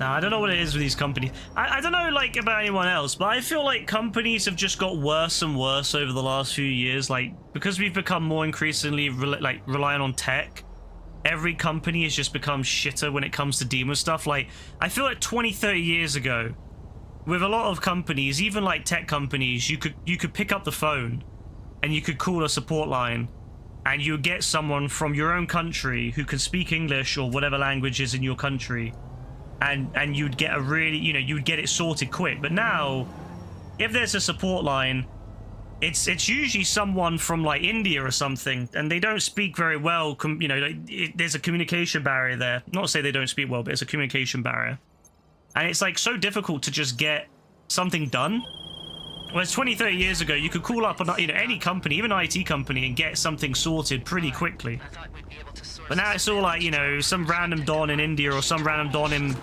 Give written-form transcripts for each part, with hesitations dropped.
Now, I don't know what it is with these companies. I don't know, like, about anyone else, but I feel like companies have just got worse and worse over the last few years. Like, because we've become more increasingly, reliant on tech, every company has just become shitter when it comes to dealing with stuff. Like, I feel like 20, 30 years ago, with a lot of companies, even, like, tech companies, you could pick up the phone, and you could call a support line, and you would get someone from your own country who can speak English or whatever language is in your country, and you'd get a really, you know, you'd get it sorted quick. But now, if there's a support line, it's usually someone from like India or something, and they don't speak very well. You know, there's a communication barrier there. Not to say they don't speak well, but it's a communication barrier, and it's like so difficult to just get something done. Whereas 20, 30 years ago, you could call up any company, even an IT company, and get something sorted pretty quickly. But now it's all like, you know, some random don in India or some random don in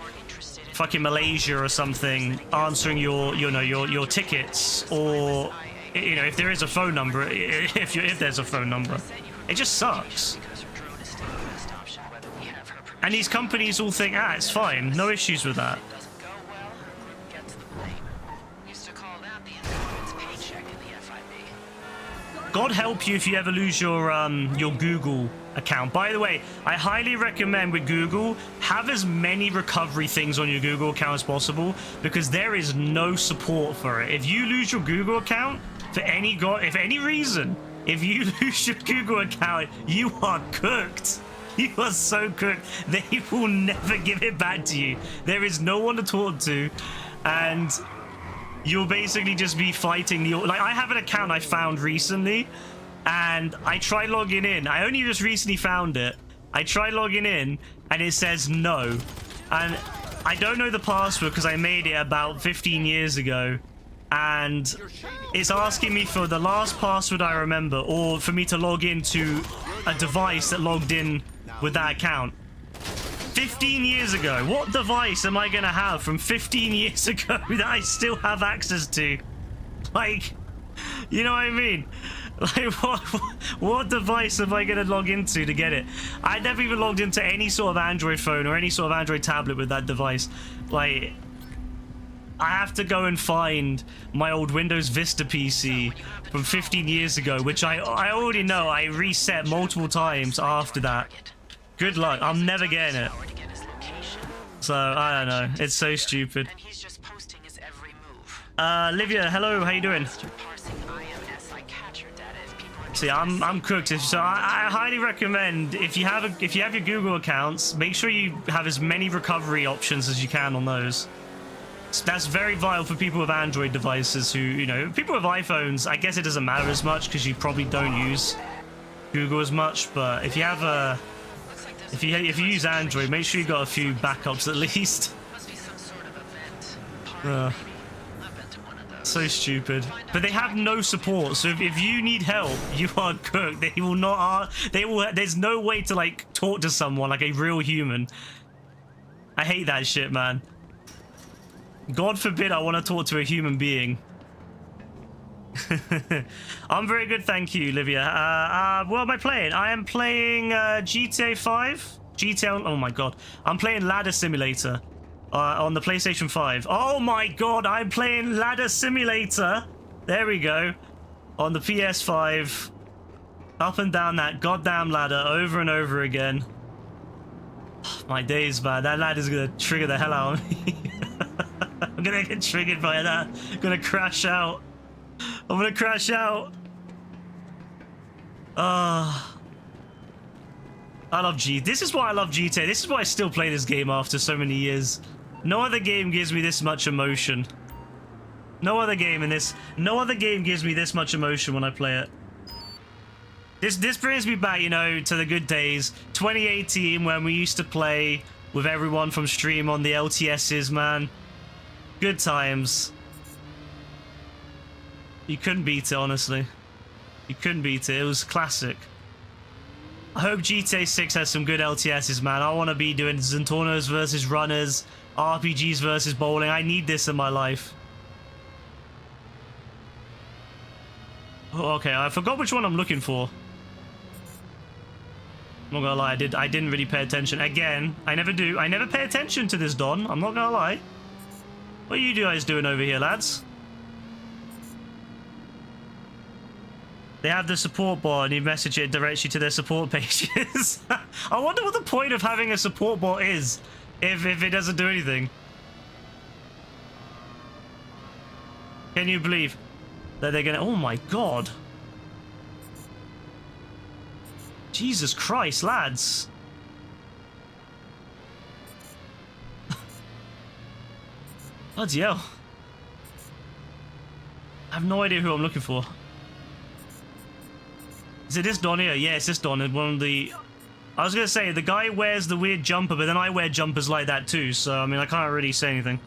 fucking Malaysia or something answering your tickets, or, you know, if there is a phone number, if there's a phone number. It just sucks. And these companies all think, it's fine, no issues with that. God help you if you ever lose your Google account. By the way, I highly recommend with Google, have as many recovery things on your Google account as possible, because there is no support for it. If you lose your Google account for any reason, if you lose your Google account, you are cooked. You are so cooked. They will never give it back to you. There is no one to talk to, and you'll basically just be fighting the... Like, I have an account I found recently, and I tried logging in. I only just recently found it. I tried logging in, and it says no. And I don't know the password because I made it about 15 years ago. And it's asking me for the last password I remember, or for me to log into a device that logged in with that account. 15 years ago. What device am I gonna have from 15 years ago that I still have access to? Like, you know what I mean? Like, what device am I gonna log into to get it? I never even logged into any sort of Android phone or any sort of Android tablet with that device. Like, I have to go and find my old Windows Vista PC from 15 years ago, which I already know I reset multiple times after that. Good luck. I'm never getting it. So, I don't know. It's so stupid. Livia, hello. How you doing? See, I'm cooked. So I highly recommend, if you have your Google accounts, make sure you have as many recovery options as you can on those. That's very vital for people with Android devices who, you know, people with iPhones, I guess it doesn't matter as much because you probably don't use Google as much, but if you have a... If you use Android, make sure you got a few backups at least. So stupid. But they have no support, so if you need help, you are cooked. They will not... There's no way to, like, talk to someone like a real human. I hate that shit, man. God forbid I want to talk to a human being. I'm very good, thank you, Livia. What am I playing? I am playing GTA 5. GTA... Oh my god. I'm playing Ladder Simulator on the PlayStation 5. Oh my god, I'm playing Ladder Simulator. There we go. On the PS5. Up and down that goddamn ladder over and over again. My days, man. That ladder's gonna trigger the hell out of me. I'm gonna get triggered by that. I'm gonna crash out. I'm gonna crash out. I love G. This is why I love GTA. This is why I still play this game after so many years. No other game gives me this much emotion. No other game gives me this much emotion when I play it. This brings me back, you know, to the good days. 2018, when we used to play with everyone from stream on the LTSs, man. Good times. You couldn't beat it, honestly. You couldn't beat it. It was classic. I hope GTA 6 has some good LTSs, man. I want to be doing Zentornos versus runners, RPGs versus bowling. I need this in my life. Oh, okay, I forgot which one I'm looking for. I'm not gonna lie, I didn't really pay attention. Again, I never do. I never pay attention to this Don. I'm not gonna lie. What are you guys doing over here, lads? They have the support bot and you message it directs you to their support pages. I wonder what the point of having a support bot is if it doesn't do anything. Can you believe that they're gonna... Oh my god. Jesus Christ, lads. Bloody hell. I have no idea who I'm looking for. Is it this Don here? Yeah, it's this Don. One of the... I was going to say, the guy wears the weird jumper, but then I wear jumpers like that too, so, I mean, I can't really say anything.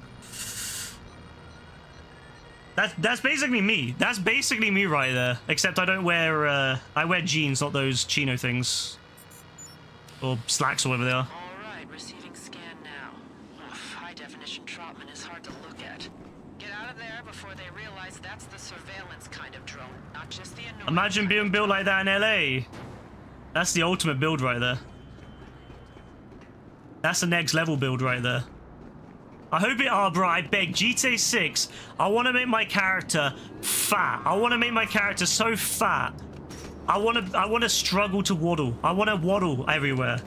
That's basically me. That's basically me right there. Except I don't wear, I wear jeans, not those chino things. Or slacks or whatever they are. Alright, receiving scan now. Oof, high-definition Trotman is hard to look at. Get out of there before they realize that's the surveillance kind of drone, not just the annoying. Imagine being built like that in LA. That's the ultimate build right there. That's the next level build right there. I hope it... Oh, bro, I beg. GTA 6, I want to make my character fat. I want to make my character so fat. I want to struggle to waddle. I want to waddle everywhere.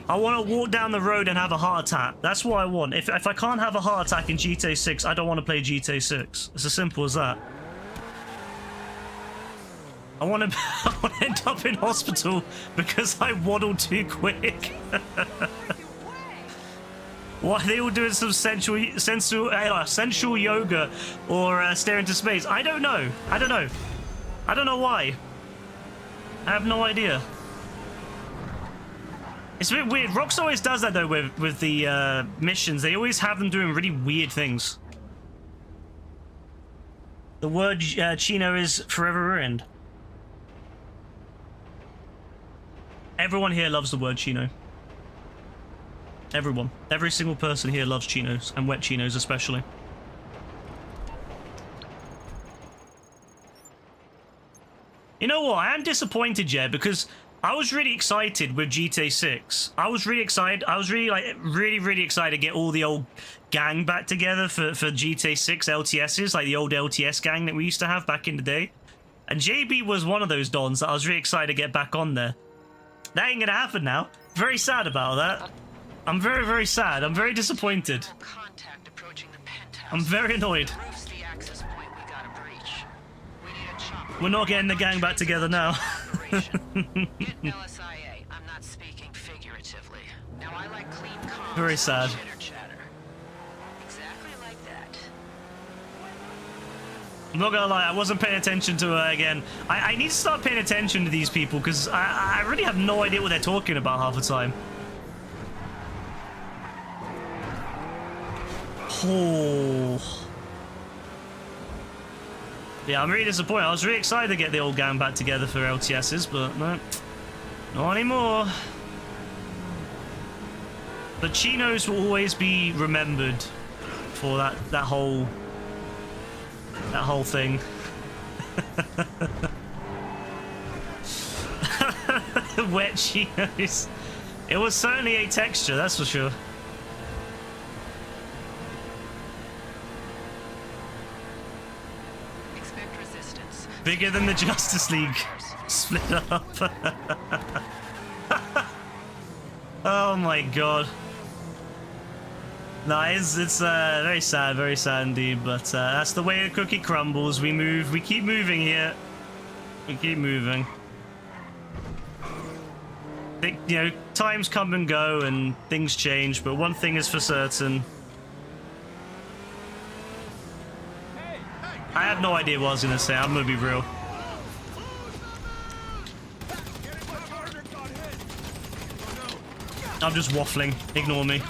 I want to walk down the road and have a heart attack. That's what I want. If I can't have a heart attack in GTA 6, I don't want to play GTA 6. It's as simple as that. I want to end up in hospital because I waddle too quick. Why are they all doing some sensual yoga or stare into space? I don't know. I don't know. I don't know why. I have no idea. It's a bit weird. Rockstar always does that though with the missions. They always have them doing really weird things. The word Chino is forever ruined. Everyone here loves the word Chino. Everyone. Every single person here loves chinos, and wet chinos especially. You know what? I am disappointed, yeah, because I was really excited with GTA 6. I was really excited. I was really excited to get all the old gang back together for GTA 6 LTSs, like the old LTS gang that we used to have back in the day. And JB was one of those dons that I was really excited to get back on there. That ain't gonna happen now. Very sad about that. I'm very sad. I'm very disappointed. Contact approaching the penthouse. I'm very annoyed. The roof's the access point we gotta breach. We need a chopper. We're not getting the gang back together now. Get LSIA. I'm not speaking figuratively. Now I like clean comms. Very sad. Chitter chatter. Exactly like that. I'm not gonna lie, I wasn't paying attention to her again. I need to start paying attention to these people because I really have no idea what they're talking about half the time. Oh. Yeah, I'm really disappointed. I was really excited to get the old gang back together for LTSs, but no, not anymore. But chinos will always be remembered for that whole thing. Wet chinos. It was certainly a texture, that's for sure. Bigger than the Justice League. Split up. Oh my god. No, it's very sad indeed, but that's the way the cookie crumbles. We keep moving here. We keep moving. You know, times come and go and things change, but one thing is for certain. I have no idea what I was going to say. I'm going to be real. I'm just waffling. Ignore me.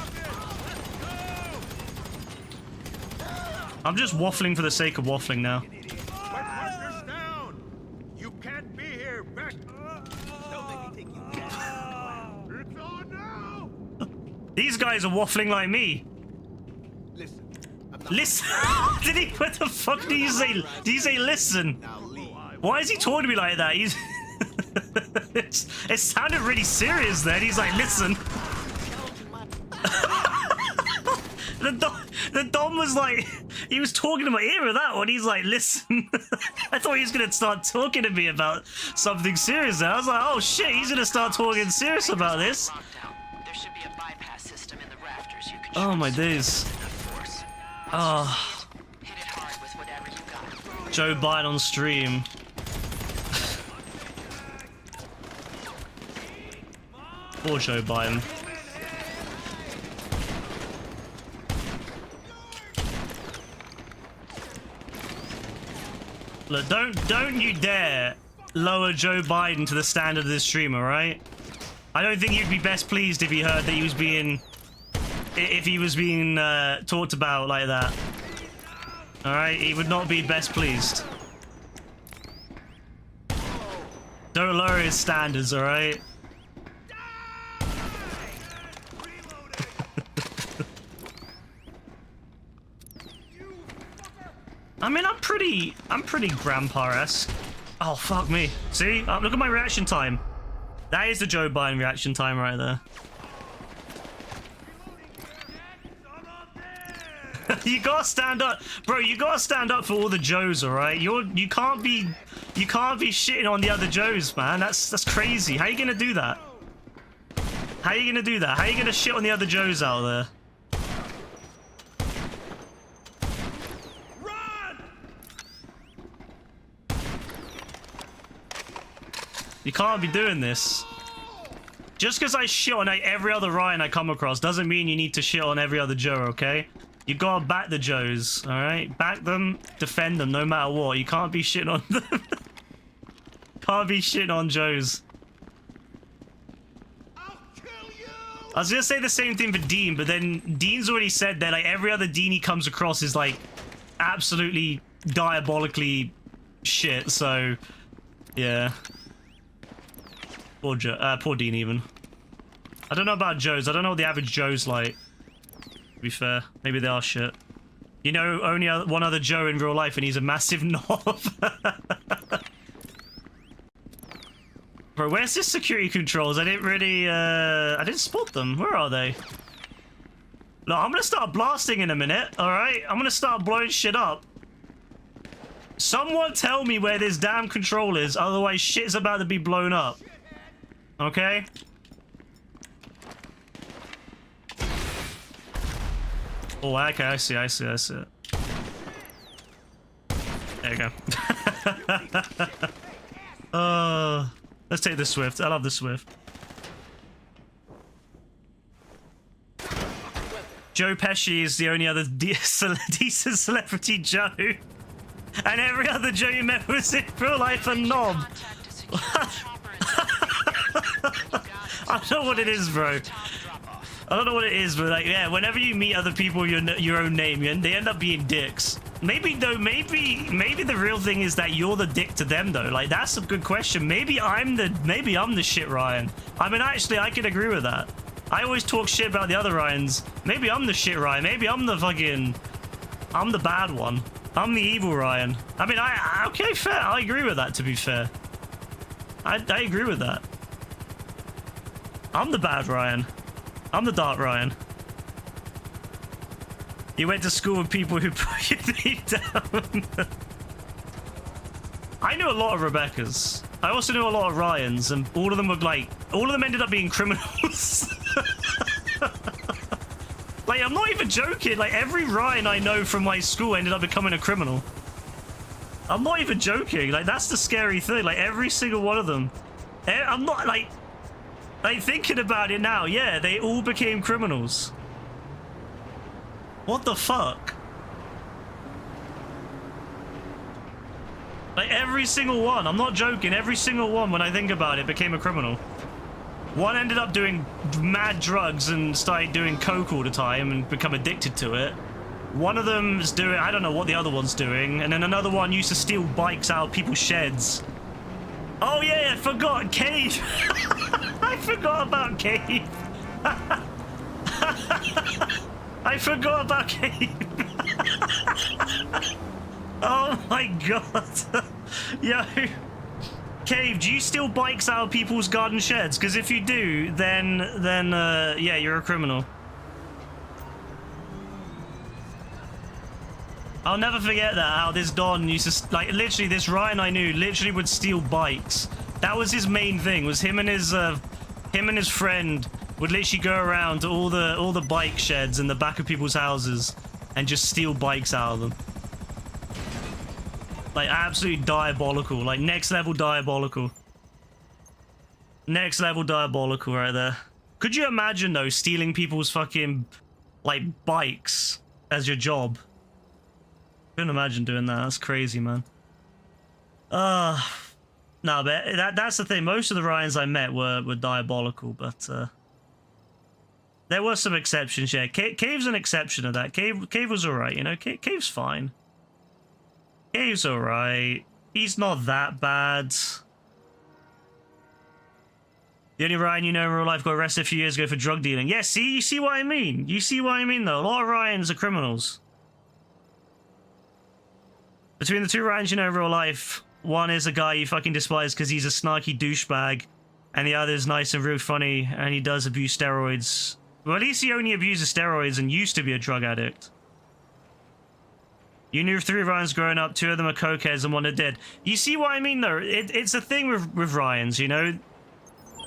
I'm just waffling for the sake of waffling now. You can't be here. Back. Don't make me think you can. It's on now. These guys are waffling like me. Listen. Did he? What the fuck did you say? Did you say listen? Why is he talking to me like that? He's. It sounded really serious then. He's like, listen. The Dom was like, he was talking in my ear with that one. He's like, listen. I thought he was going to start talking to me about something serious there. I was like, oh shit, he's going to start talking serious about this. There should be a bypass system in the rafters you can Oh my days. Oh, hit it hard with whatever you got. Joe Biden on stream. Poor Joe Biden. Look, don't you dare lower Joe Biden to the standard of this stream, alright? I don't think you'd be best pleased if he heard that he was being... if he was being talked about like that. Alright? He would not be best pleased. Don't lower his standards, alright? I mean, I'm pretty grandpa-esque. Oh, fuck me. See? Look at my reaction time. That is the Joe Biden reaction time right there. You gotta stand up. Bro, you gotta stand up for all the Joes, alright? You can't be shitting on the other Joes, man. That's crazy. How you gonna do that? How you gonna do that? How you gonna shit on the other Joes out there? You can't be doing this. Just because I shit on every other Ryan I come across doesn't mean you need to shit on every other Joe, okay? You gotta back the Joes, alright? Back them, defend them, no matter what. You can't be shitting on them. Can't be shitting on Joes. I'll kill you! I was gonna say the same thing for Dean, but then Dean's already said that like every other Dean he comes across is like absolutely diabolically shit, so yeah. Poor Dean even. I don't know about Joes. I don't know what the average Joe's like. To be fair, maybe they are shit. You know, only one other Joe in real life, and he's a massive knob. Bro, where's this security controls? I didn't really, I didn't spot them. Where are they? Look, I'm gonna start blasting in a minute, alright? I'm gonna start blowing shit up. Someone tell me where this damn control is, otherwise shit's about to be blown up. Okay? Oh, okay, I see it. There you go. Let's take the Swift. I love the Swift. Joe Pesci is the only other decent celebrity Joe. And every other Joe you met was in real life a knob. I don't know what it is, bro. I don't know what it is, but like, yeah, whenever you meet other people your own name, they end up being dicks. Maybe though, maybe the real thing is that you're the dick to them though. Like, that's a good question. Maybe I'm the shit Ryan. I mean, actually, I can agree with that. I always talk shit about the other Ryans. Maybe I'm the shit Ryan. Maybe I'm the bad one. I'm the evil Ryan. I mean, okay, fair. I agree with that, to be fair. I agree with that. I'm the bad Ryan. I'm the dark Ryan. You went to school with people who put your feet down. I knew a lot of Rebeccas. I also knew a lot of Ryans, and all of them ended up being criminals. Like, I'm not even joking. Like, every Ryan I know from my school ended up becoming a criminal. I'm not even joking. Like, that's the scary thing. Like, every single one of them. I'm not, like thinking about it now. Yeah, they all became criminals. What the fuck? Like, every single one. I'm not joking. Every single one, when I think about it, became a criminal. One ended up doing mad drugs and started doing coke all the time and become addicted to it. One of them is doing, I don't know what the other one's doing. And then another one used to steal bikes out of people's sheds. Oh yeah, I forgot Cave. I forgot about Cave. I forgot about Cave. Oh my god. Yo. Cave, do you steal bikes out of people's garden sheds? Because if you do, then yeah, you're a criminal. I'll never forget that, how this Don used to, like, literally, this Ryan I knew literally would steal bikes. That was his main thing, was him and his friend would literally go around to all the bike sheds in the back of people's houses and just steal bikes out of them. Like, absolutely diabolical. Like, next level diabolical. Next level diabolical right there. Could you imagine, though, stealing people's fucking, like, bikes as your job? Couldn't imagine doing that. That's crazy, man. No, but that's the thing. Most of the Ryans I met were diabolical, but there were some exceptions. Yeah, Cave's an exception of that. Cave was alright, you know. Cave's fine. Cave's alright. He's not that bad. The only Ryan you know in real life got arrested a few years ago for drug dealing. Yeah, see, you see what I mean. You see what I mean, though. A lot of Ryans are criminals. Between the two Ryans you know in real life, one is a guy you fucking despise because he's a snarky douchebag, and the other is nice and real funny, and he does abuse steroids. Well, at least he only abuses steroids and used to be a drug addict. You knew 3 Ryans growing up, 2 of them are cokeheads and 1 are dead. You see what I mean, though? It's a thing with Ryans, you know?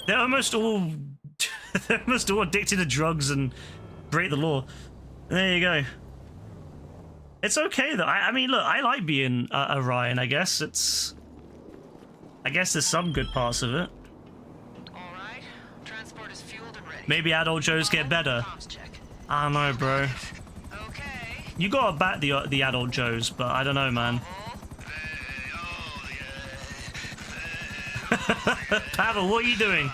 They're almost all... they're almost all addicted to drugs and break the law. There you go. It's okay, though. I mean, look, I like being a Ryan, I guess. I guess there's some good parts of it. All right. Transport is fueled and ready. Maybe adult Joes get better. I don't know, bro. Okay. You gotta bat the adult Joes, but I don't know, man. Pavel, what are you doing?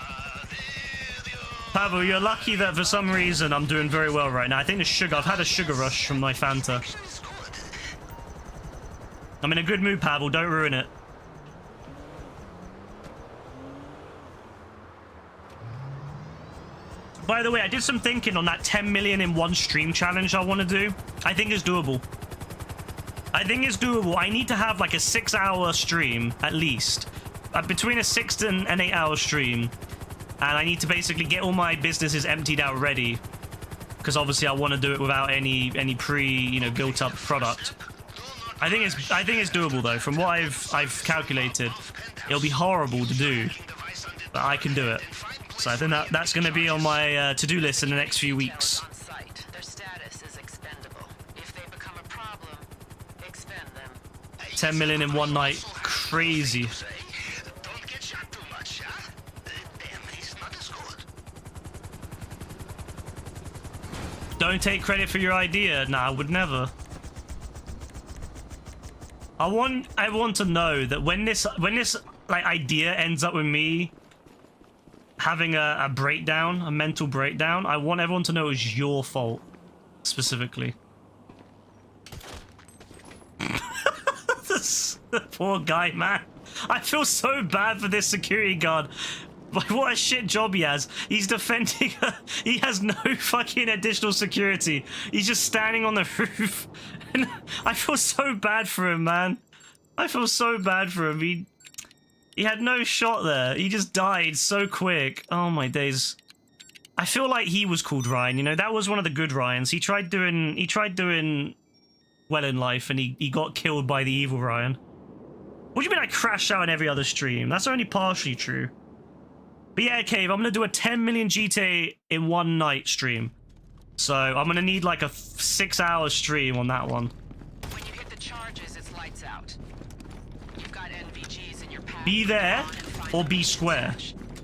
Pavel, you're lucky that for some reason I'm doing very well right now. I think I've had a sugar rush from my Fanta. I'm in a good mood, Pavel. Don't ruin it. By the way, I did some thinking on that 10 million in one stream challenge I want to do. I think it's doable. I think it's doable. I need to have like a 6-hour stream, at least. Between a 6 and an 8-hour stream. And I need to basically get all my businesses emptied out ready. Because obviously I want to do it without any built up product. I think it's doable though. From what I've calculated, it'll be horrible to do, but I can do it. So I think that's going to be on my to-do list in the next few weeks. Their status is expendable. If they become a problem, expend them. 10 million in one night, crazy. Don't take credit for your idea. Nah, I would never. I want everyone to know that when this like idea ends up with me having a breakdown, a mental breakdown, I want everyone to know it's your fault specifically. This poor guy, man. I feel so bad for this security guard. Like, what a shit job he has. He's defending her. He has no fucking additional security. He's just standing on the roof. And I feel so bad for him, man. I feel so bad for him. He had no shot there. He just died so quick. Oh my days. I feel like he was called Ryan, you know? That was one of the good Ryans. He tried doing well in life and he got killed by the evil Ryan. What do you mean I crashed out in every other stream? That's only partially true. But yeah, Cave, I'm gonna do a 10 million GTA in one night stream. So I'm gonna need like a 6-hour stream on that one. When you hit the charges, it's lights out. You've got NVGs in your pack. Be there or be square.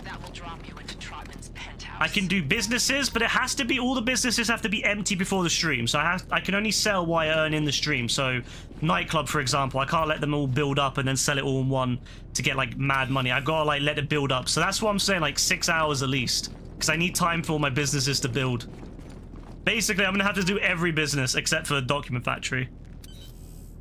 That will drop you into Trotman's penthouse. I can do businesses, but it has to be, all the businesses have to be empty before the stream. So I can only sell what I earn in the stream. So nightclub, for example, I can't let them all build up and then sell it all in one to get like mad money. I've got to like let it build up. So that's what I'm saying, like 6 hours at least, because I need time for all my businesses to build. Basically, I'm gonna have to do every business except for the Document Factory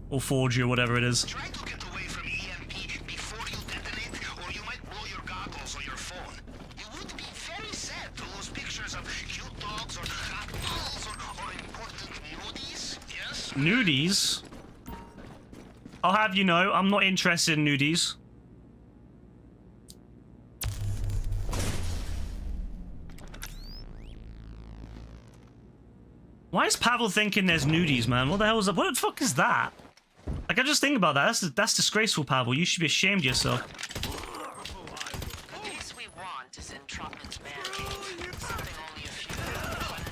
or Forgery or whatever it is. Try to get away from EMP before you detonate, or you might blow your goggles or your phone. It would be very sad to lose pictures of cute dogs or hot balls or important nudies, yes? Nudies? I'll have you know, I'm not interested in nudies. Why is Pavel thinking there's nudies, man? What the hell is that? What the fuck is that? Like, I just think about that. That's disgraceful, Pavel. You should be ashamed of yourself. The peace we want is in Trotman's man cave. Something only a few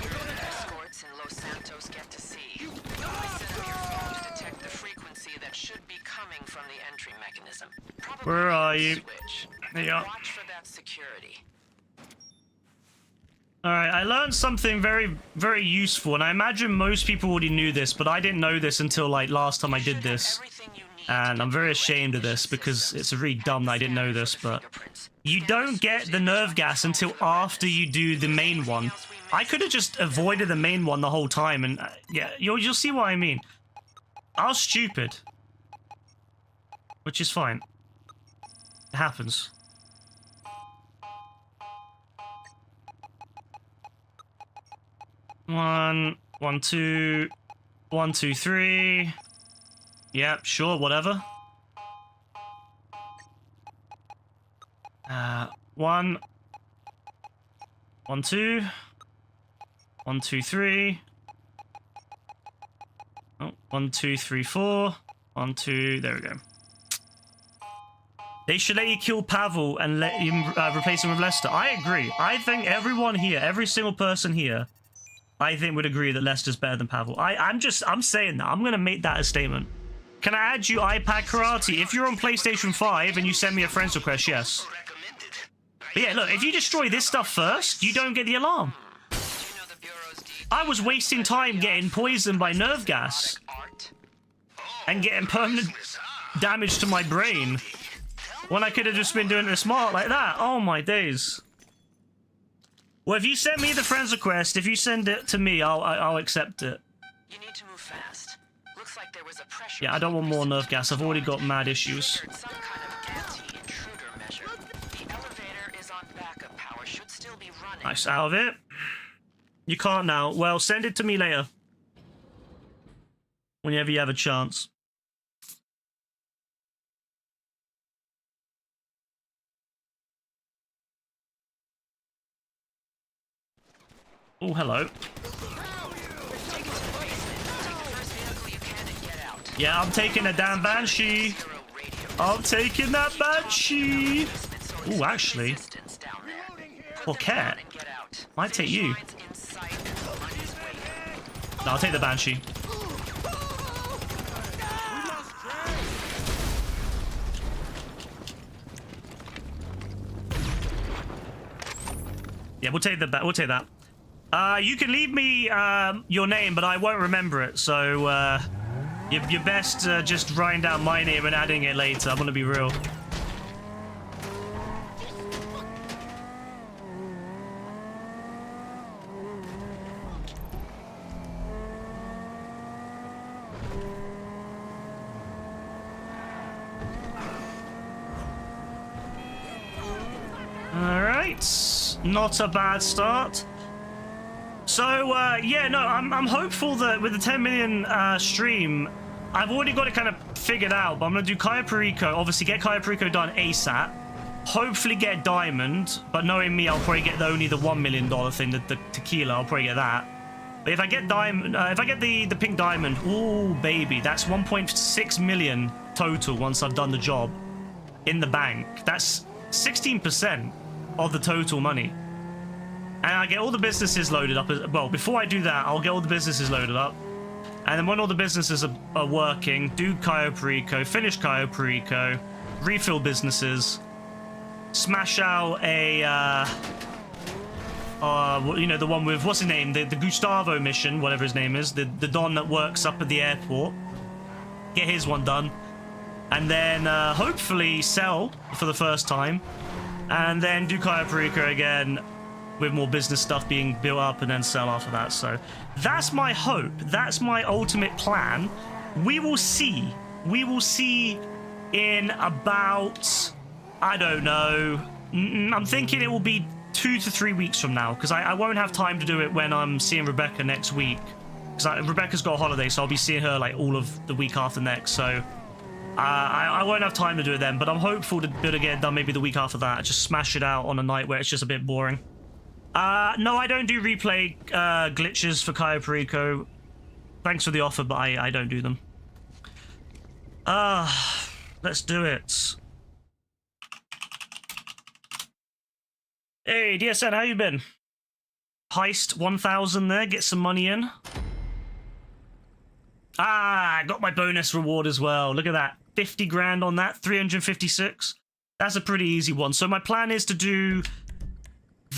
hundred escorts in Los Santos get to see. I set up your phone to detect the frequency that should be coming from the entry mechanism. Probably Where are you? switch. There you are. Watch for that security. Alright, I learned something very, very useful, and I imagine most people already knew this, but I didn't know this until, like, last time I did this. And I'm very ashamed of this, because it's really dumb that I didn't know this, but... You don't get the nerve gas until after you do the main one. I could have just avoided the main one the whole time, and, yeah, you'll see what I mean. I was stupid. Which is fine. It happens. One, two, 1, 2, 3. Yep, sure, whatever. 1, 2. 1, 2, 3. Oh, 1, 2, 3, 4. 1, 2. There we go. They should let you kill Pavel and let him replace him with Lester. I agree. I think everyone here, every single person here, I think would agree that Lester's better than Pavel. I'm saying that. I'm going to make that a statement. Can I add you iPad Karate? If you're on PlayStation 5 and you send me a friend's request, yes. But yeah, look, if you destroy this stuff first, you don't get the alarm. I was wasting time getting poisoned by nerve gas and getting permanent damage to my brain when I could have just been doing it smart like that. Oh my days. Well, if you send me the friend's request, if you send it to me, I'll accept it. You need to move fast. Looks like there was a pressure. Yeah, I don't want more nerve gas. I've already got mad issues. Some kind of anti-intruder measure. The elevator is on backup power. Should still be running. Nice, out of it. You can't now. Well, send it to me later. Whenever you have a chance. Oh, hello. Yeah, I'm taking a damn Banshee. I'm taking that Banshee. Oh, actually. Well, Cat. Might take you. No, I'll take the Banshee. Yeah, we'll take that. You can leave me your name, but I won't remember it. So you're best just writing down my name and adding it later. I'm gonna be real. All right, not a bad start. So, yeah, no, I'm hopeful that with the 10 million stream, I've already got it kind of figured out, but I'm going to do Cayo Perico, obviously get Cayo Perico done ASAP, hopefully get Diamond, but knowing me, I'll probably get only the $1 million thing, the tequila, I'll probably get that. But if I get Diamond, if I get the pink Diamond, ooh, baby, that's 1.6 million total once I've done the job in the bank. That's 16% of the total money. And I get all the businesses loaded up. Well, before I do that, I'll get all the businesses loaded up. And then when all the businesses are working, do Cayo Perico, finish Cayo Perico, refill businesses, smash out a, you know, the one with, what's his name? The Gustavo mission, whatever his name is. The Don that works up at the airport. Get his one done. And then hopefully sell for the first time. And then do Cayo Perico again, with more business stuff being built up, and then sell after that. So that's my hope. That's my ultimate plan. We will see. We will see in about, I don't know. I'm thinking it will be 2 to 3 weeks from now, because I won't have time to do it when I'm seeing Rebecca next week. Because Rebecca's got a holiday, so I'll be seeing her like all of the week after next. So I won't have time to do it then, but I'm hopeful to be able to get it done maybe the week after that. Just smash it out on a night where it's just a bit boring. No, I don't do replay glitches for Cayo Perico. Thanks for the offer, but I don't do them. Let's do it. Hey, DSN, how you been? Heist 1000 there, get some money in. I got my bonus reward as well. Look at that. 50 grand on that, 356. That's a pretty easy one. So my plan is to do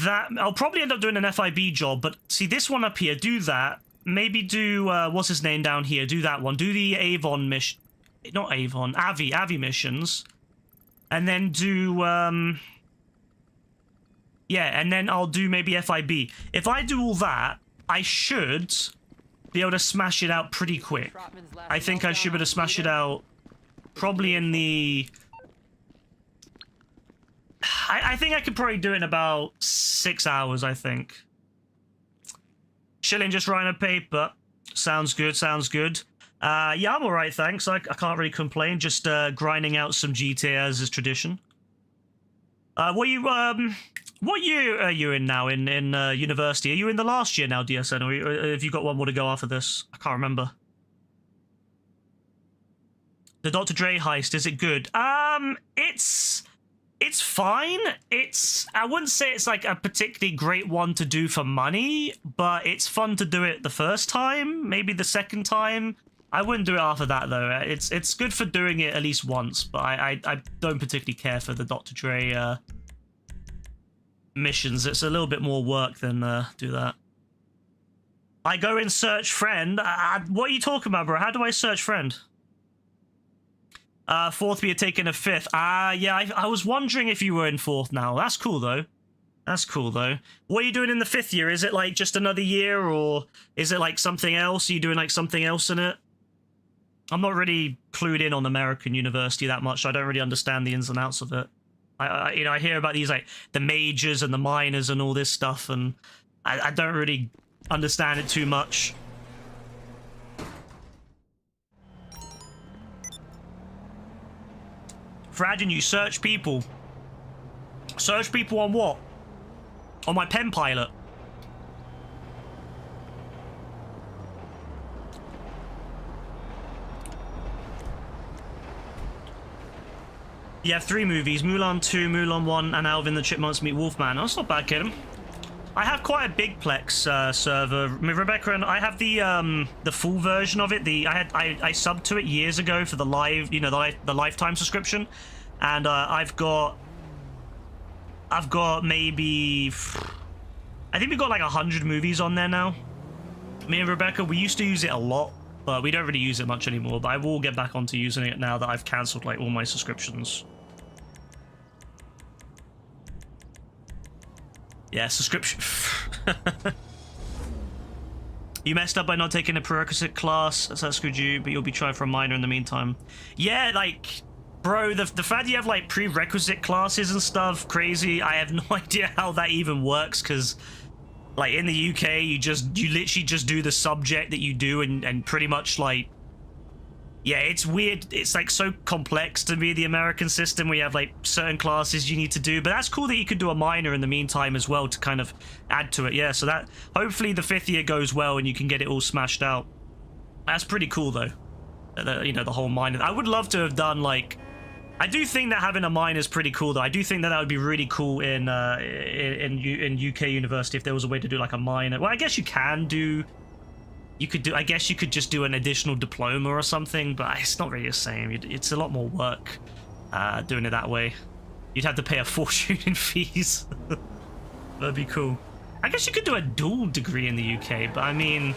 that. I'll probably end up doing an FIB job, but see this one up here, do that. Maybe do, what's his name down here? Do that one. Do the Avon mission. Not Avon, Avi missions. And then do, yeah, and then I'll do maybe FIB. If I do all that, I should be able to smash it out pretty quick. I think I should be able to smash it out probably in the... I think I could probably do it in about 6 hours, I think. Chilling, just writing a paper. Sounds good, sounds good. Yeah, I'm alright, thanks. I can't really complain. Just grinding out some GTA as is tradition. What year are you in now in university? Are you in the last year now, DSN, or have you got one more to go after this? I can't remember. The Dr. Dre heist, is it good? It's fine. I wouldn't say it's like a particularly great one to do for money, but it's fun to do it the first time, maybe the second time. I wouldn't do it after that though. It's good for doing it at least once, but I don't particularly care for the Dr. Dre missions. It's a little bit more work than do that. I go in search friend. What are you talking about, bro? How do I search friend? Fourth, we had taken a fifth. Yeah, I was wondering if you were in fourth now. That's cool though. That's cool though. What are you doing in the fifth year? Is it like just another year, or is it like something else? Are you doing like something else in it? I'm not really clued in on American university that much. So I don't really understand the ins and outs of it. I hear about these like the majors and the minors and all this stuff, and I don't really understand it too much. Fradin, you search people. Search people on what? On my pen pilot. You have 3 movies, Mulan 2, Mulan 1, and Alvin the Chipmunks Meet Wolfman. Oh, that's not bad, kid. I have quite a big Plex server. I mean, Rebecca, and I have the full version of it. I subbed to it years ago for the live, you know, the lifetime subscription, and I've got maybe, I think we've got like 100 movies on there now. Me and Rebecca, we used to use it a lot, but we don't really use it much anymore. But I will get back onto using it now that I've cancelled like all my subscriptions. Yeah, subscription. You messed up by not taking a prerequisite class. That screwed you, but you'll be trying for a minor in the meantime. Yeah, like, bro, the fact that you have like prerequisite classes and stuff, crazy. I have no idea how that even works, because like in the UK, you literally just do the subject that you do, and pretty much like, yeah, it's weird. It's like so complex to me, the American system, where you have like certain classes you need to do. But that's cool that you could do a minor in the meantime as well to kind of add to it. Yeah, so that hopefully the 5th year goes well and you can get it all smashed out. That's pretty cool though. You know, the whole minor. I would love to have done like, I do think that having a minor is pretty cool though. I do think that would be really cool in UK university if there was a way to do like a minor. Well, I guess you can do. I guess you could just do an additional diploma or something, but it's not really the same. It's a lot more work doing it that way. You'd have to pay a fortune in fees. That'd be cool. I guess you could do a dual degree in the UK, but I mean,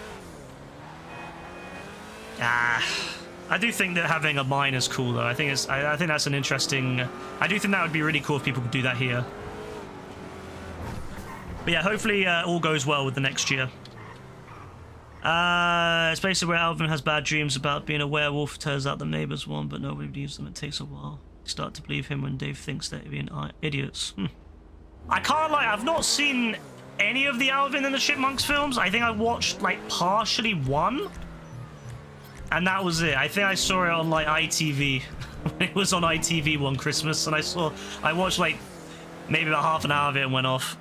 I do think that having a minor is cool though. I think that's an interesting. I do think that would be really cool if people could do that here. But yeah, hopefully all goes well with the next year. It's basically where Alvin has bad dreams about being a werewolf. Turns out the neighbors won, but nobody believes them. It takes a while. You start to believe him when Dave thinks they're being idiots. I can't lie, I've not seen any of the Alvin and the Chipmunks films. I think I watched like partially one, and that was it. I think I saw it on like ITV. It was on ITV one Christmas, and I watched like maybe about half an hour of it and went off.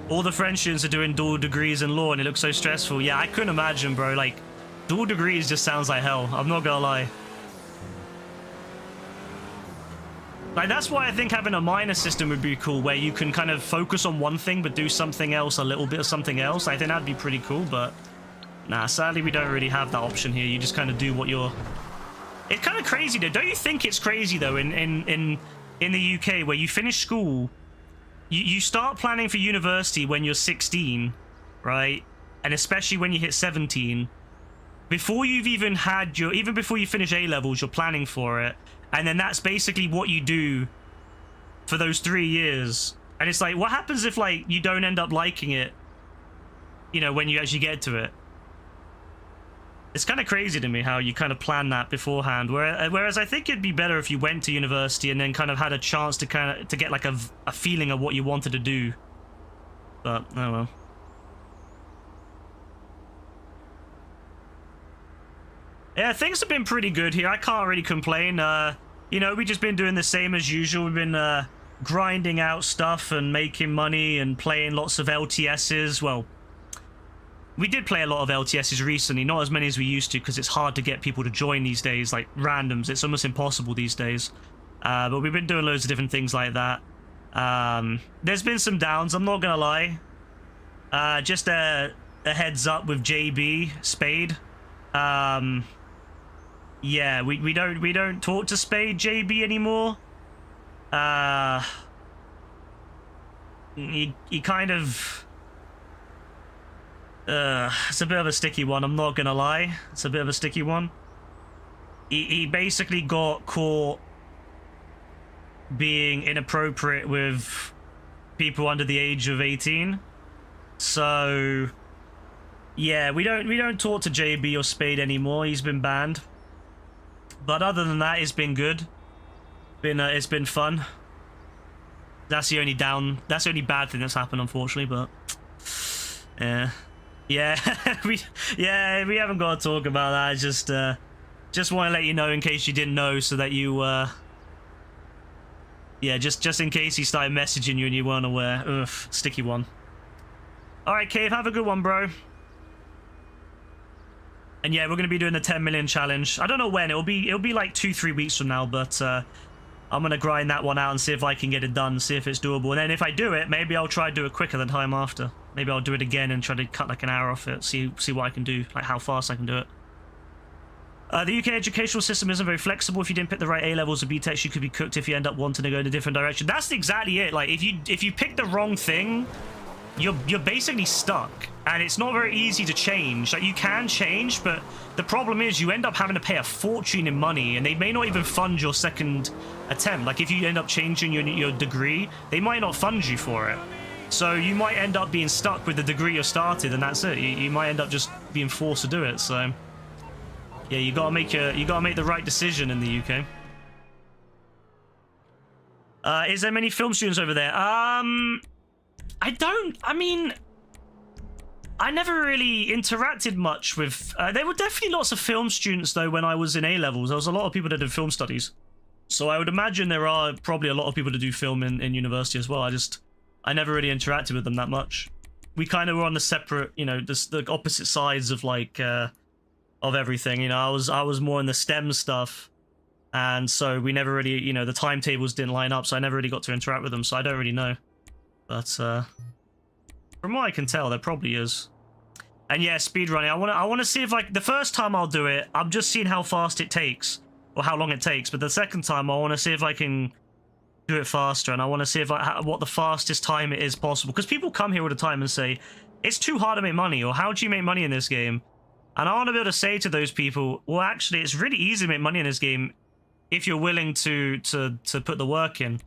all the French students are doing dual degrees in law and it looks so stressful. Yeah, I couldn't imagine, bro. Like, dual degrees just sounds like hell. I'm not gonna lie. Like, that's why I think having a minor system would be cool, where you can kind of focus on one thing but do something else, a little bit of something else. I think that'd be pretty cool, but nah, sadly we don't really have that option here. You just kind of do what you're... It's kind of crazy though. Don't you think it's crazy though in the UK, where you finish school, you start planning for university when you're 16, right? And especially when you hit 17, before you've even had your... Even before you finish A-levels, you're planning for it. And then that's basically what you do for those 3 years. And it's like, what happens if, like, you don't end up liking it, you know, when you actually get to it? It's kind of crazy to me how you kind of plan that beforehand. Whereas I think it'd be better if you went to university and then kind of had a chance to to get, like, a feeling of what you wanted to do. But, oh well. Yeah, things have been pretty good here. I can't really complain. You know, we've just been doing the same as usual. We've been grinding out stuff and making money and playing lots of LTSs. Well, we did play a lot of LTSs recently, not as many as we used to, because it's hard to get people to join these days, like randoms. It's almost impossible these days. But we've been doing loads of different things like that. There's been some downs, I'm not gonna lie. Just a heads up with JB Spade. Yeah, we don't talk to Spade JB anymore. He kind of it's a bit of a sticky one, I'm not gonna lie. It's a bit of a sticky one. He basically got caught being inappropriate with people under the age of 18. So yeah, we don't talk to JB or Spade anymore. He's been banned. But other than that, it's been good. It's been fun. That's the only bad thing that's happened, unfortunately. But yeah, we haven't got to talk about that. Just want to let you know in case you didn't know, so that you yeah, just in case he started messaging you and you weren't aware. Ugh, sticky one. All right, Cave, have a good one, bro. And yeah, we're going to be doing the 10 million challenge. I don't know when. It'll be like 2-3 weeks from now, but I'm going to grind that one out and see if I can get it done, see if it's doable. And then if I do it, maybe I'll try to do it quicker than time after. Maybe I'll do it again and try to cut like an hour off it, see what I can do, like how fast I can do it. The UK educational system isn't very flexible. If you didn't pick the right A-levels or BTECs, you could be cooked if you end up wanting to go in a different direction. That's exactly it. Like, if you pick the wrong thing, you're basically stuck. And it's not very easy to change. Like, you can change, but the problem is you end up having to pay a fortune in money, and they may not even fund your second attempt. Like, if you end up changing your degree, they might not fund you for it. So you might end up being stuck with the degree you started, and that's it. You might end up just being forced to do it. So yeah, you gotta make the right decision in the UK. Is there many film students over there? I mean, I never really interacted much with... there were definitely lots of film students, though, when I was in A-levels. There was a lot of people that did film studies. So I would imagine there are probably a lot of people that do film in university as well. I never really interacted with them that much. We kind of were on the separate, you know, the opposite sides of, like, of everything. You know, I was more in the STEM stuff. And so we never really, you know, the timetables didn't line up, so I never really got to interact with them. So I don't really know. But, from what I can tell, there probably is. And yeah, speedrunning. I want to see if, like, the first time I'll do it, I'm just seeing how fast it takes, or how long it takes. But the second time, I want to see if I can do it faster, and I want to see if what the fastest time it is possible. Because people come here all the time and say, it's too hard to make money, or how do you make money in this game? And I want to be able to say to those people, well, actually, it's really easy to make money in this game if you're willing to put the work in.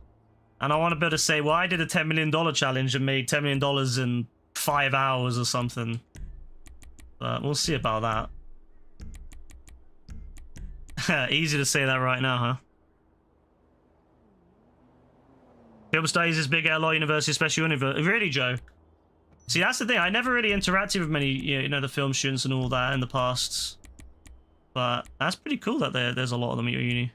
And I want to be able to say, well, I did a $10 million challenge and made $10 million in 5 hours or something. But we'll see about that. Easy to say that right now, huh? Film studies is big at Law University, especially university. Really, Joe? See, that's the thing. I never really interacted with many, you know, the film students and all that in the past. But that's pretty cool that there's a lot of them at your uni.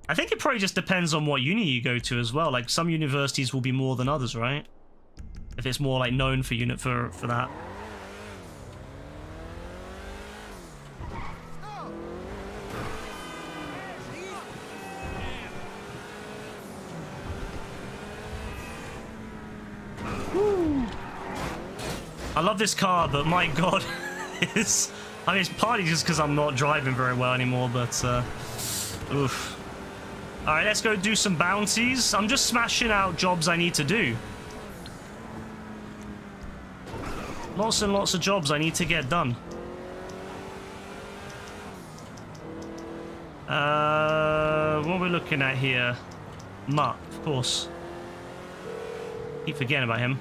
I think it probably just depends on what uni you go to as well. Like, some universities will be more than others, right? if it's more like known for unit for that. I love this car, but my god, I mean, it's partly just because I'm not driving very well anymore, but oof. All right, let's go do some bounties. I'm just smashing out jobs I need to do. Lots and lots of jobs I need to get done. What are we looking at here? Mutt, of course. Keep forgetting about him.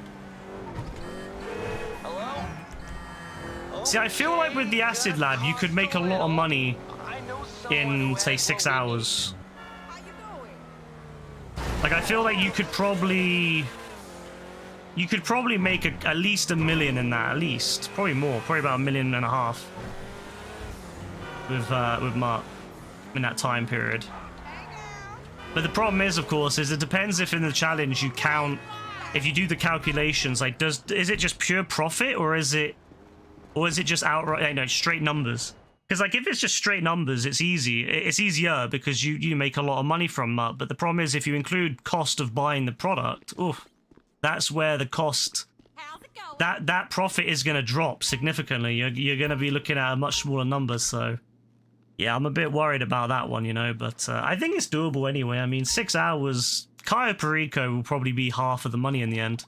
See, I feel like with the Acid Lab, you could make a lot of money in, say, 6 hours. Like, I feel like you could probably make at least $1 million in that, at least. Probably more, probably about $1.5 million with Mark in that time period. But the problem is, of course, is it depends if in the challenge you count, if you do the calculations, like, is it just pure profit, or is it just outright, you know, straight numbers? Because, like, if it's just straight numbers, it's easy. It's easier because you make a lot of money from that. But the problem is, if you include cost of buying the product, oof, that's where the cost, that profit is going to drop significantly. You're going to be looking at a much smaller number. So, yeah, I'm a bit worried about that one, you know. But I think it's doable anyway. I mean, 6 hours, Cayo Perico will probably be half of the money in the end.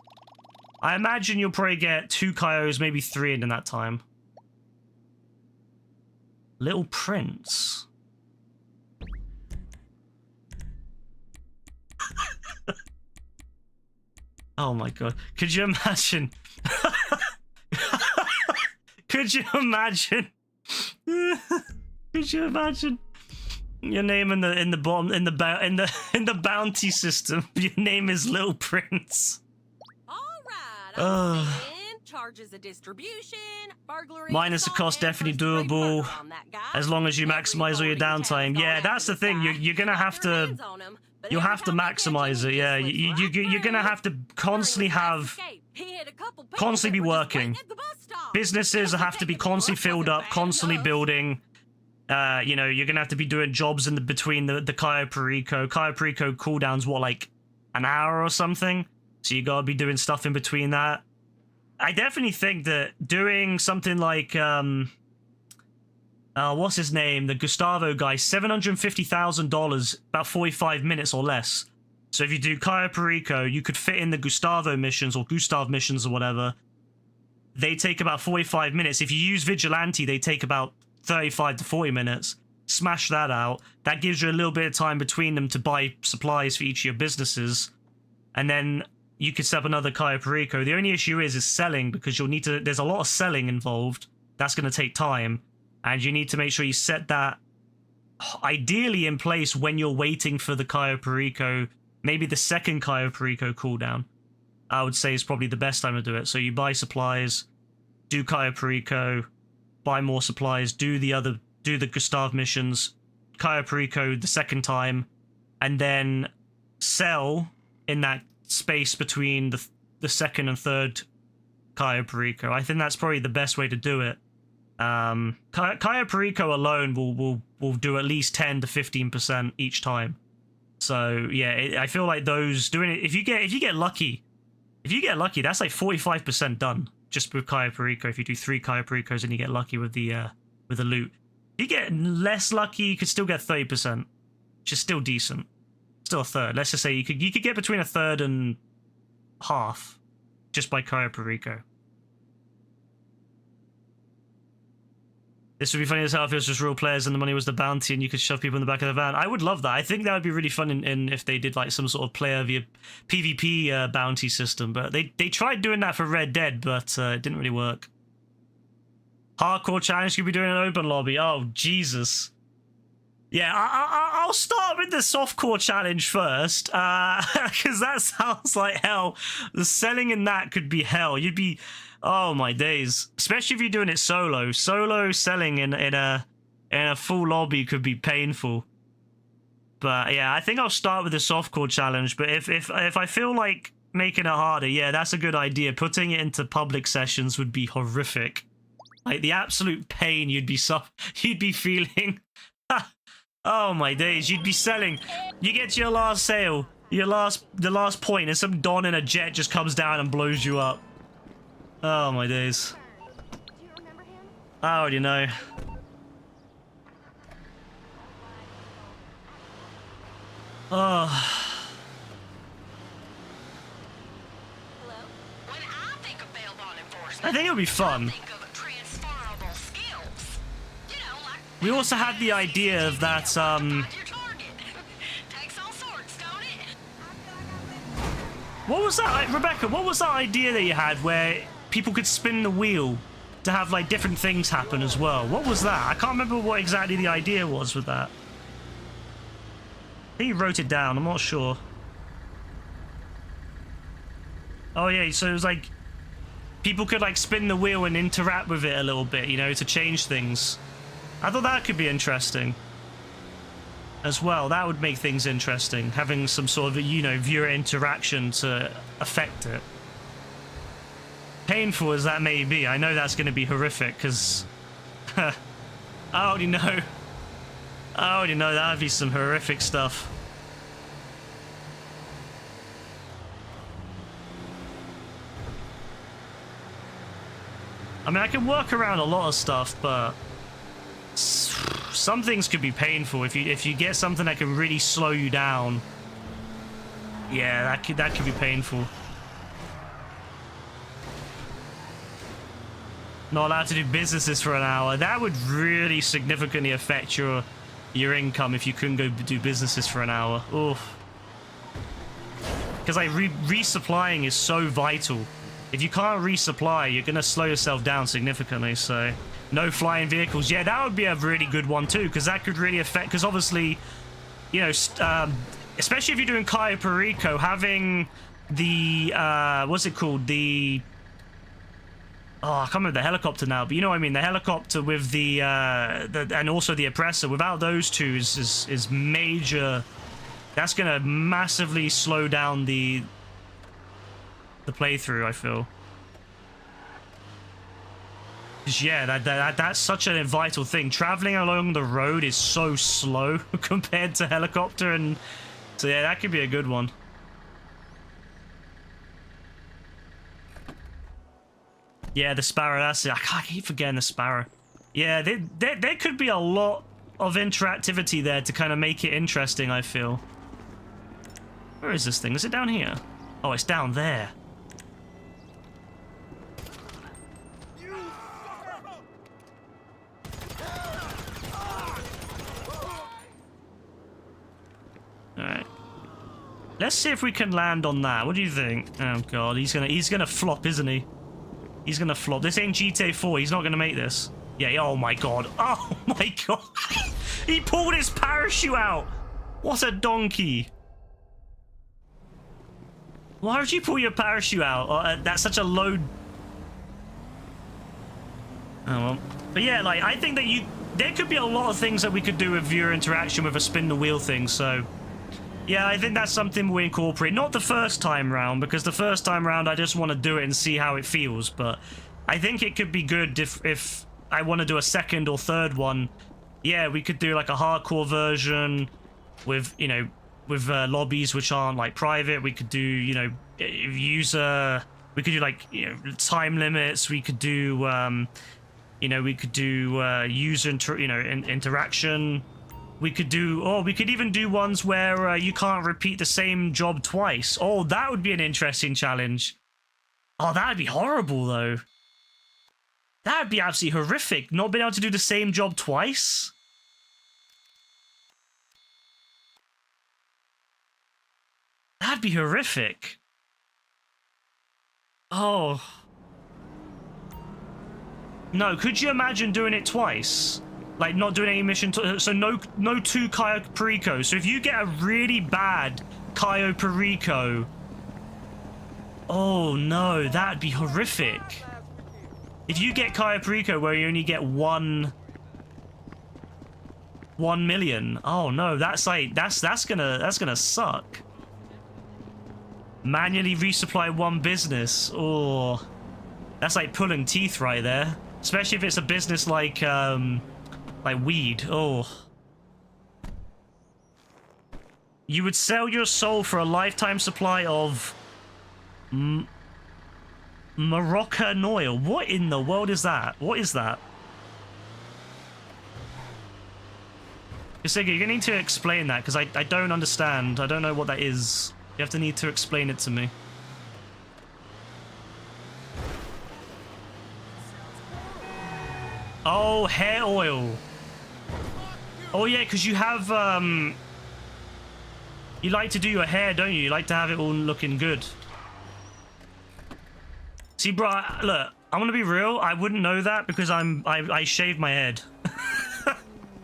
I imagine you'll probably get 2 Cayos, maybe 3 in that time. Little Prince. Oh my god. Could you imagine? Could you imagine? Could you imagine? Your name in the bottom in the bounty system. Your name is Little Prince. Charges of distribution, burglary, minus the cost, definitely doable as long as you maximize all your downtime. Yeah, that's the thing. You're gonna have to, you'll have to maximize it. Yeah, you're gonna have to constantly be working. Businesses have to be constantly filled up, constantly building. You know, you're gonna have to be doing jobs in between the Cayo Perico. Cayo Perico cooldown's what, like an hour or something? So you gotta be doing stuff in between that. I definitely think that doing something like, what's his name? The Gustavo guy, $750,000, about 45 minutes or less. So if you do Cayo Perico, you could fit in the Gustavo missions or Gustav missions or whatever. They take about 45 minutes. If you use Vigilante, they take about 35 to 40 minutes. Smash that out. That gives you a little bit of time between them to buy supplies for each of your businesses. And then you could set up another Cayo Perico. The only issue is selling, because you'll need to, there's a lot of selling involved. That's going to take time. And you need to make sure you set that ideally in place when you're waiting for the Cayo Perico, maybe the second Cayo Perico cooldown. I would say is probably the best time to do it. So you buy supplies, do Cayo Perico, buy more supplies, do the Gustav missions, Cayo Perico the second time, and then sell in that space between the second and third Cayo Perico. I think that's probably the best way to do it. Cayo Perico alone will do at least 10 to 15% each time. So yeah, I feel like those doing it, if you get lucky, that's like 45% done just with Cayo Perico. If you do 3 Cayo Pericos and you get lucky with the loot. If you get less lucky, you could still get 30%, which is still decent. Still a third. Let's just say you could get between a third and half just by Cayo Perico. This would be funny as hell if it was just real players and the money was the bounty and you could shove people in the back of the van. I would love that. I think that would be really fun in if they did like some sort of player via PvP bounty system. But they tried doing that for Red Dead, but it didn't really work. Hardcore challenge could be doing an open lobby. Oh, Jesus. Yeah, I'll start with the softcore challenge first, because that sounds like hell. The selling in that could be hell. You'd be, oh my days. Especially if you're doing it solo. Solo selling in a full lobby could be painful. But yeah, I think I'll start with the softcore challenge. But if I feel like making it harder. Yeah, that's a good idea. Putting it into public sessions would be horrific. Like the absolute pain you'd be feeling. Oh my days, you'd be selling. You get to your last sale, the last point, and some don in a jet just comes down and blows you up. Oh my days. Do you remember him? I already know. Oh. Hello? When I think of bail bond enforcement, I think it'll be fun. I think of transferable skills. You know, like We also had the idea of that, find your target. Takes all sorts, don't it? what was that, Rebecca, what was that idea that you had where people could spin the wheel to have, like, different things happen as well? What was that? I can't remember what exactly the idea was with that. I think he wrote it down, I'm not sure. Oh yeah, so it was like, people could, like, spin the wheel and interact with it a little bit, you know, to change things. I thought that could be interesting as well. That would make things interesting, having some sort of, you know, viewer interaction to affect it. Painful as that may be, I know that's going to be horrific, because I already know that would be some horrific stuff. I mean, I can work around a lot of stuff, but some things could be painful. If you get something that can really slow you down, yeah, that could be painful. Not allowed to do businesses for an hour. That would really significantly affect your income if you couldn't go do businesses for an hour. Oof. Because like resupplying is so vital. If you can't resupply, you're gonna slow yourself down significantly. So no flying vehicles. Yeah, that would be a really good one too, because that could really affect. Because obviously, you know, especially if you're doing Cayo Perico, having the what's it called, the I can't remember the helicopter now, but you know what I mean, the helicopter with the and also the oppressor. Without those two is major. That's gonna massively slow down the playthrough, I feel. 'Cause yeah, that's such a vital thing. Traveling along the road is so slow compared to helicopter, and so yeah, that could be a good one. Yeah, the Sparrow, that's it. I keep forgetting the Sparrow. Yeah, there could be a lot of interactivity there to kind of make it interesting, I feel. Where is this thing? Is it down here? Oh, it's down there. Alright. Let's see if we can land on that. What do you think? Oh god, he's gonna flop, isn't he? He's gonna flop. This ain't GTA 4. He's not gonna make this. Yeah, oh my god. Oh my god. He pulled his parachute out. What a donkey. Why would you pull your parachute out? That's such a low... Oh well. But yeah, like, I think that there could be a lot of things that we could do with viewer interaction with a spin the wheel thing, so... Yeah, I think that's something we incorporate. Not the first time round, because the first time round I just want to do it and see how it feels, but I think it could be good if I want to do a second or third one. Yeah, we could do like a hardcore version with, you know, with lobbies which aren't like private. We could do, you know, user... We could do like, you know, time limits. We could do, you know, we could do user interaction. We could do, we could even do ones where you can't repeat the same job twice. Oh, that would be an interesting challenge. Oh, that would be horrible, though. That would be absolutely horrific, not being able to do the same job twice. That'd be horrific. Oh. No, could you imagine doing it twice? Like, not doing any mission, so no two Cayo Perico. So if you get a really bad Cayo Perico, oh no, that'd be horrific. If you get Cayo Perico where you only get 1 million, oh no, that's like that's gonna suck. Manually resupply one business. Oh, that's like pulling teeth right there. Especially if it's a business like weed. Oh. You would sell your soul for a lifetime supply of Moroccan oil. What in the world is that? What is that? Isega, you're gonna need to explain that because I don't understand. I don't know what that is. You have to need to explain it to me. Oh, hair oil. Oh yeah, because you have you like to do your hair, don't you? You like to have it all looking good. See, bro, look, I'm gonna be real. I wouldn't know that because I shave my head.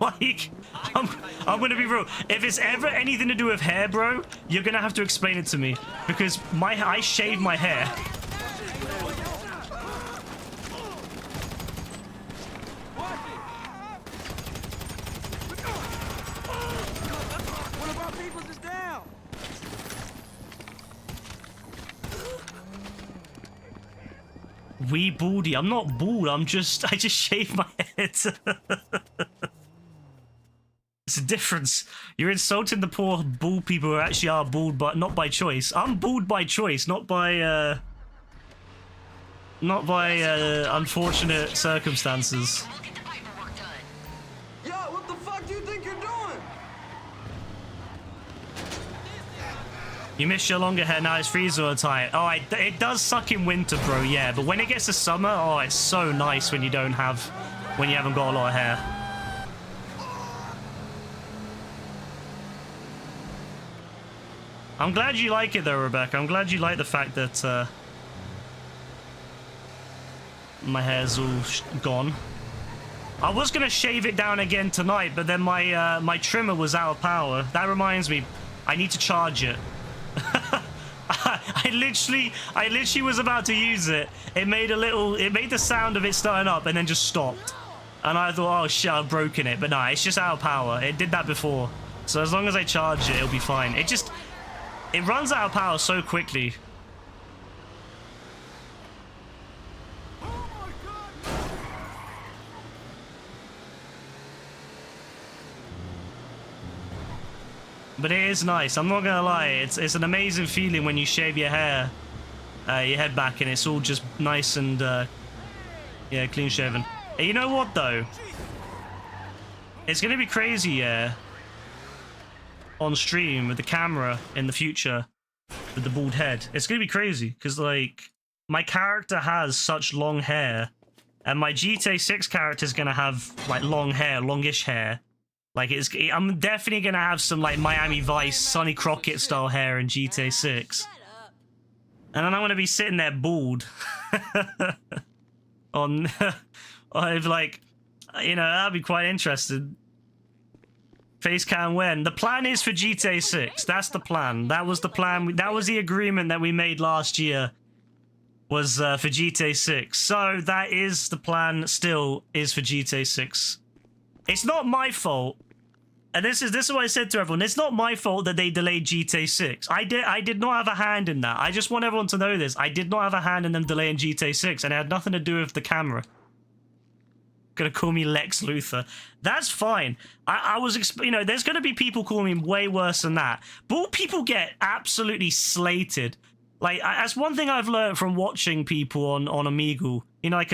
Like, I'm gonna be real. If it's ever anything to do with hair, bro, you're gonna have to explain it to me because I shave my hair. One of our peoples is down. Wee baldy. I'm not bald. I just shave my head. It's a difference. You're insulting the poor bald people who actually are bald, but not by choice. I'm bald by choice, not by unfortunate circumstances. We'll get the paperwork done. Yo, what the fuck do you think you're doing? You miss your longer hair, now it's freeze all the time. Oh, it does suck in winter, bro, yeah. But when it gets to summer, oh, it's so nice when you haven't got a lot of hair. I'm glad you like it though, Rebecca. I'm glad you like the fact that my hair's all gone. I was gonna shave it down again tonight, but then my trimmer was out of power. That reminds me, I need to charge it. I literally was about to use it. It made the sound of it starting up and then just stopped. And I thought, oh shit, I've broken it. But nah, it's just out of power. It did that before. So as long as I charge it, it'll be fine. It runs out of power so quickly. But it is nice. I'm not gonna lie. It's an amazing feeling when you shave your hair, your head back, and it's all just nice and yeah, clean shaven. And you know what though? It's gonna be crazy, yeah. On stream with the camera in the future with the bald head. It's gonna be crazy because like my character has such long hair and my GTA 6 character is gonna have like long hair, longish hair. Like I'm definitely gonna have some like Miami Vice, Sonny Crockett style hair in GTA 6. And then I'm gonna be sitting there bald. on like, you know, that'd be quite interesting. Face cam when. The plan is for GTA 6. That's the plan. That was the plan. That was the agreement that we made last year. Was for GTA 6. So that is the plan. Still is for GTA 6. It's not my fault. And this is what I said to everyone. It's not my fault that they delayed GTA 6. I did not have a hand in that. I just want everyone to know this. I did not have a hand in them delaying GTA 6, and it had nothing to do with the camera. Gonna call me Lex Luthor. That's fine. I was, you know, there's gonna be people calling me way worse than that. Bald people get absolutely slated. Like, that's one thing I've learned from watching people on Omegle. You know, like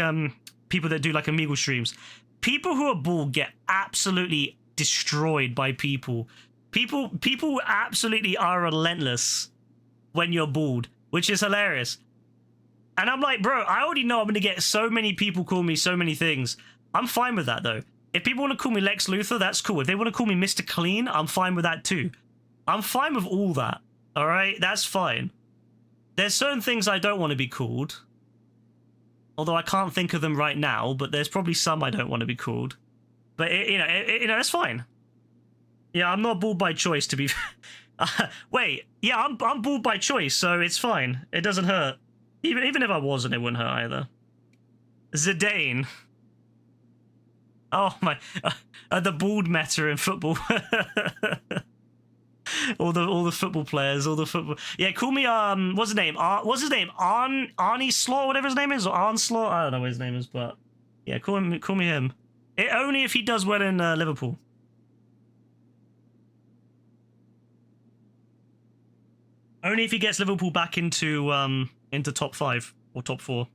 people that do like Omegle streams. People who are bald get absolutely destroyed by people. People absolutely are relentless when you're bald, which is hilarious. And I'm like, bro, I already know I'm gonna get so many people call me so many things. I'm fine with that, though. If people want to call me Lex Luthor, that's cool. If they want to call me Mr. Clean, I'm fine with that, too. I'm fine with all that, all right? That's fine. There's certain things I don't want to be called. Although I can't think of them right now, but there's probably some I don't want to be called. But, you know, that's fine. Yeah, I'm not bald by choice, to be... Wait, yeah, I'm bald by choice, so it's fine. It doesn't hurt. Even if I wasn't, it wouldn't hurt either. Zidane. Oh my, the bald meta in football. all the football players, all the football. Yeah, call me what's his name? Arnie Slot, whatever his name is, or Arn Slot. I don't know what his name is, but yeah, call me him. Only if he does well in Liverpool. Only if he gets Liverpool back into top 5 or top 4.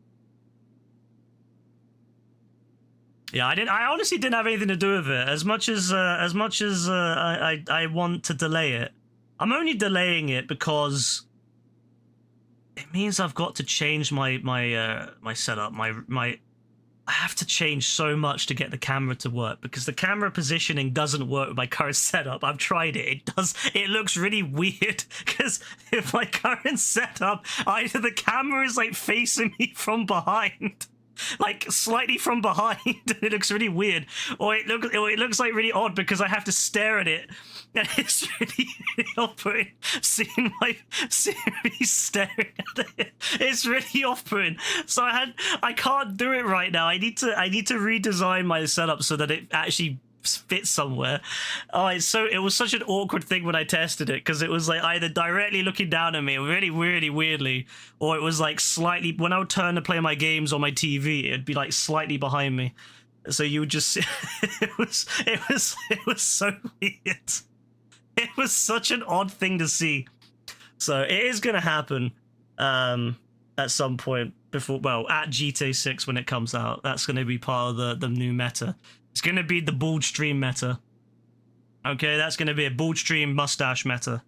Yeah, I honestly didn't have anything to do with it. As much as I want to delay it, I'm only delaying it because it means I've got to change my setup. I have to change so much to get the camera to work because the camera positioning doesn't work with my current setup. I've tried it. It looks really weird because if my current setup, either the camera is like facing me from behind, like slightly from behind, it looks really weird, or it looks like really odd because I have to stare at it, and it's really off-putting. Seeing me staring at it, it's really off-putting. So I can't do it right now. I need to redesign my setup so that it actually fits somewhere. It was such an awkward thing when I tested it because it was like either directly looking down at me really weirdly, or it was like slightly, when I would turn to play my games on my TV, it'd be like slightly behind me, so you would just it was so weird. It was such an odd thing to see. So it is gonna happen at some point before, well, at GTA 6 when it comes out. That's gonna be part of the new meta. It's going to be the bald stream meta. Okay, that's going to be a bald stream mustache meta.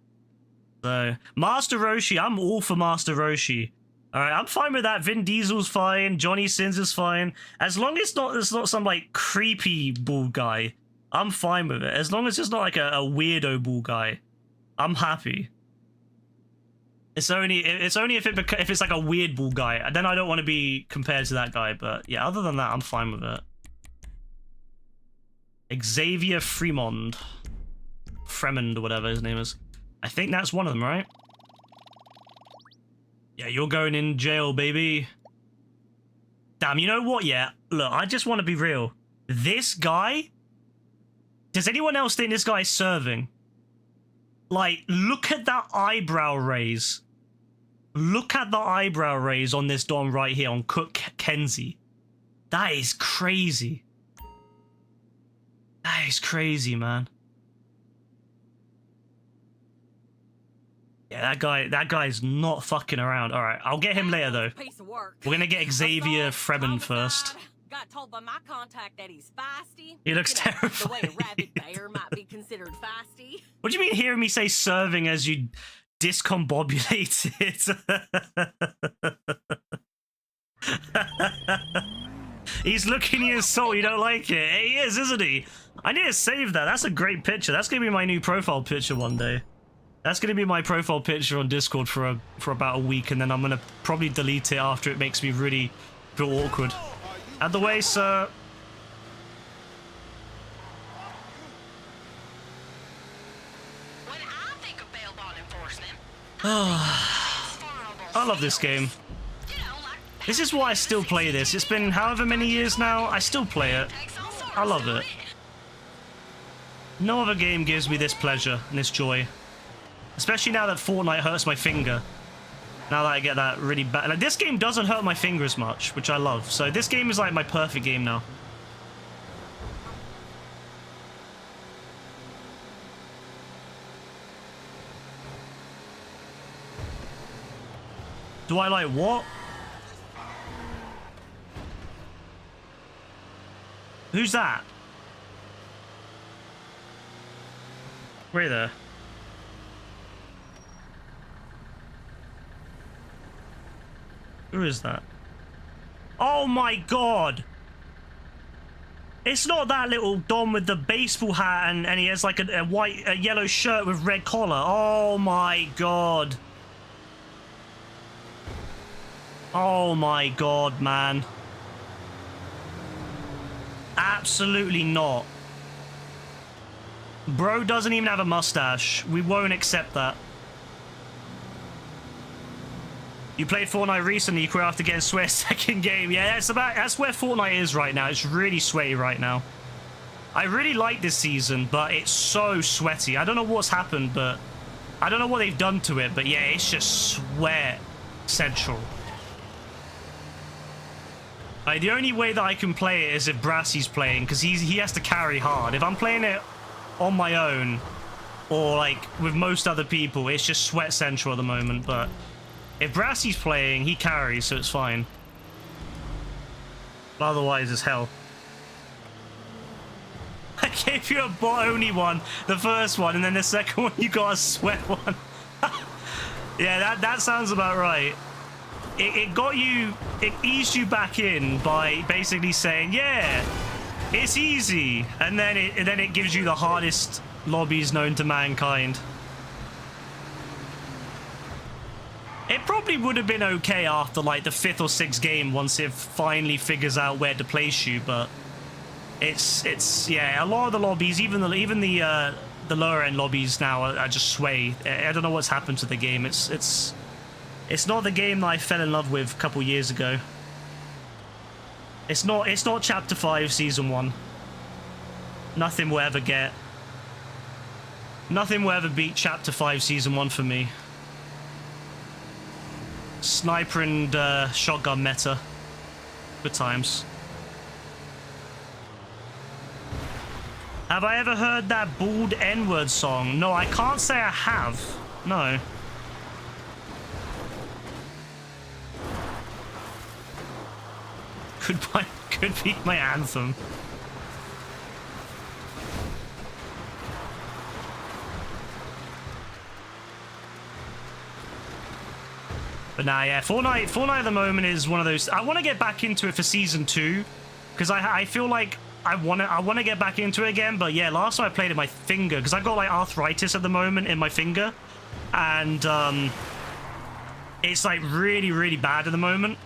So, Master Roshi, I'm all for Master Roshi. Alright, I'm fine with that. Vin Diesel's fine. Johnny Sins is fine. As long as it's not some, like, creepy bald guy, I'm fine with it. As long as it's not, like, a weirdo bald guy, I'm happy. It's only if it's, like, a weird bald guy. Then I don't want to be compared to that guy. But, yeah, other than that, I'm fine with it. Xavier Fremond, or whatever his name is. I think that's one of them, right? Yeah, you're going in jail, baby. Damn, you know what? Yeah, look, I just want to be real. This guy... Does anyone else think this guy is serving? Like, look at that eyebrow raise. Look at the eyebrow raise on this Don right here, on Cook Kenzie. That is crazy. That is crazy, man. Yeah, that guy is not fucking around. All right, I'll get him later though. Piece of work. We're gonna get Xavier Fremond first. Got told by my contact that he's feisty. He looks The way terrifying. a rabid bear might be considered feisty. What do you mean hearing me say serving as you discombobulate it? He's looking at your soul, you don't like it. He is, isn't he? I need to save that. That's a great picture. That's gonna be my new profile picture one day. That's gonna be my profile picture on Discord for about a week, and then I'm gonna probably delete it after it makes me really feel awkward. Out the way, sir. When I think of bail bond enforcement, I love this game. This is why I still play this. It's been however many years now, I still play it. I love it. No other game gives me this pleasure and this joy. Especially now that Fortnite hurts my finger. Now that I get that really bad... Like, this game doesn't hurt my finger as much, which I love. So this game is like my perfect game now. Do I like what? Who's that? Where there? Who is that? Oh my god! It's not that little Dom with the baseball hat and he has like a yellow shirt with red collar. Oh my god. Oh my god, man. Absolutely not. Bro doesn't even have a mustache. We won't accept that. You played Fortnite recently, you quit after getting sweat second game. Yeah, that's where Fortnite is right now. It's really sweaty right now. I really like this season, but it's so sweaty. I don't know what's happened, but I don't know what they've done to it, but yeah, it's just sweat central. Like, the only way that I can play it is if Brassy's playing, because he has to carry hard. If I'm playing it on my own, or like with most other people, it's just sweat central at the moment. But if Brassy's playing, he carries, so it's fine. But otherwise, it's hell. I gave you a bot only one, the first one, and then the second one you got a sweat one. Yeah, that sounds about right. It got you, it eased you back in by basically saying, yeah, it's easy, and then it gives you the hardest lobbies known to mankind. It probably would have been okay after like the 5th or 6th game once it finally figures out where to place you, but it's yeah, a lot of the lobbies, even the lower end lobbies now are just sway. I don't know what's happened to the game. It's not the game that I fell in love with a couple years ago. It's not Chapter 5 Season 1. Nothing will ever beat Chapter 5 Season 1 for me. Sniper and shotgun meta. Good times. Have I ever heard that bald N-word song? No, I can't say I have. No. Could be my anthem. But nah, yeah, Fortnite at the moment is one of those. I want to get back into it for Season 2, because I feel like I want to get back into it again. But yeah, last time I played it, my finger, because I've got like arthritis at the moment in my finger, and it's like really, really bad at the moment.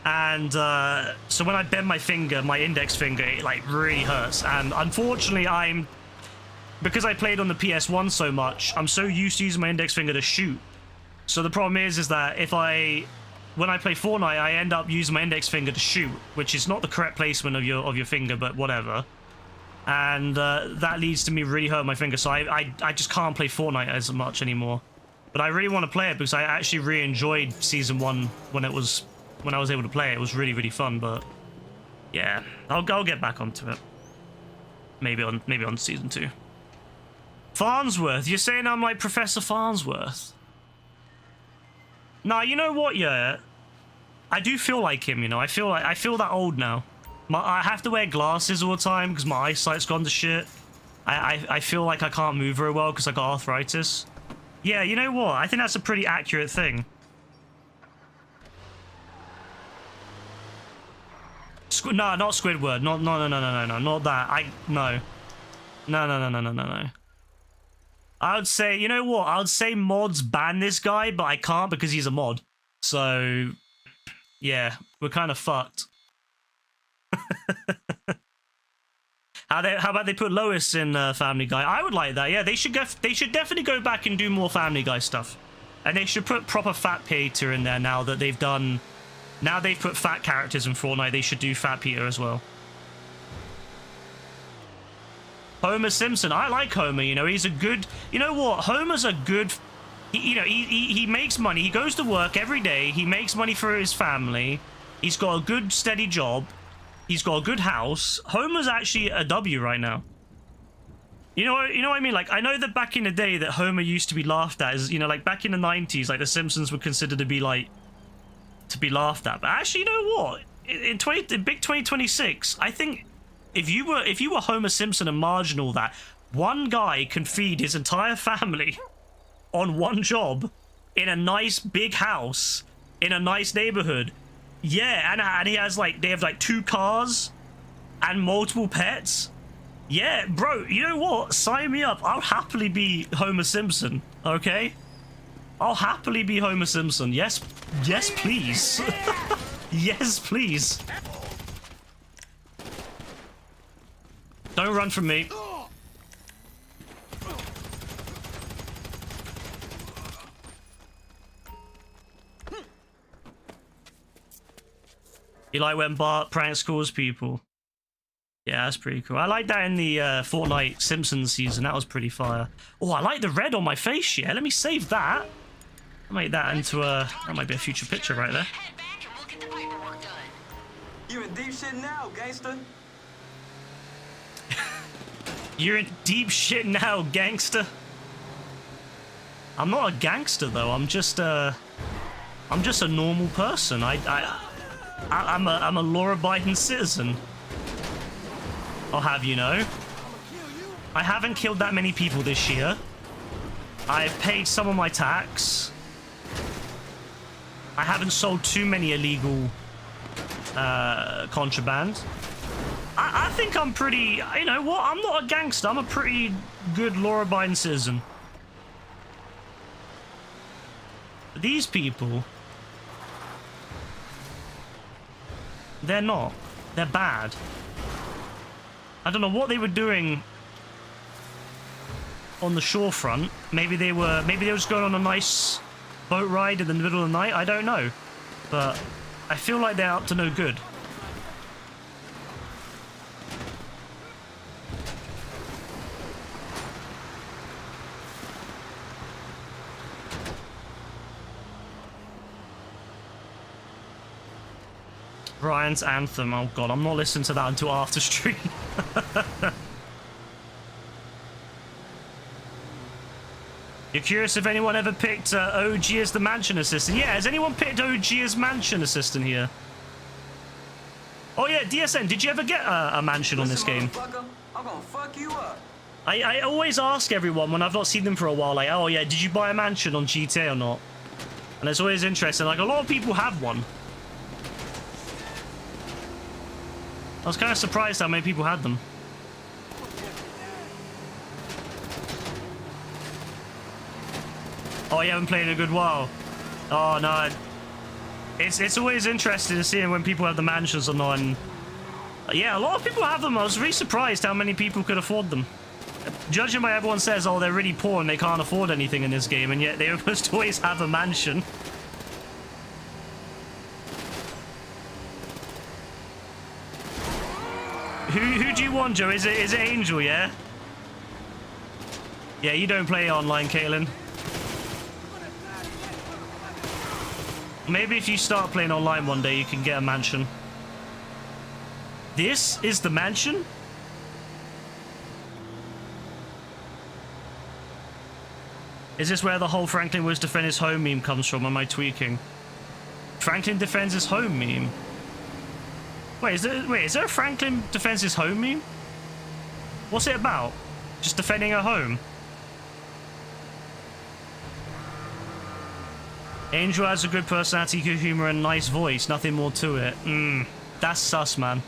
And so when I bend my finger, my index finger, it like really hurts. And unfortunately, because I played on the PS1 so much, I'm so used to using my index finger to shoot. So the problem is that when I play Fortnite, I end up using my index finger to shoot, which is not the correct placement of your finger, but whatever. And that leads to me really hurting my finger. So I just can't play Fortnite as much anymore. But I really want to play it because I actually really enjoyed Season 1 when I was able to play it. It was really, really fun. But yeah, I'll get back onto it. Maybe on Season 2. Farnsworth, you're saying I'm like Professor Farnsworth? Nah, you know what? Yeah, I do feel like him. You know, I feel that old now. I have to wear glasses all the time because my eyesight's gone to shit. I feel like I can't move very well because I got arthritis. Yeah, you know what? I think that's a pretty accurate thing. No, not Squidward. No, not that. No. I would say, you know what? I would say mods ban this guy, but I can't because he's a mod. So, yeah, we're kind of fucked. How about they put Lois in Family Guy? I would like that. Yeah, they should definitely go back and do more Family Guy stuff, and they should put proper Fat Peter in there now that they've done. Now they've put fat characters in Fortnite. They should do Fat Peter as well. Homer Simpson. I like Homer. You know, he's a good. You know what? Homer's a good. He makes money. He goes to work every day. He makes money for his family. He's got a good steady job. He's got a good house. Homer's actually a W right now. You know what I mean? Like, I know that back in the day that Homer used to be laughed at. As, you know, like back in the 90s, like the Simpsons were considered to be like to be laughed at. But actually, you know what? In big 2026, I think if you were Homer Simpson and marginal, that one guy can feed his entire family on one job in a nice big house in a nice neighborhood. Yeah, and he has like, they have like 2 cars and multiple pets. Yeah, bro, you know what? Sign me up. I'll happily be Homer Simpson, okay? I'll happily be Homer Simpson. Yes, please. Yes, please. Don't run from me. You like when Bart prank calls people? Yeah, that's pretty cool. I like that in the Fortnite Simpsons season. That was pretty fire. Oh, I like the red on my face. Yeah, let me save that. I'll make that into a... That might be a future picture right there. Head back and we'll get the paperwork done. You in deep shit now, gangster. You're in deep shit now, gangster. I'm not a gangster though. I'm just a normal person. I'm a law-abiding citizen. I'll have you know. I haven't killed that many people this year. I've paid some of my tax. I haven't sold too many illegal contraband. I think I'm pretty, you know what, I'm not a gangster, I'm a pretty good law-abiding citizen. These people, they're not. They're bad. I don't know what they were doing on the shorefront. Maybe they were just going on a nice boat ride in the middle of the night, I don't know. But I feel like they're up to no good. Ryan's Anthem. Oh god, I'm not listening to that until after stream. You're curious if anyone ever picked OG as the mansion assistant? Yeah, has anyone picked OG as mansion assistant here? Oh yeah, DSN, did you ever get a mansion on this game? I'm gonna fuck you up. I always ask everyone when I've not seen them for a while, like, oh yeah, did you buy a mansion on GTA or not? And it's always interesting, like a lot of people have one. I was kind of surprised how many people had them. Oh, you haven't played in a good while. Oh no, it's always interesting seeing when people have the mansions or not. And yeah, a lot of people have them. I was really surprised how many people could afford them. Judging by everyone says, oh, they're really poor and they can't afford anything in this game, and yet they must always have a mansion. Who do you want, Joe? Is it Angel, yeah? Yeah, you don't play online, Kaylin. Maybe if you start playing online one day, you can get a mansion. This is the mansion? Is this where the whole Franklin was defend his home meme comes from? Am I tweaking? Franklin defends his home meme? Wait, is there a Franklin defends his home meme? What's it about? Just defending her home? Angel has a good personality, good humor, and nice voice. Nothing more to it. That's sus, man.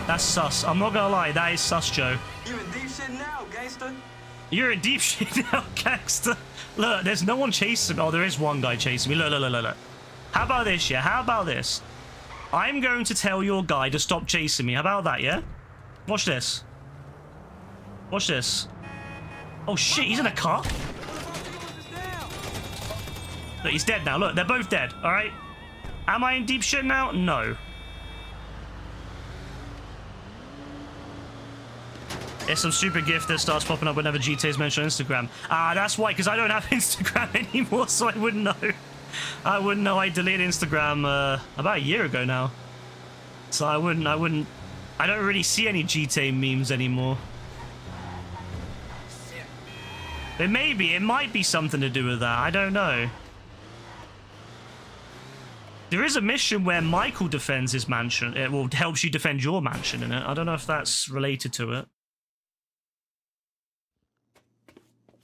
That's sus. I'm not gonna lie, that is sus, Joe. You in deep shit now, gangster. You're in deep shit now, gangster. Look, there's no one chasing me. Oh, there is one guy chasing me. Look. How about this, yeah? How about this? I'm going to tell your guy to stop chasing me. How about that, yeah? Watch this. Watch this. Oh, shit, he's in a car? Look, he's dead now. Look, they're both dead, all right? Am I in deep shit now? No. It's some stupid gift that starts popping up whenever GTA is mentioned on Instagram. Ah, that's why, because I don't have Instagram anymore, so I wouldn't know. I wouldn't know. I deleted Instagram about a year ago now. So I don't really see any GTA memes anymore. It might be something to do with that. I don't know. There is a mission where Michael defends his mansion. It will helps you defend your mansion in it. I don't know if that's related to it.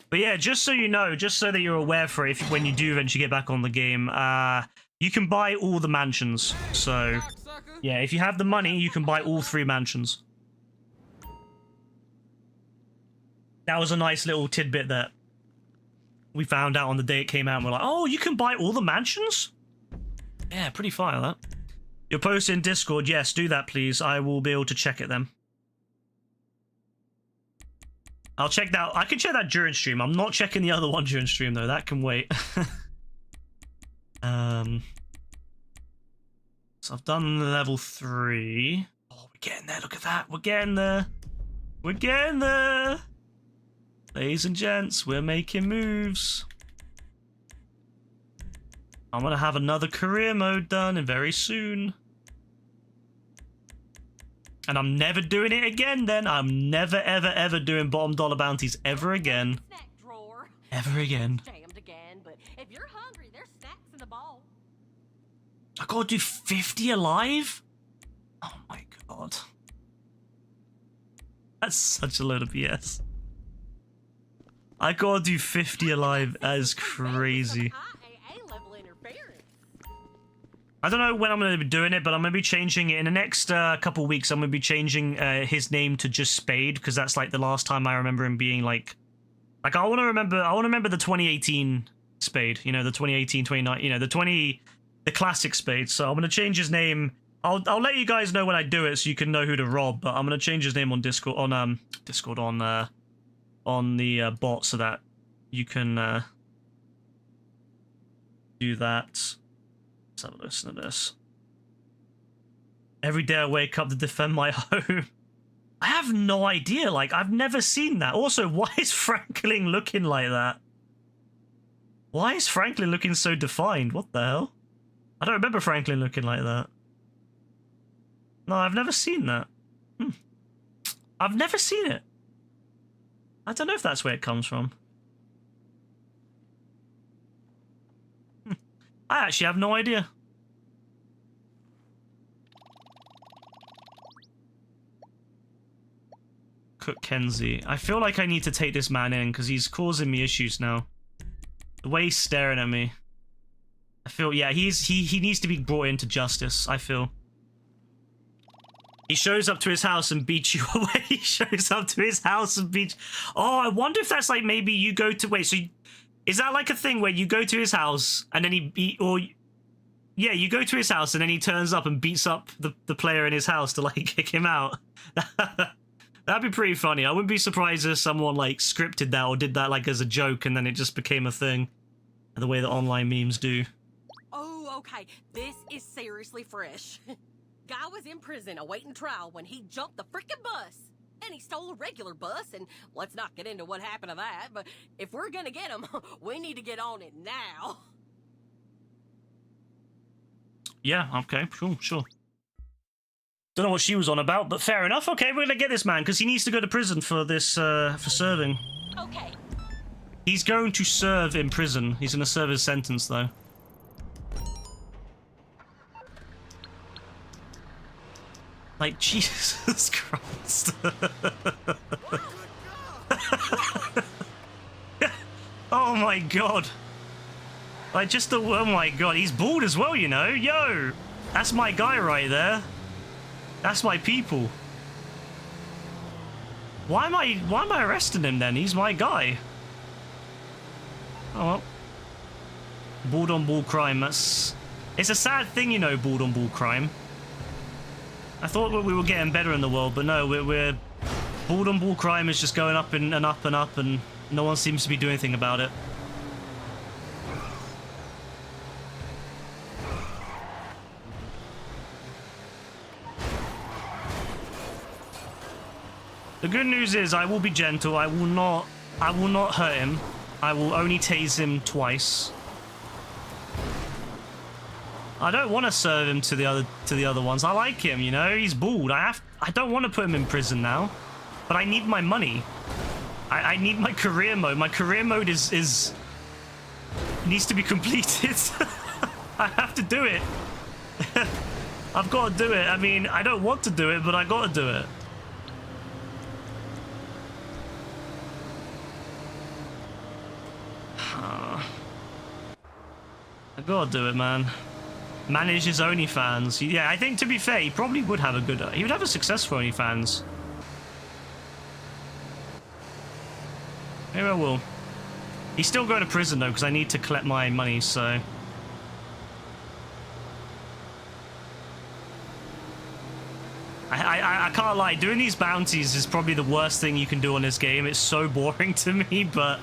But yeah, just so you know, just so that you're aware for it, when you do eventually get back on the game, you can buy all the mansions. So yeah, if you have the money, you can buy all 3 mansions. That was a nice little tidbit that we found out on the day it came out. And we're like, oh, you can buy all the mansions? Yeah, pretty fire, that. You're posting in Discord. Yes, do that, please. I will be able to check it then. I'll check that. I can check that during stream. I'm not checking the other one during stream, though. That can wait. So I've done level 3. Oh, we're getting there. Look at that. We're getting there. We're getting there. Ladies and gents, we're making moves. I'm gonna have another career mode done and very soon. And I'm never doing it again then. I'm never, ever, ever doing bottom dollar bounties ever again. Snack drawer. Ever again. Jammed again, but if you're hungry, there's snacks in the bowl. I gotta do 50 alive? Oh my god. That's such a load of BS. I gotta do 50 alive. That is crazy. High AA level interference. I don't know when I'm going to be doing it, but I'm going to be changing it in the next couple weeks. I'm going to be changing his name to just Spade, because that's like the last time I remember him being like I want to remember the 2018 Spade, you know, the 2018, 2019, you know, the classic Spade. So I'm going to change his name. I'll let you guys know when I do it so you can know who to rob, but I'm going to change his name on Discord, on the bot so that you can do that. Let's have a listen to this. Every day I wake up to defend my home. I have no idea. Like, I've never seen that. Also, why is Franklin looking like that? Why is Franklin looking so defined? What the hell? I don't remember Franklin looking like that. No, I've never seen that. I've never seen it. I don't know if that's where it comes from. I actually have no idea. Cook Kenzie. I feel like I need to take this man in because he's causing me issues now. The way he's staring at me. I feel, yeah, he needs to be brought into justice, I feel. He shows up to his house and beats you away. He shows up to his house and beats... Oh, I wonder if that's like maybe you go to... Wait, so... Is that like a thing where you go to his house and then yeah, you go to his house and then he turns up and beats up the player in his house to like kick him out? That'd be pretty funny. I wouldn't be surprised if someone like scripted that or did that like as a joke and then it just became a thing. The way that online memes do. Oh, okay. This is seriously fresh. Guy was in prison awaiting trial when he jumped the freaking bus. And he stole a regular bus, and let's not get into what happened to that, but if we're gonna get him, we need to get on it now. Yeah, okay, sure. Don't know what she was on about, but fair enough. Okay, we're gonna get this man, because he needs to go to prison for this, for serving. Okay. He's going to serve in prison. He's gonna serve his sentence, though. Like, Jesus Christ. Oh my god. Like, just the... Oh my god, he's bald as well, you know? Yo! That's my guy right there. That's my people. Why am I arresting him then? He's my guy. Oh well. Bald on bald crime, that's... It's a sad thing, you know, bald on bald crime. I thought we were getting better in the world, but no, we're bald on ball crime is just going up and up and up, and no one seems to be doing anything about it. The good news is I will be gentle. I will not hurt him. I will only tase him twice. I don't want to serve him to the other ones. I like him, you know. He's bald. I don't want to put him in prison now, but I need my money. I need my career mode. My career mode is needs to be completed. I have to do it. I've got to do it. I mean, I don't want to do it, but I got to do it. I gotta do it, man. Manage his OnlyFans. Yeah, I think to be fair, he probably would have a good... He would have a successful OnlyFans. Maybe I will. He's still going to prison though, because I need to collect my money, so... I can't lie, doing these bounties is probably the worst thing you can do on this game. It's so boring to me, but...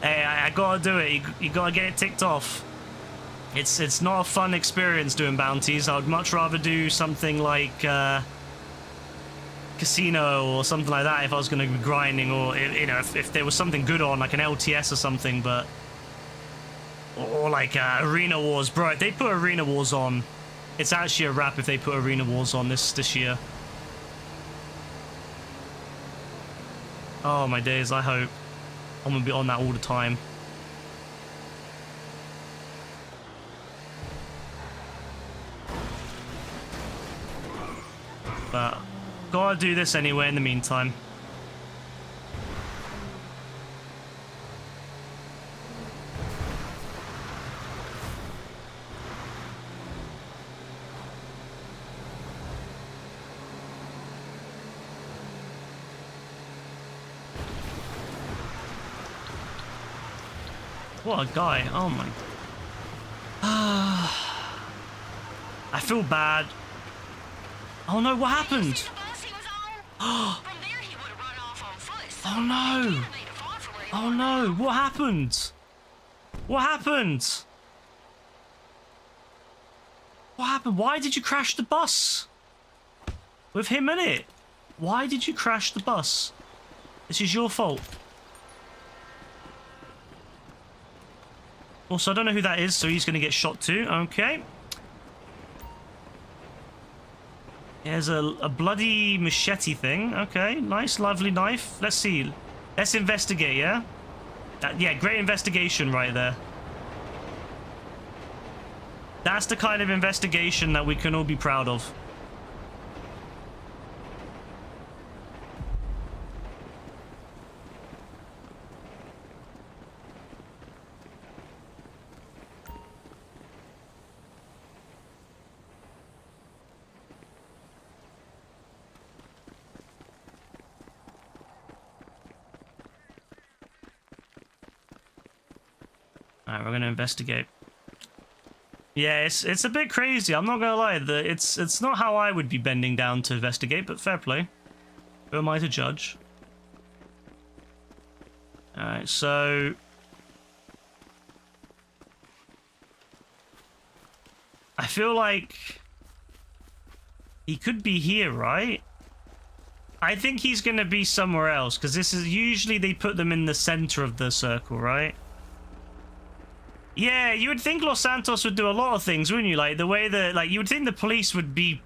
Hey, I gotta do it. You gotta get it ticked off. It's not a fun experience doing bounties. I would much rather do something like casino or something like that if I was going to be grinding, or you know, if there was something good on, like an LTS or something, but or like Arena Wars, bro. If they put Arena Wars on, it's actually a wrap if they put Arena Wars on this year. Oh my days, I hope I'm gonna be on that all the time. But gotta do this anyway in the meantime. What a guy. Oh my. I feel bad. Oh no, what happened? Oh no. Oh no, what happened? What happened? What happened? Why did you crash the bus? With him in it? Why did you crash the bus? This is your fault. Also, I don't know who that is, so he's going to get shot too. Okay. There's a bloody machete thing. Okay, nice, lovely knife. Let's see. Let's investigate, yeah? Yeah, great investigation right there. That's the kind of investigation that we can all be proud of. Alright, we're gonna investigate. Yeah, it's a bit crazy. I'm not gonna lie. It's not how I would be bending down to investigate, but fair play. Who am I to judge? Alright, so I feel like he could be here, right? I think he's gonna be somewhere else, because this is usually they put them in the center of the circle, right? Yeah, you would think Los Santos would do a lot of things, wouldn't you? Like, the way that, like, you would think the police would be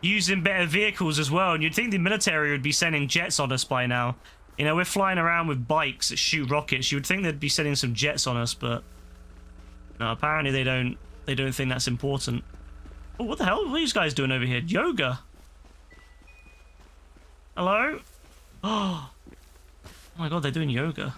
using better vehicles as well, and you'd think the military would be sending jets on us by now. You know, we're flying around with bikes that shoot rockets. You would think they'd be sending some jets on us, but no, apparently they don't think that's important. Oh, what the hell? What are these guys doing over here? Yoga? Hello? Oh my god, they're doing yoga.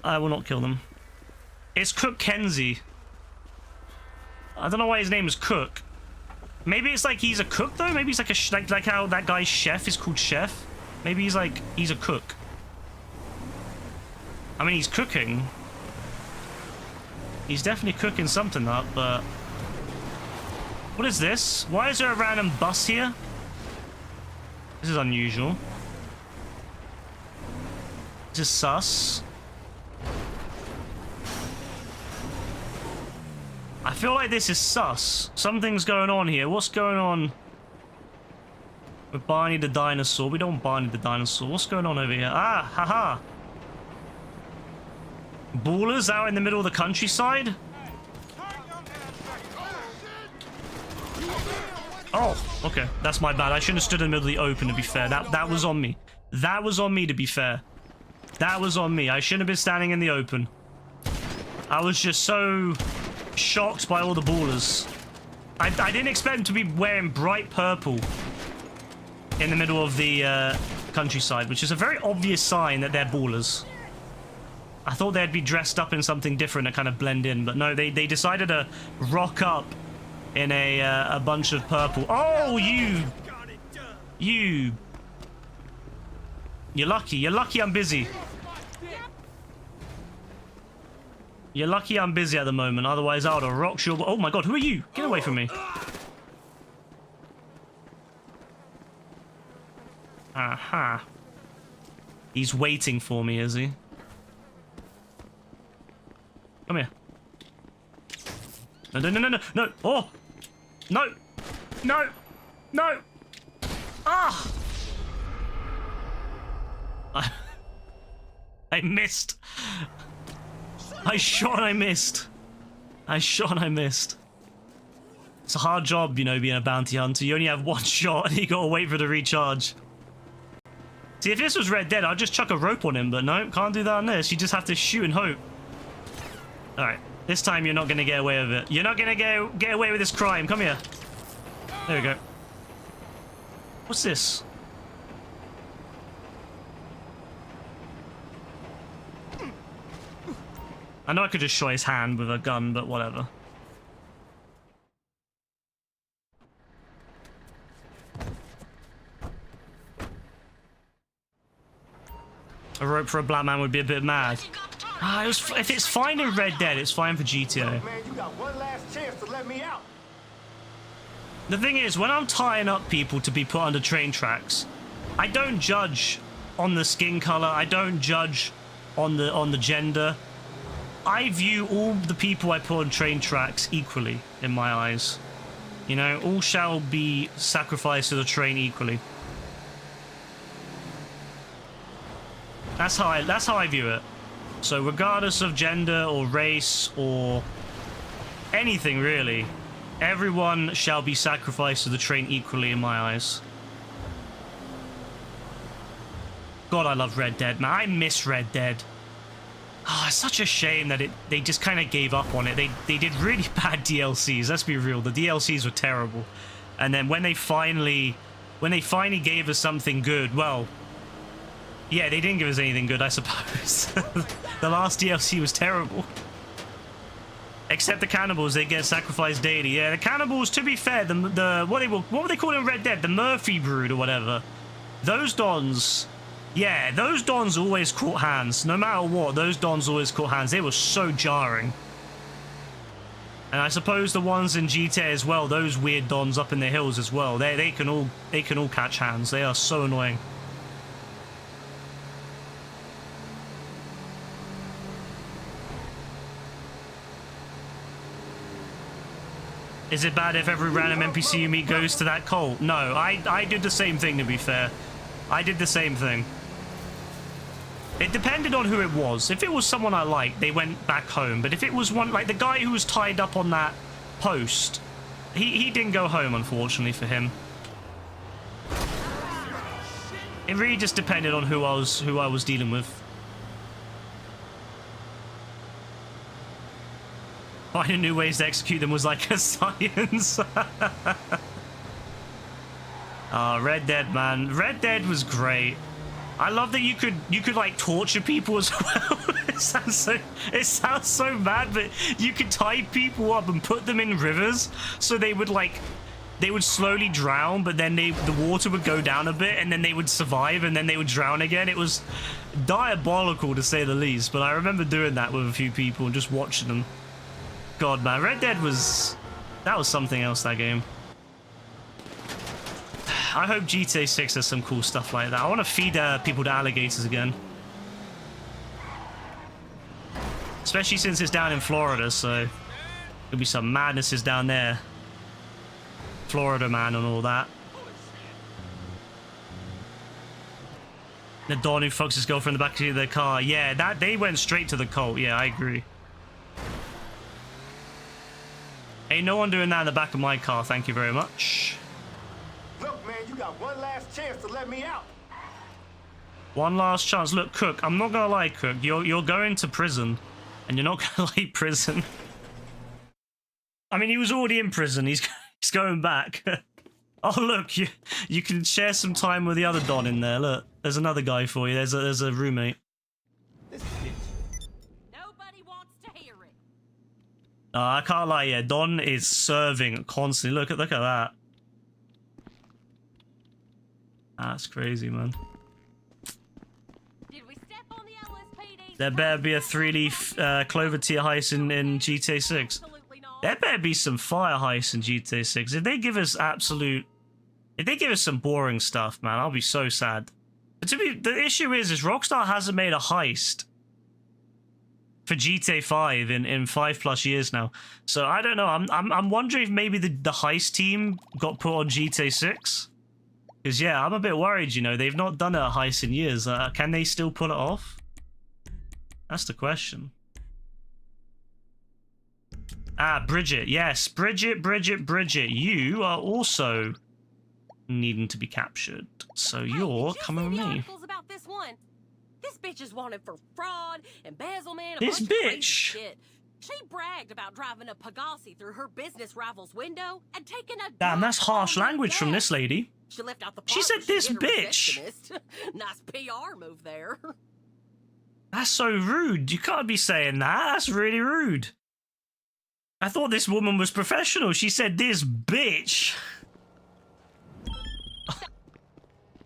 I will not kill them. It's Cook Kenzie. I don't know why his name is Cook. Maybe it's like he's a cook though. Maybe he's like a like how that guy's chef is called Chef. Maybe he's a cook. I mean, he's cooking. He's definitely cooking something up, but what is this? Why is there a random bus here? This is unusual. This is sus. I feel like this is sus. Something's going on here. What's going on with Barney the dinosaur? We don't want Barney the dinosaur. What's going on over here? Ah, haha. Ballers out in the middle of the countryside? Oh, okay. That's my bad. I shouldn't have stood in the middle of the open, to be fair. That was on me. That was on me, to be fair. That was on me. I shouldn't have been standing in the open. I was just so shocked by all the ballers. I didn't expect them to be wearing bright purple in the middle of the countryside, which is a very obvious sign that they're ballers. I thought they'd be dressed up in something different to kind of blend in, but no, they decided to rock up in a bunch of purple. Oh, you're lucky. You're lucky I'm busy. You're lucky I'm busy at the moment, otherwise I would have rocked your... Oh my god, who are you? Get away from me. Aha. He's waiting for me, is he? Come here. No, no, no, no, no, no. Oh! No! No! No! Ah! I missed. I shot and I missed. I shot and I missed. It's a hard job, you know, being a bounty hunter. You only have one shot and you gotta wait for the recharge. See, if this was Red Dead, I'd just chuck a rope on him, but no, can't do that on this. You just have to shoot and hope. Alright, this time you're not gonna get away with it. You're not gonna get away with this crime. Come here. There we go. What's this? I know I could just shot his hand with a gun, but whatever. A rope for a black man would be a bit mad. Ah, if it's fine in Red Dead, it's fine for GTA. Man, you got one last chance to let me out. The thing is, when I'm tying up people to be put under train tracks, I don't judge on the skin color. I don't judge on the gender. I view all the people I put on train tracks equally in my eyes. You know, all shall be sacrificed to the train equally. That's how I view it. So regardless of gender or race or anything really, everyone shall be sacrificed to the train equally in my eyes. God, I love Red Dead, man. I miss Red Dead. Oh, it's such a shame that they just kind of gave up on it. They did really bad DLCs. Let's be real. The DLCs were terrible. And then when they finally gave us something good, well, yeah, they didn't give us anything good, I suppose. The last DLC was terrible. Except the cannibals, they get sacrificed daily. Yeah, the cannibals, to be fair, what were they called in Red Dead? The Murphy Brood or whatever. Those dons, yeah, those dons always caught hands. No matter what, those dons always caught hands. They were so jarring. And I suppose the ones in GTA as well, those weird dons up in the hills as well, they can all catch hands. They are so annoying. Is it bad if every random NPC you meet goes to that cult? No, I did the same thing, to be fair. I did the same thing. It depended on who it was. If it was someone I liked, they went back home. But if it was one, like the guy who was tied up on that post, he didn't go home, unfortunately for him. It really just depended on who I was dealing with. Finding new ways to execute them was like a science. Red Dead, man. Red Dead was great. I love that you could like torture people as well. It sounds so bad, but you could tie people up and put them in rivers so they would slowly drown, but then the water would go down a bit and then they would survive and then they would drown again. It was diabolical to say the least, but I remember doing that with a few people and just watching them. God, man, Red Dead was something else, that game. I hope GTA 6 has some cool stuff like that. I want to feed people to alligators again. Especially since it's down in Florida, so there'll be some madnesses down there. Florida man and all that. The Don who fucks his girlfriend in the back of their car. Yeah, that they went straight to the cult. Yeah, I agree. Ain't no one doing that in the back of my car, thank you very much. Look, man, you got one last chance to let me out. One last chance. Look, Cook, I'm not gonna lie, Cook. You're going to prison, and you're not gonna like prison. I mean, he was already in prison. He's going back. Oh, look, you can share some time with the other Don in there. Look, there's another guy for you. There's a roommate. Nobody wants to hear it. I can't lie, yeah. Don is serving constantly. Look at that. That's crazy, man. Did we step on the LSPD? There better be a 3-leaf Clover tier heist in GTA 6. Absolutely not. There better be some fire heists in GTA 6. If they give us absolute If they give us some boring stuff, man, I'll be so sad. But the issue is Rockstar hasn't made a heist for GTA 5 in 5+ years now. So I don't know. I'm wondering if maybe the heist team got put on GTA 6. Because yeah, I'm a bit worried. You know, they've not done a heist in years. Can they still pull it off? That's the question. Ah, Bridget. Yes, Bridget. You are also needing to be captured. So you're coming with me. Articles about this one? This bitch is wanted for fraud, embezzlement, This bunch of crazy bitch. shit. She bragged about driving a Pegasi through her business rival's window and taking a Damn, that's harsh language from this lady. She left out the She part said where this hit her bitch. receptionist. Nice PR move there. That's so rude. You can't be saying that. That's really rude. I thought this woman was professional. She said this bitch.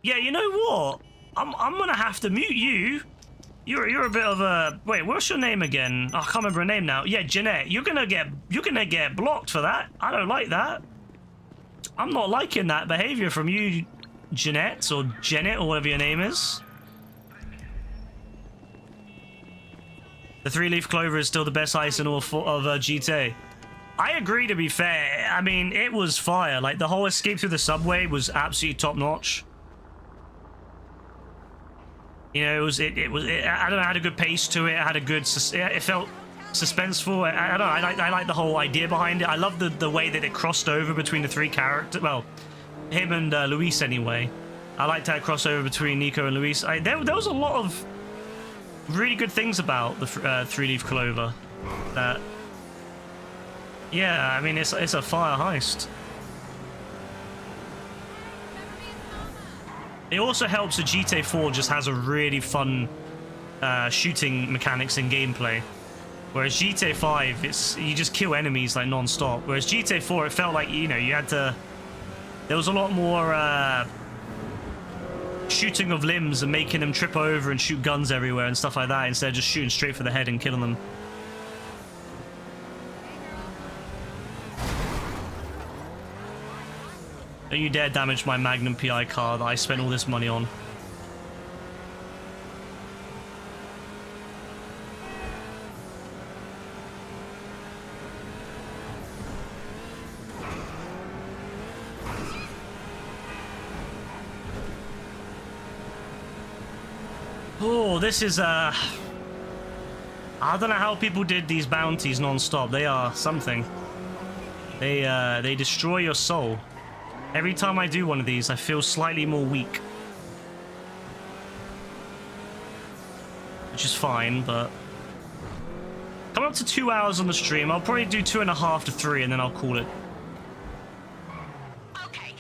Yeah, you know what? I'm gonna have to mute you. You're a bit of a wait. What's your name again? I can't remember her name now. Yeah, Jeanette. You're gonna get blocked for that. I don't like that. I'm not liking that behavior from you, Jeanette or Janet or whatever your name is. The 3-leaf clover is still the best ice in all of GTA. I agree, to be fair. I mean, it was fire. Like, the whole escape through the subway was absolutely top-notch. You know, it I don't know, it had a good pace to it. It had a good, it felt suspenseful. I don't know, I like the whole idea behind it. I love the way that it crossed over between the three characters. Well, him and Luis anyway. I liked how it crossed over between Nico and Luis. There was a lot of really good things about the 3-leaf clover. That, yeah, I mean, it's a fire heist. It also helps that GTA 4 just has a really fun shooting mechanics in gameplay. Whereas GTA 5, you just kill enemies like non-stop. Whereas GTA 4, it felt like, you know, you had to... There was a lot more shooting of limbs and making them trip over and shoot guns everywhere and stuff like that, instead of just shooting straight for the head and killing them. Don't you dare damage my Magnum PI car that I spent all this money on. Oh, this is I don't know how people did these bounties non-stop. They are something. They destroy your soul. Every time I do one of these, I feel slightly more weak. Which is fine, but... Coming up to 2 hours on the stream. I'll probably do 2.5 to 3, and then I'll call it.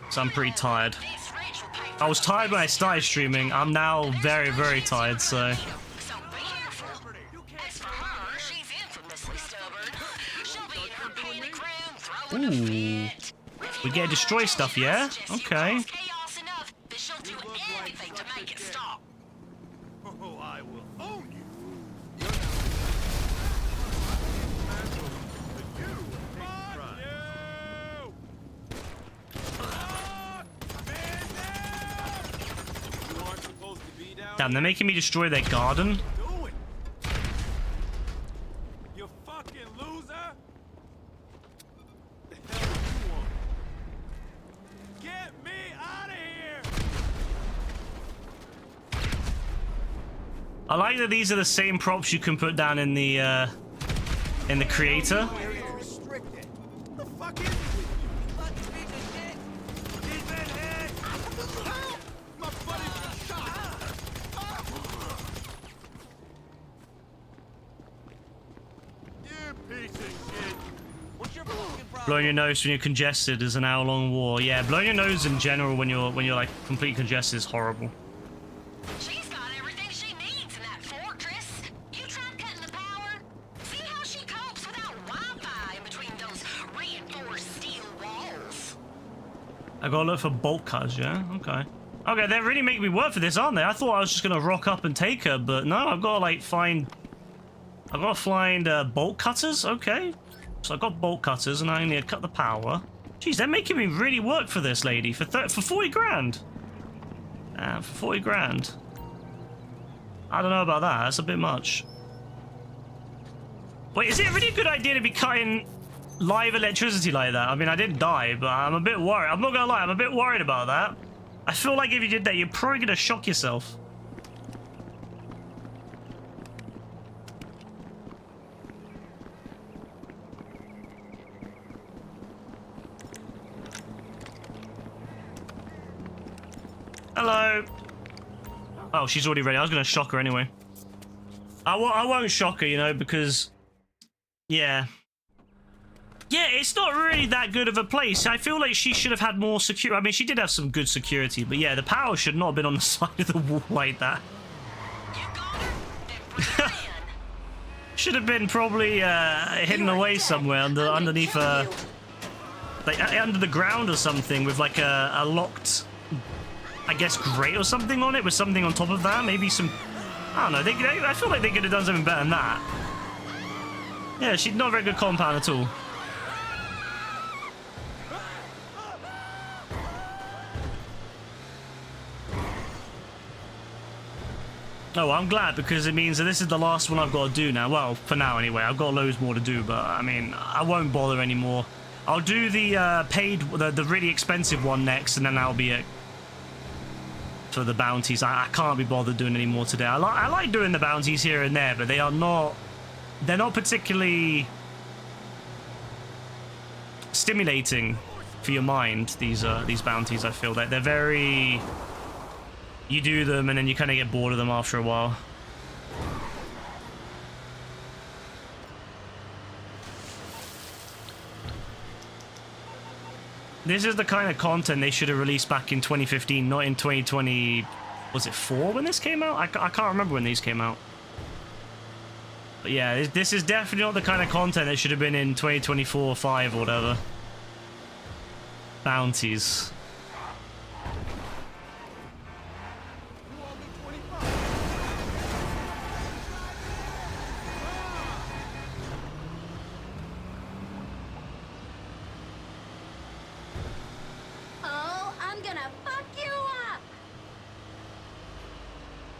So I'm pretty tired. I was tired when I started streaming. I'm now very, very tired, so... Ooh. We get to destroy stuff, yeah? Okay. Oh, I will own you. Damn, they're making me destroy their garden. You fucking loser! The hell you want? Get me out of here! I like that these are the same props you can put down in the creator. Restricted. The fuck is it with you? Let's beat the shit. He's been hit. Help! My buddy's been shot. You piece of shit. What's your fucking problem? Blowing your nose when you're congested is an hour-long war. Yeah, blowing your nose in general when you're like completely congested is horrible. She's got everything she needs in that fortress. You tried cutting the power? See how she copes without Wi-Fi in between those reinforced steel walls. I gotta look for bolt cutters, yeah? Okay. Okay, they're really making me work for this, aren't they? I thought I was just gonna rock up and take her, but no, I've gotta like find... I've gotta find bolt cutters? Okay. So I've got bolt cutters and I need to cut the power. Jeez, they're making me really work for this lady for 40 grand. For 40 grand. I don't know about that. That's a bit much. Wait, is it really a good idea to be cutting live electricity like that? I mean, I didn't die, but I'm a bit worried. I'm not gonna lie, I'm a bit worried about that. I feel like if you did that, you're probably gonna shock yourself. Hello. Oh, she's already ready. I was gonna shock her anyway. I won't shock her, you know, because... Yeah. Yeah, it's not really that good of a place. I feel like she should have had more security. I mean, she did have some good security, but yeah, the power should not have been on the side of the wall like that. Should have been probably hidden away somewhere underneath like under the ground or something with like a locked, I guess, grate or something on it with something on top of that. Maybe some, I don't know. I feel like they could have done something better than that. Yeah, she's not a very good compound at all. Oh, I'm glad, because it means that this is the last one I've got to do now. Well, for now anyway. I've got loads more to do, but I mean, I won't bother anymore. I'll do the paid, the really expensive one next, and then that'll be it for the bounties. I can't be bothered doing any more today. I like doing the bounties here and there, but they're not particularly stimulating for your mind. These bounties, I feel that they're very. You do them and then you kind of get bored of them after a while. This is the kind of content they should have released back in 2015, not in 2020. Was it 4 when this came out? I can't remember when these came out. But yeah, this is definitely not the kind of content that should have been in 2024 or 5 or whatever. Bounties.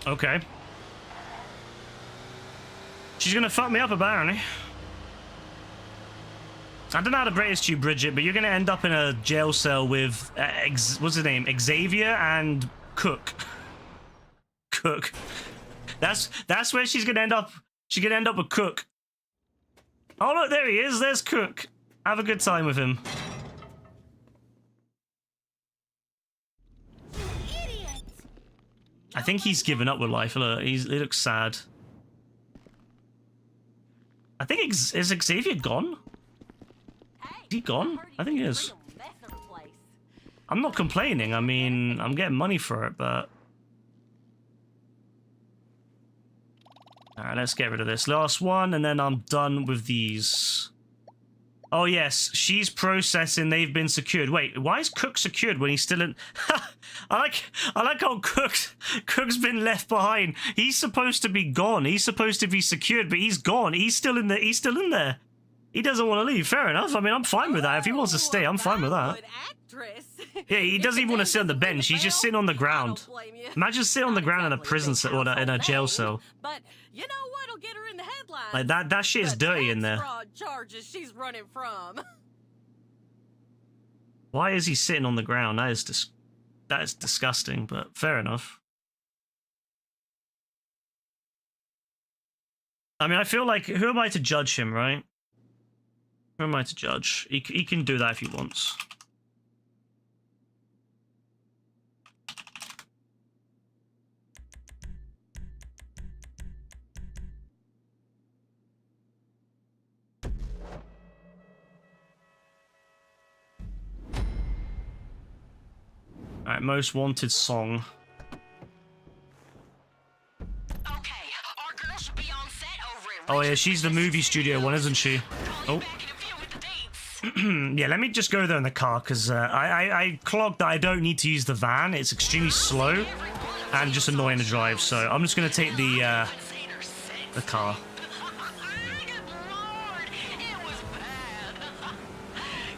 Okay. She's gonna fuck me up, apparently. I don't know how to brace to you, Bridget, but you're gonna end up in a jail cell with what's his name, Xavier and Cook. Cook. That's where she's gonna end up. She's gonna end up with Cook. Oh look, there he is. There's Cook. Have a good time with him. I think he's given up with life. Look, he looks sad. I think is Xavier gone? Is he gone? I think he is. I'm not complaining. I mean, I'm getting money for it, but... Alright, let's get rid of this last one, and then I'm done with these. Oh yes, she's processing. They've been secured. Wait, why is Cook secured when he's still in? I like how Cook's been left behind. He's supposed to be gone. He's supposed to be secured, but he's gone. He's still in there. He's still in there. He doesn't want to leave. Fair enough. I mean, I'm fine with that. If he wants to stay, I'm fine with that. Yeah, he doesn't even want to sit on the bench. He's just sitting on the ground. Imagine sitting on the ground in a prison cell or in a jail cell. But you know what'll get her in the headlines? Like that shit is dirty in there. Fraud charges she's running from. Why is he sitting on the ground? That is disgusting, but fair enough. I mean, I feel like, who am I to judge him, right? Who am I to judge? He can do that if he wants. Alright, most wanted song. Okay, our girl should be on set over at Oh yeah, she's the movie studio one, isn't she? Oh. Yeah, let me just go there in the car, because I clocked that I don't need to use the van. It's extremely slow and just annoying to drive, so I'm just going to take the car. Good Lord, it was bad.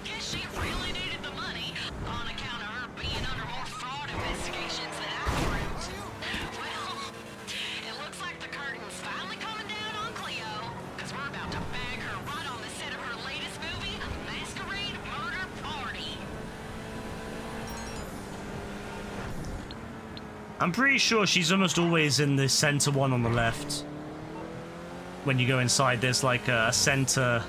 Guess she really needed I'm pretty sure she's almost always in the center one on the left. When you go inside, there's like a center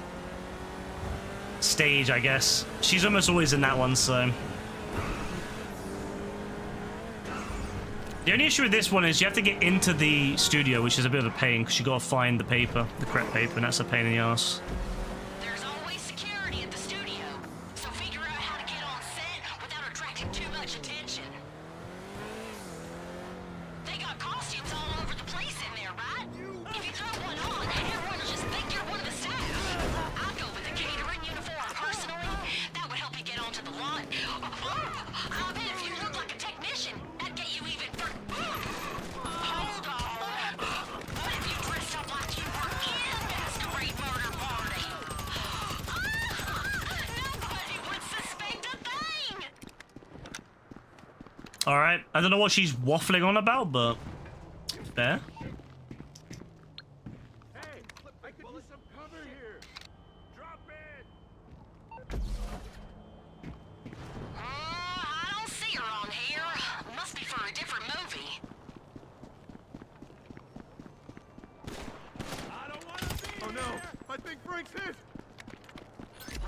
stage, I guess. She's almost always in that one, so... The only issue with this one is you have to get into the studio, which is a bit of a pain, because you gotta find the paper, the correct paper, and that's a pain in the ass. There's always security at the studio, so figure out how to get on set without attracting too much attention. They got costumes all over the place in there, right? If you throw one on, everyone will just think you're one of the staff. I'd go with a catering uniform personally. That would help you get onto the lot. I bet if you look like a technician, that'd get you even for... Hold on. What if you dressed up like you were in a masquerade murder party? Nobody would suspect a thing. Alright, I don't know what she's waffling on about, but... Fair. Hey, I could use some cover here. Drop it. I don't see her on here. Must be for a different movie. I don't want to be. Oh no! I think Frank's hit.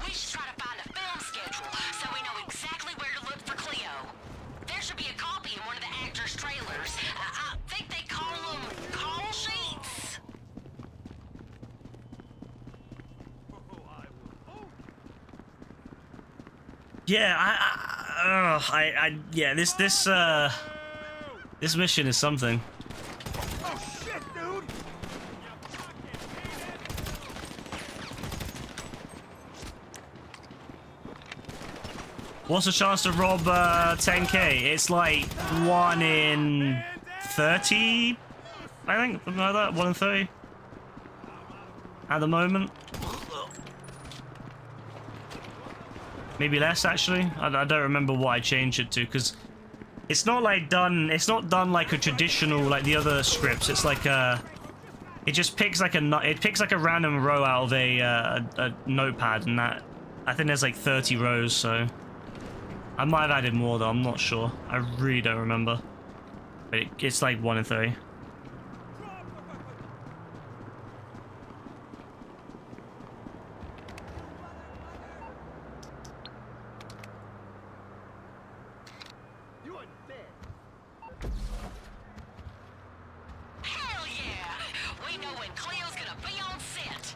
We should try to find a film schedule so we know exactly where to look for Cleo. There should be a copy in one of the actors' trailers. I think they call them call sheets. Oh, I will. Oh, Yeah, yeah, this mission is something. oh shit, dude! What's the chance to rob 10k? It's like 1 in 30, I think, something like that. 1 in 30 at the moment. Maybe less, actually. I don't remember what I changed it to, because it's not like done. It's not done like a traditional, like the other scripts. It's like it just picks like a random row out of a notepad, and that I think there's like 30 rows. So I might have added more though. I'm not sure. I really don't remember. But it's like 1 in 30. You are dead. Hell yeah! We know when Cleo's gonna be on set.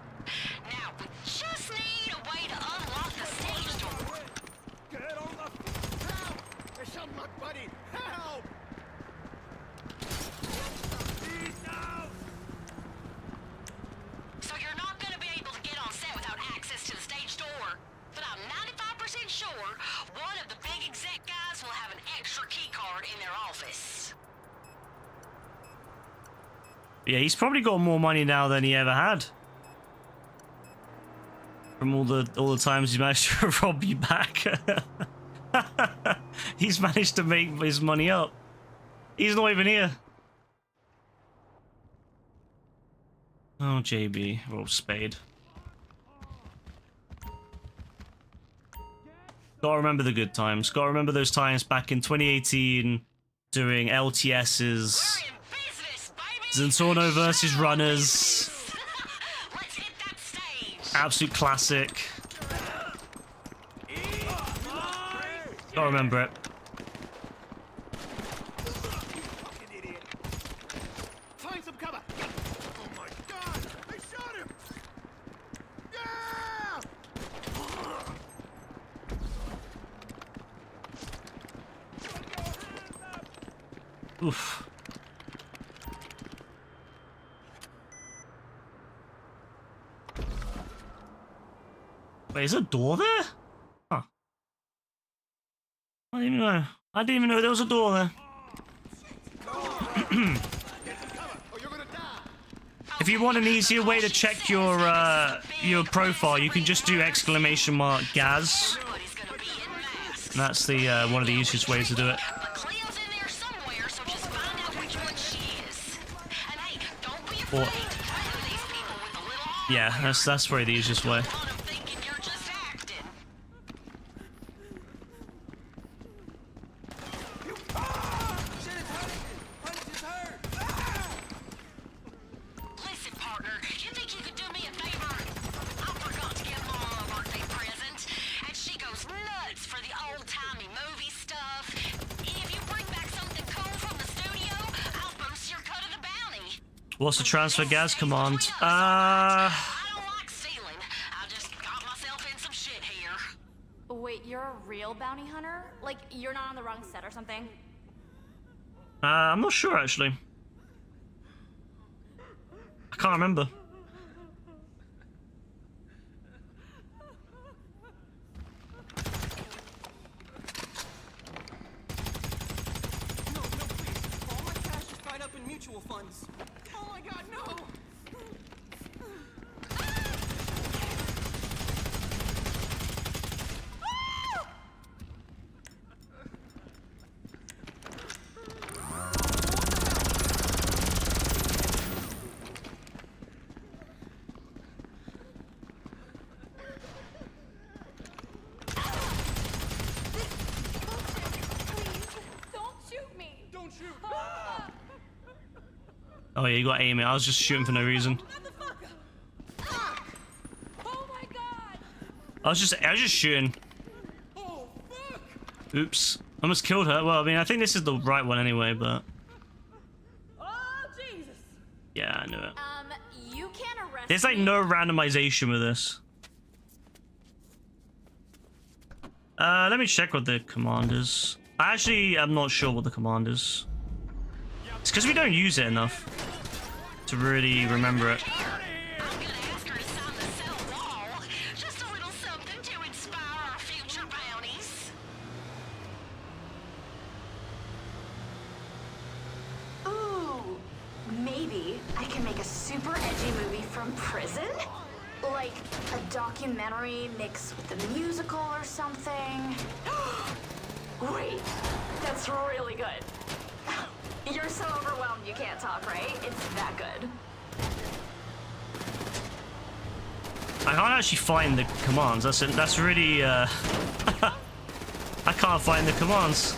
Now we just need a way to unlock the stage door. Get on the help! They shot my buddy. Help! Please now! So you're not gonna be able to get on set without access to the stage door. But I'm 95% sure one of the big exec guys will have an extra key card in their office. Yeah, he's probably got more money now than he ever had. From all the times he managed to rob you back. He's managed to make his money up. He's not even here. Oh, JB, or Spade. Gotta remember the good times. Gotta remember those times back in 2018 doing LTS's We're in business, baby! Zentorno versus Runners. Let's hit that stage! Absolute classic. Gotta remember it. Fucking idiot. Find some cover. Oh my god! They shot him! Yeah! Oof. Wait, is there a door there? Huh. I didn't even know. I didn't even know there was a door there. Get some cover, or you're gonna die! If you want an easier way to check your profile, you can just do !Gaz. Everybody's gonna be in masks. And that's the one of the easiest ways to do it. But Cleo's in there somewhere, so just find out which one she is. And hey, don't be afraid Or- to threaten these people with a little arm. Yeah, that's probably the easiest way. Want 'em thinking you're just acting. What's the transfer gas command? I don't like stealing. I just got myself in some shit here. Wait, you're a real bounty hunter? Like, you're not on the wrong set or something? I'm not sure actually. I can't remember. No, please. All my cash is tied up in mutual funds. Oh my god, no! Don't shoot me! Don't shoot! Oh yeah, you got to aim it. I was just shooting for no reason. Oh my god! I was just shooting. Oh, fuck! Oops. Almost killed her. Well, I mean, I think this is the right one anyway, but Oh, Jesus. yeah, I knew it. You can't arrest There's like me. no randomization with this. Let me check what the command is. I actually am not sure what the command is. It's because we don't use it enough to really remember it. I'm gonna ask her to sign the cell wall. Just a little something to inspire our future bounties. Ooh, maybe I can make a super edgy movie from prison? Like a documentary mixed with a musical or something? Wait, that's really good. You're so overwhelmed you can't talk, right? It's that good. I can't actually find the commands. That's really I can't find the commands.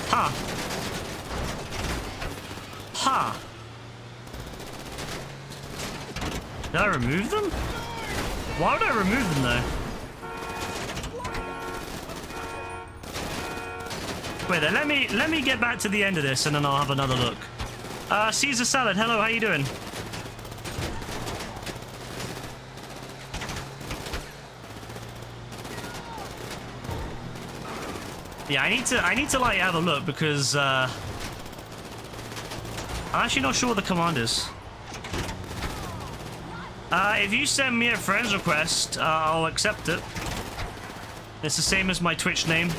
Huh. Huh. Did I remove them? Why would I remove them though? Wait, then let me get back to the end of this and then I'll have another look. Caesar Salad, hello, how you doing? Yeah, I need to like have a look because I'm actually not sure what the command is. If you send me a friend's request, I'll accept it. It's the same as my Twitch name.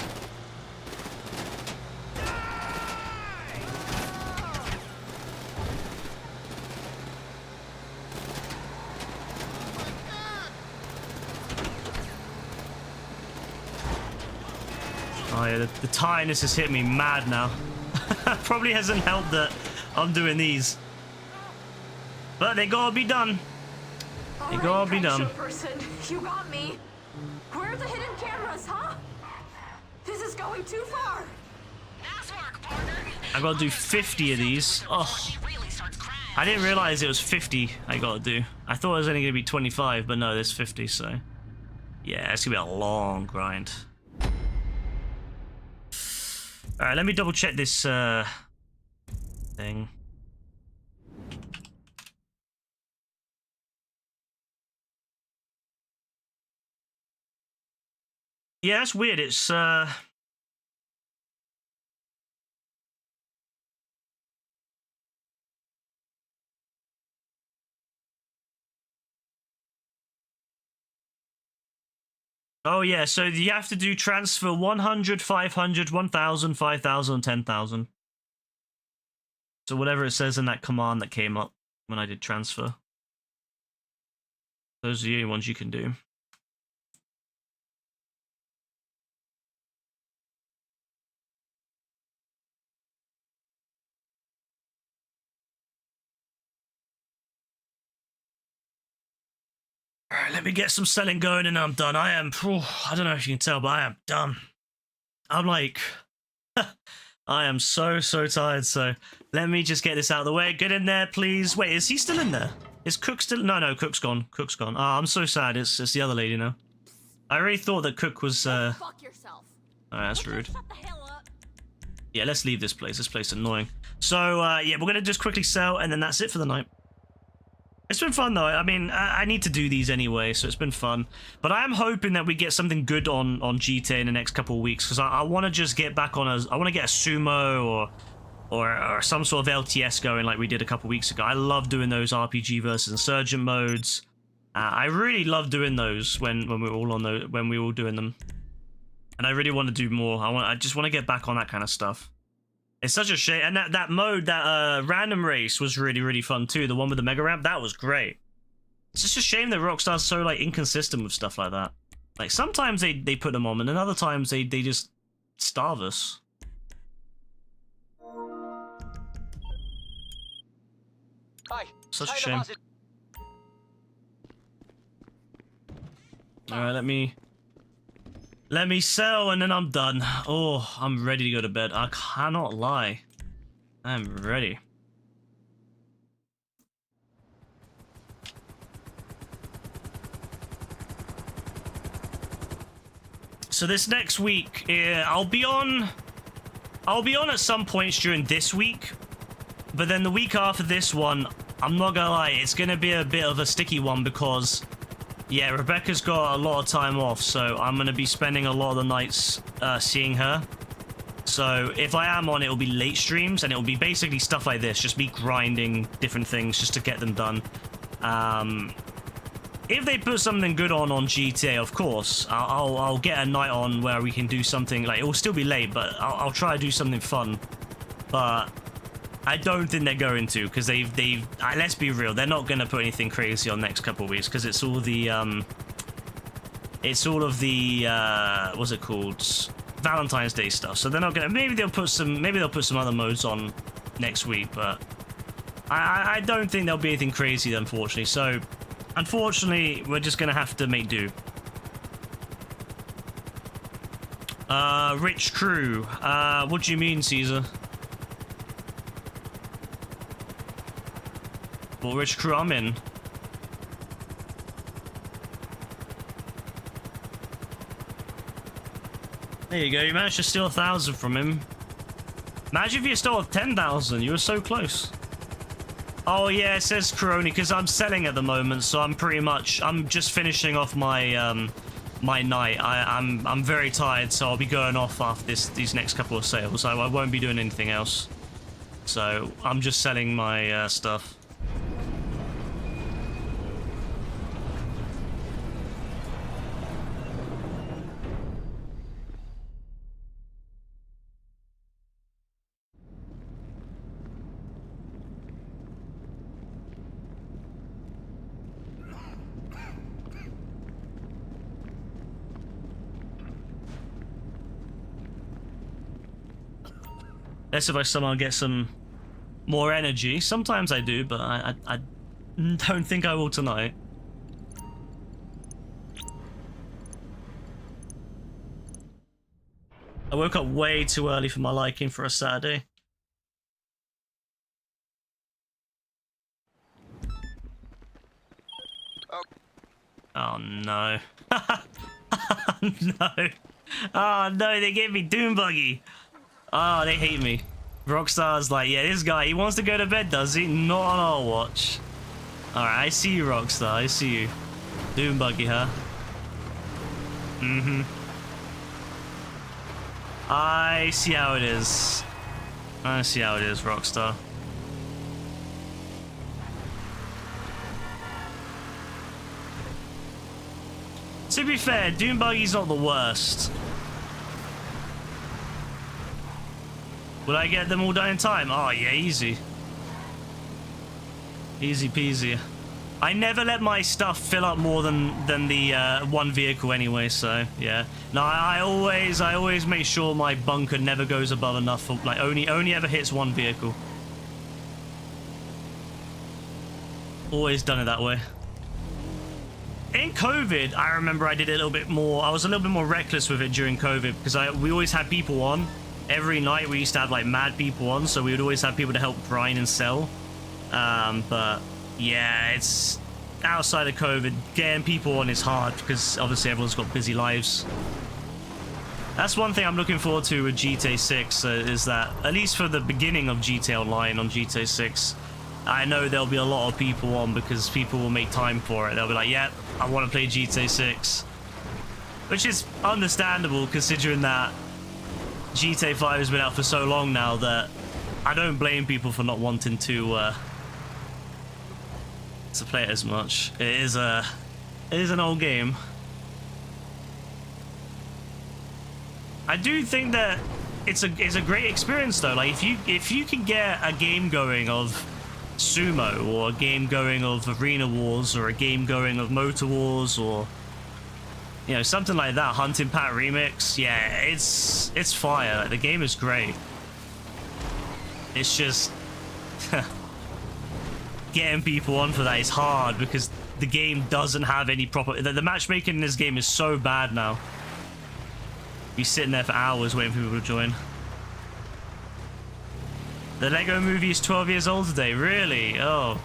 Oh yeah, the tiredness has hit me mad now. Probably hasn't helped that I'm doing these. But they gotta be done. They gotta be done. Person, you got me. Where are the hidden cameras, huh? This is going too far. Nice work, partner. I gotta do 50 of these. Oh, She really starts crying. I didn't realize it was 50 I gotta do. I thought it was only gonna be 25, but no, there's 50, so. Yeah, it's gonna be a long grind. Alright, let me double check this, thing. Yeah, that's weird. It's, oh yeah, so you have to do transfer 100, 500, 1,000, 5,000, 10,000. So whatever it says in that command that came up when I did transfer. Those are the only ones you can do. Alright, let me get some selling going and I'm done. I am, I don't know if you can tell, but I am done. I'm like, I am so tired, so let me just get this out of the way. Get in there, please. Wait, is he still in there? Is Cook still? No, Cook's gone. Cook's gone. Oh, I'm so sad. It's the other lady now. I really thought that Cook was, Fuck yourself. Alright, that's rude. Shut the hell up. Yeah, let's leave this place. This place is annoying. So, yeah, we're going to just quickly sell, and then that's it for the night. It's been fun, though. I mean, I need to do these anyway, so it's been fun. But I am hoping that we get something good on GTA in the next couple of weeks, because I want to just get back on I want to get a sumo or some sort of LTS going like we did a couple weeks ago. I love doing those RPG versus Insurgent modes. I really love doing those when we're all on when we're all doing them. And I really want to do more. I just want to get back on that kind of stuff. It's such a shame. And that mode, that random race was really, really fun too. The one with the mega ramp, that was great. It's just a shame that Rockstar's so like inconsistent with stuff like that. Like sometimes they put them on, and then other times they just starve us. Hi. Such a shame. Alright, let me sell, and then I'm done. Oh, I'm ready to go to bed. I cannot lie. I'm ready. So this next week, I'll be on at some points during this week, but then the week after this one, I'm not gonna lie, it's gonna be a bit of a sticky one because, yeah, Rebecca's got a lot of time off, so I'm going to be spending a lot of the nights seeing her. So if I am on, it'll be late streams, and it'll be basically stuff like this, just me grinding different things just to get them done. If they put something good on GTA, of course, I'll get a night on where we can do something, like, it will still be late, but I'll try to do something fun. But I don't think they're going to, because they've let's be real, they're not going to put anything crazy on next couple of weeks, because it's all the what's it called, Valentine's Day stuff. So they're not going to, maybe they'll put some other modes on next week, but I don't think there'll be anything crazy, unfortunately. So unfortunately, we're just going to have to make do. Rich crew, what do you mean, Caesar? Well, which crew I'm in? There you go, you managed to steal 1,000 from him. Imagine if you stole 10,000, you were so close. Oh yeah, it says Coroni, because I'm selling at the moment, so I'm just finishing off my my night. I'm very tired, so I'll be going off after these next couple of sales. I won't be doing anything else. So I'm just selling my stuff. That's if I somehow get some more energy. Sometimes I do, but I don't think I will tonight. I woke up way too early for my liking for a Saturday. Oh no. No. Oh no, they gave me Doom Buggy. Oh, they hate me. Rockstar's like, yeah, this guy, he wants to go to bed, does he? Not on our watch. Alright, I see you, Rockstar. I see you. Doom Buggy, huh? Mm-hmm. I see how it is. I see how it is, Rockstar. To be fair, Doom Buggy's not the worst. Will I get them all done in time? Oh yeah, easy. Easy peasy. I never let my stuff fill up more than the one vehicle anyway, so yeah. No, I always make sure my bunker never goes above enough for, like, only ever hits one vehicle. Always done it that way. In COVID, I remember I did it a little bit more. I was a little bit more reckless with it during COVID because we always had people on. Every night we used to have like mad people on, so we would always have people to help grind and sell. But yeah, it's outside of COVID, getting people on is hard because obviously everyone's got busy lives. That's one thing I'm looking forward to with GTA 6 is that, at least for the beginning of GTA Online on GTA 6, I know there'll be a lot of people on because people will make time for it. They'll be like, yep, I want to play GTA 6. Which is understandable considering that GTA 5 has been out for so long now that I don't blame people for not wanting to play it as much. It is an old game. I do think that it's a great experience though. Like if you can get a game going of Sumo, or a game going of Arena Wars, or a game going of Motor Wars, or you know, something like that, Hunting Pack Remix, yeah, it's fire. Like, the game is great. It's just getting people on for that is hard because the game doesn't have any proper. The matchmaking in this game is so bad now. You're sitting there for hours waiting for people to join. The Lego Movie is 12 years old today. Really? Oh,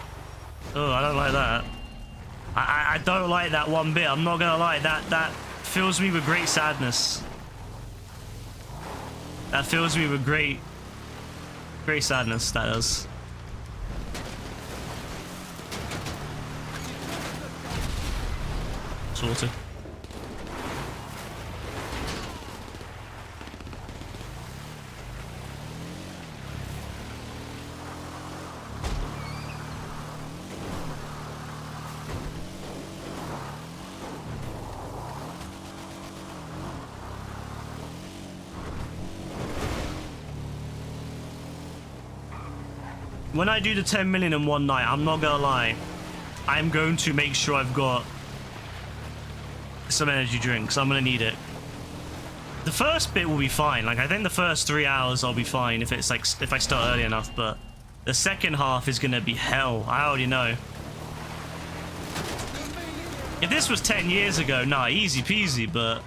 I don't like that. I don't like that one bit. I'm not gonna lie. That fills me with great sadness. That fills me with great sadness. That does. Sorted. When I do the 10 million in one night, I'm not gonna lie, I'm going to make sure I've got some energy drinks. I'm gonna need it. The first bit will be fine. Like, I think the first 3 hours I'll be fine if it's like, if I start early enough, but the second half is gonna be hell. I already know. If this was 10 years ago, nah, easy peasy, but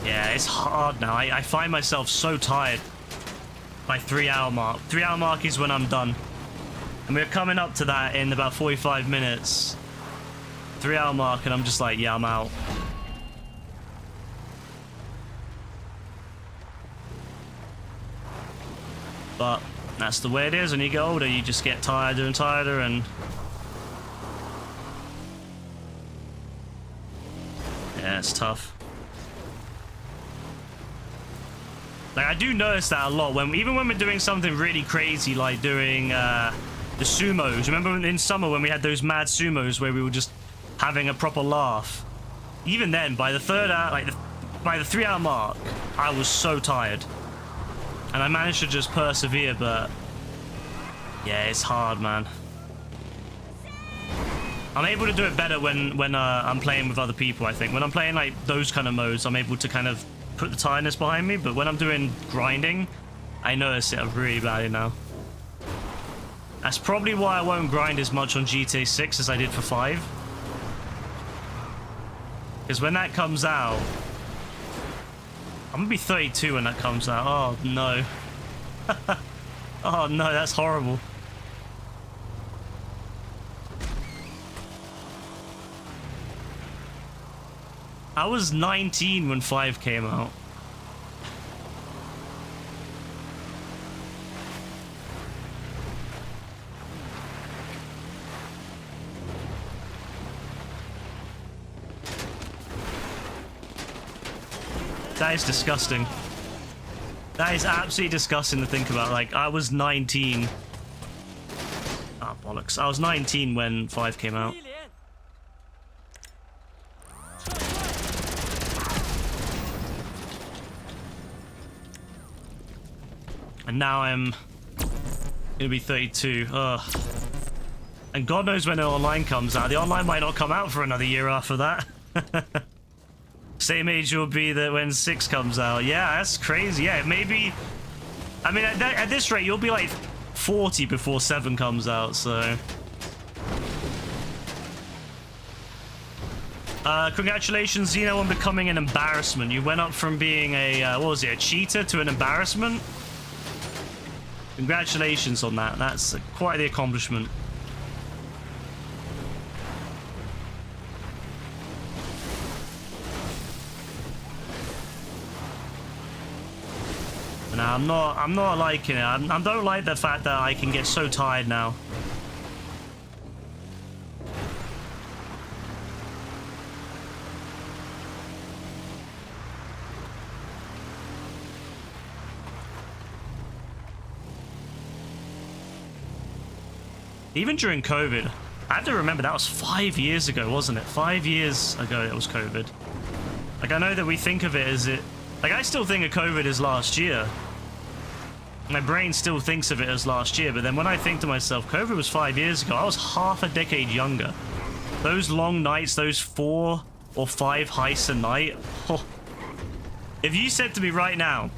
yeah, it's hard now. I find myself so tired by 3 hour mark. 3 hour mark is when I'm done. And we're coming up to that in about 45 minutes. 3 hour mark and I'm just like, yeah, I'm out. But that's the way it is when you get older. You just get tireder and tireder, and yeah, it's tough. Like, I do notice that a lot even when we're doing something really crazy, like doing the sumos. Remember in summer when we had those mad sumos where we were just having a proper laugh? Even then, by the third hour, by the 3 hour mark, I was so tired. And I managed to just persevere, but yeah, it's hard, man. I'm able to do it better when I'm playing with other people, I think. When I'm playing like those kind of modes, I'm able to kind of put the tiredness behind me, but when I'm doing grinding, I notice it really badly now. That's probably why I won't grind as much on GTA 6 as I did for 5. Because when that comes out, I'm gonna be 32 when that comes out. Oh no. Oh no, that's horrible. I was 19 when 5 came out. That is disgusting. That is absolutely disgusting to think about. Like, I was 19. Ah, bollocks. I was 19 when 5 came out. And now I'm gonna be 32. Ugh. And God knows when the online comes out. The online might not come out for another year after that. Same age you'll be that when 6 comes out. Yeah, that's crazy. Yeah, maybe. I mean, at this rate, you'll be like 40 before 7 comes out. So, congratulations, Xeno, on becoming an embarrassment. You went up from being a what was it, a cheater to an embarrassment. Congratulations on that. That's quite the accomplishment. No, I'm not liking it. I don't like the fact that I can get so tired now. Even during COVID, I have to remember that was 5 years ago, wasn't it? 5 years ago it was COVID. Like, I know that we think of it as it... Like, I still think of COVID as last year. My brain still thinks of it as last year, but then when I think to myself, COVID was 5 years ago, I was half a decade younger. Those long nights, those 4 or 5 heists a night. Oh. If you said to me right now,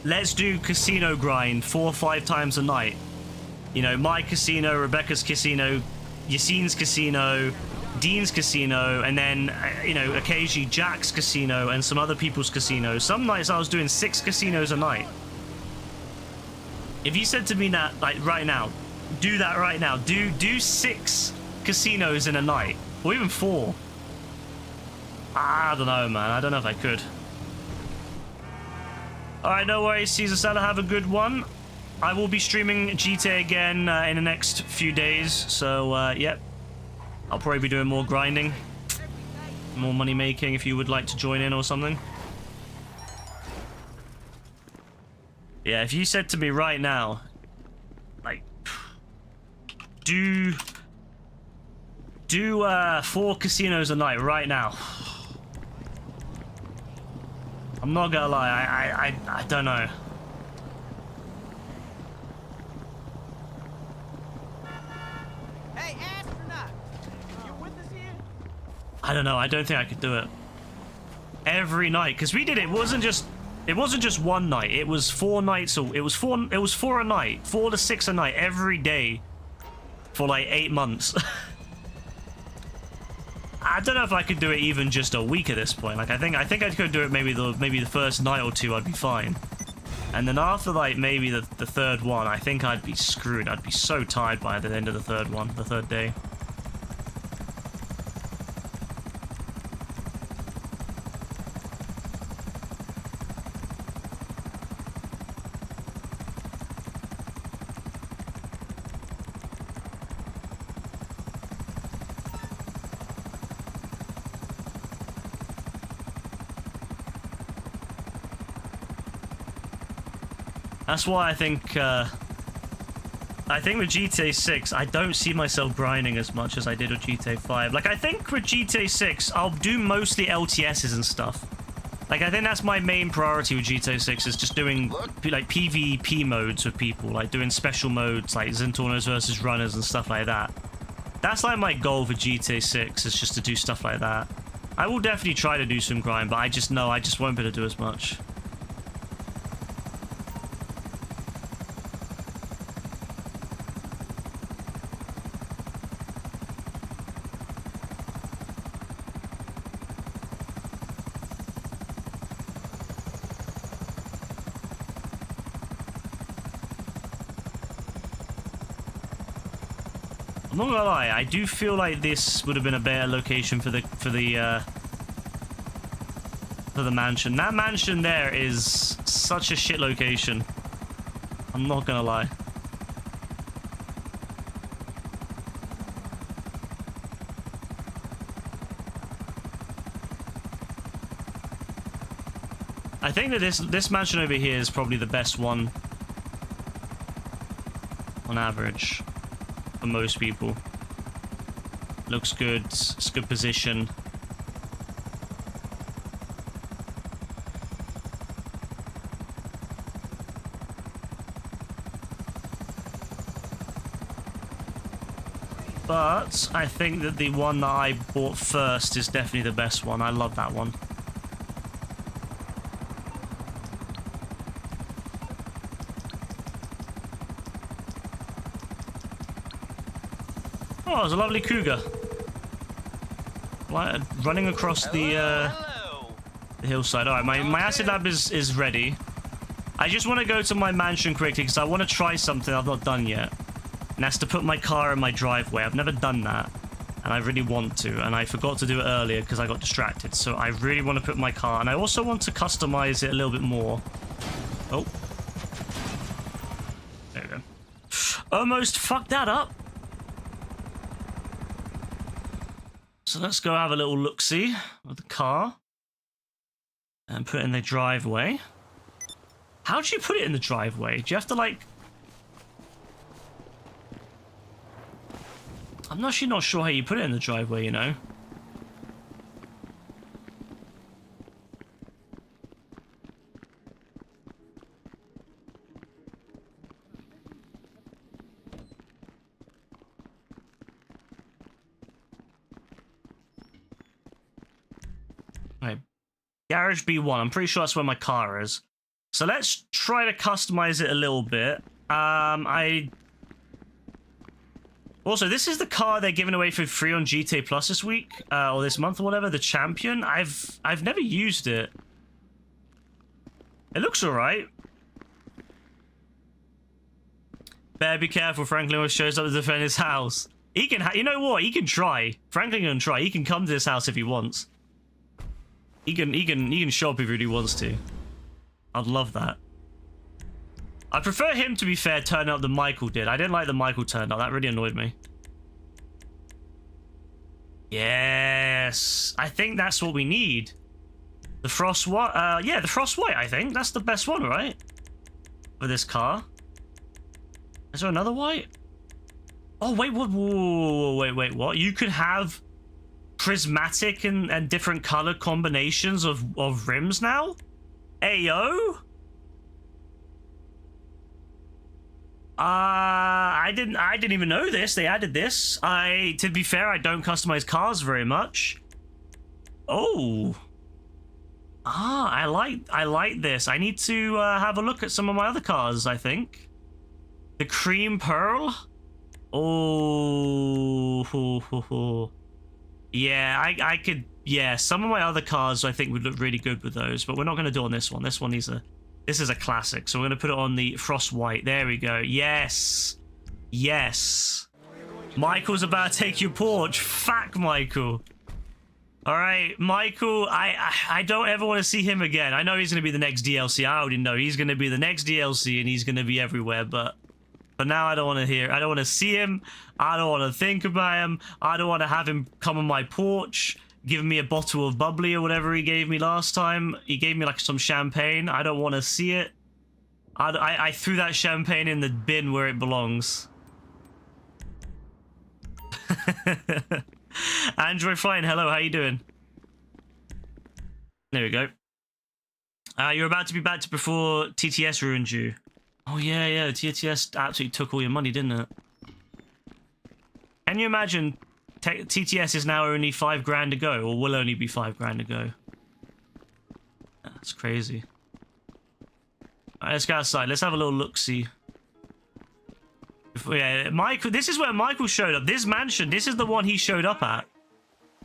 let's do casino grind 4 or 5 times a night. You know, my casino, Rebecca's casino, Yassine's casino, Dean's casino, and then, you know, occasionally Jack's casino and some other people's casinos. Some nights I was doing 6 casinos a night. If you said to me that, like, right now, do that right now, do 6 casinos in a night, or even 4. I don't know, man. I don't know if I could. Alright, no worries, Caesar Salah, have a good one. I will be streaming GTA again in the next few days, so, yep. I'll probably be doing more grinding, more money making if you would like to join in or something. Yeah, if you said to me right now, like, do 4 casinos a night right now. I'm not gonna lie, I don't know. Hey, astronaut! You with us here? I don't know, I don't think I could do it. Every night, because we did it, it wasn't just one night, it was 4 nights, it was 4 a night, 4 to 6 a night, every day for like 8 months. I don't know if I could do it even just a week at this point. Like, I think I could do it maybe the first night or 2 I'd be fine. And then after, like, maybe the third one, I think I'd be screwed. I'd be so tired by the end of the third day. That's why I think with GTA 6, I don't see myself grinding as much as I did with GTA 5. Like, I think with GTA 6, I'll do mostly LTSs and stuff. Like, I think that's my main priority with GTA 6, is just doing, like, PvP modes with people. Like, doing special modes, like Zentornos versus Runners and stuff like that. That's, like, my goal for GTA 6, is just to do stuff like that. I will definitely try to do some grind, but I just know I just won't be able to do as much. I'm not gonna lie, I do feel like this would have been a better location for the mansion. That mansion there is such a shit location. I'm not gonna lie. I think that this mansion over here is probably the best one on average. For most people. Looks good, it's good position. But I think that the one that I bought first is definitely the best one. I love that one. Oh, there's a lovely cougar. Running across the hillside. Alright, my acid lab is ready. I just want to go to my mansion quickly because I want to try something I've not done yet. And that's to put my car in my driveway. I've never done that. And I really want to, and I forgot to do it earlier because I got distracted. So I really want to put my car, and I also want to customize it a little bit more. Oh. There we go. Almost fucked that up. So let's go have a little look-see with the car. And put it in the driveway. How do you put it in the driveway? Do you have to, like... I'm actually not sure how you put it in the driveway, you know? Right. Garage B1. I'm pretty sure that's where my car is. So let's try to customize it a little bit. Also, this is the car they're giving away for free on GTA Plus this week, or this month or whatever, the Champion. I've never used it. It looks alright. Better be careful, Franklin always shows up to defend his house. He can, you know what, he can try. Franklin can try, he can come to this house if he wants. He can show up if he really wants to. I'd love that. I prefer him, to be fair, turn up than Michael did. I didn't like that Michael turned up. That really annoyed me. Yes. I think that's what we need. The Frost White. Yeah, the Frost White, I think. That's the best one, right? For this car. Is there another white? Oh, wait, what? Whoa, wait, what? You could have prismatic and different color combinations of rims now? Ayo? I didn't even know this. They added this. To be fair, I don't customize cars very much. Oh. I like this. I need to have a look at some of my other cars, I think. The Cream Pearl. Oh. Yeah, I could. Yeah, some of my other cars I think would look really good with those, but we're not going to do it on this one. This one needs a. This is a classic, so we're going to put it on the Frost White. There we go. Yes. Yes. Michael's about to take your porch. Fuck, Michael. All right, Michael, I don't ever want to see him again. I know he's going to be the next DLC. I already know he's going to be the next DLC, and he's going to be everywhere, but now I don't want to hear. I don't want to see him. I don't want to think about him. I don't want to have him come on my porch, giving me a bottle of bubbly or whatever he gave me last time. He gave me like some champagne. I don't want to see it. I threw that champagne in the bin where it belongs. Android Fine, hello, how you doing? There we go. You're about to be back to before TTS ruined you. Oh yeah, TTS absolutely took all your money, didn't it? Can you imagine TTS is now only $5 to go, or will only be $5 to go? That's crazy. Alright, let's go outside. Let's have a little look-see. Yeah, Michael. This is where Michael showed up. This mansion. This is the one he showed up at.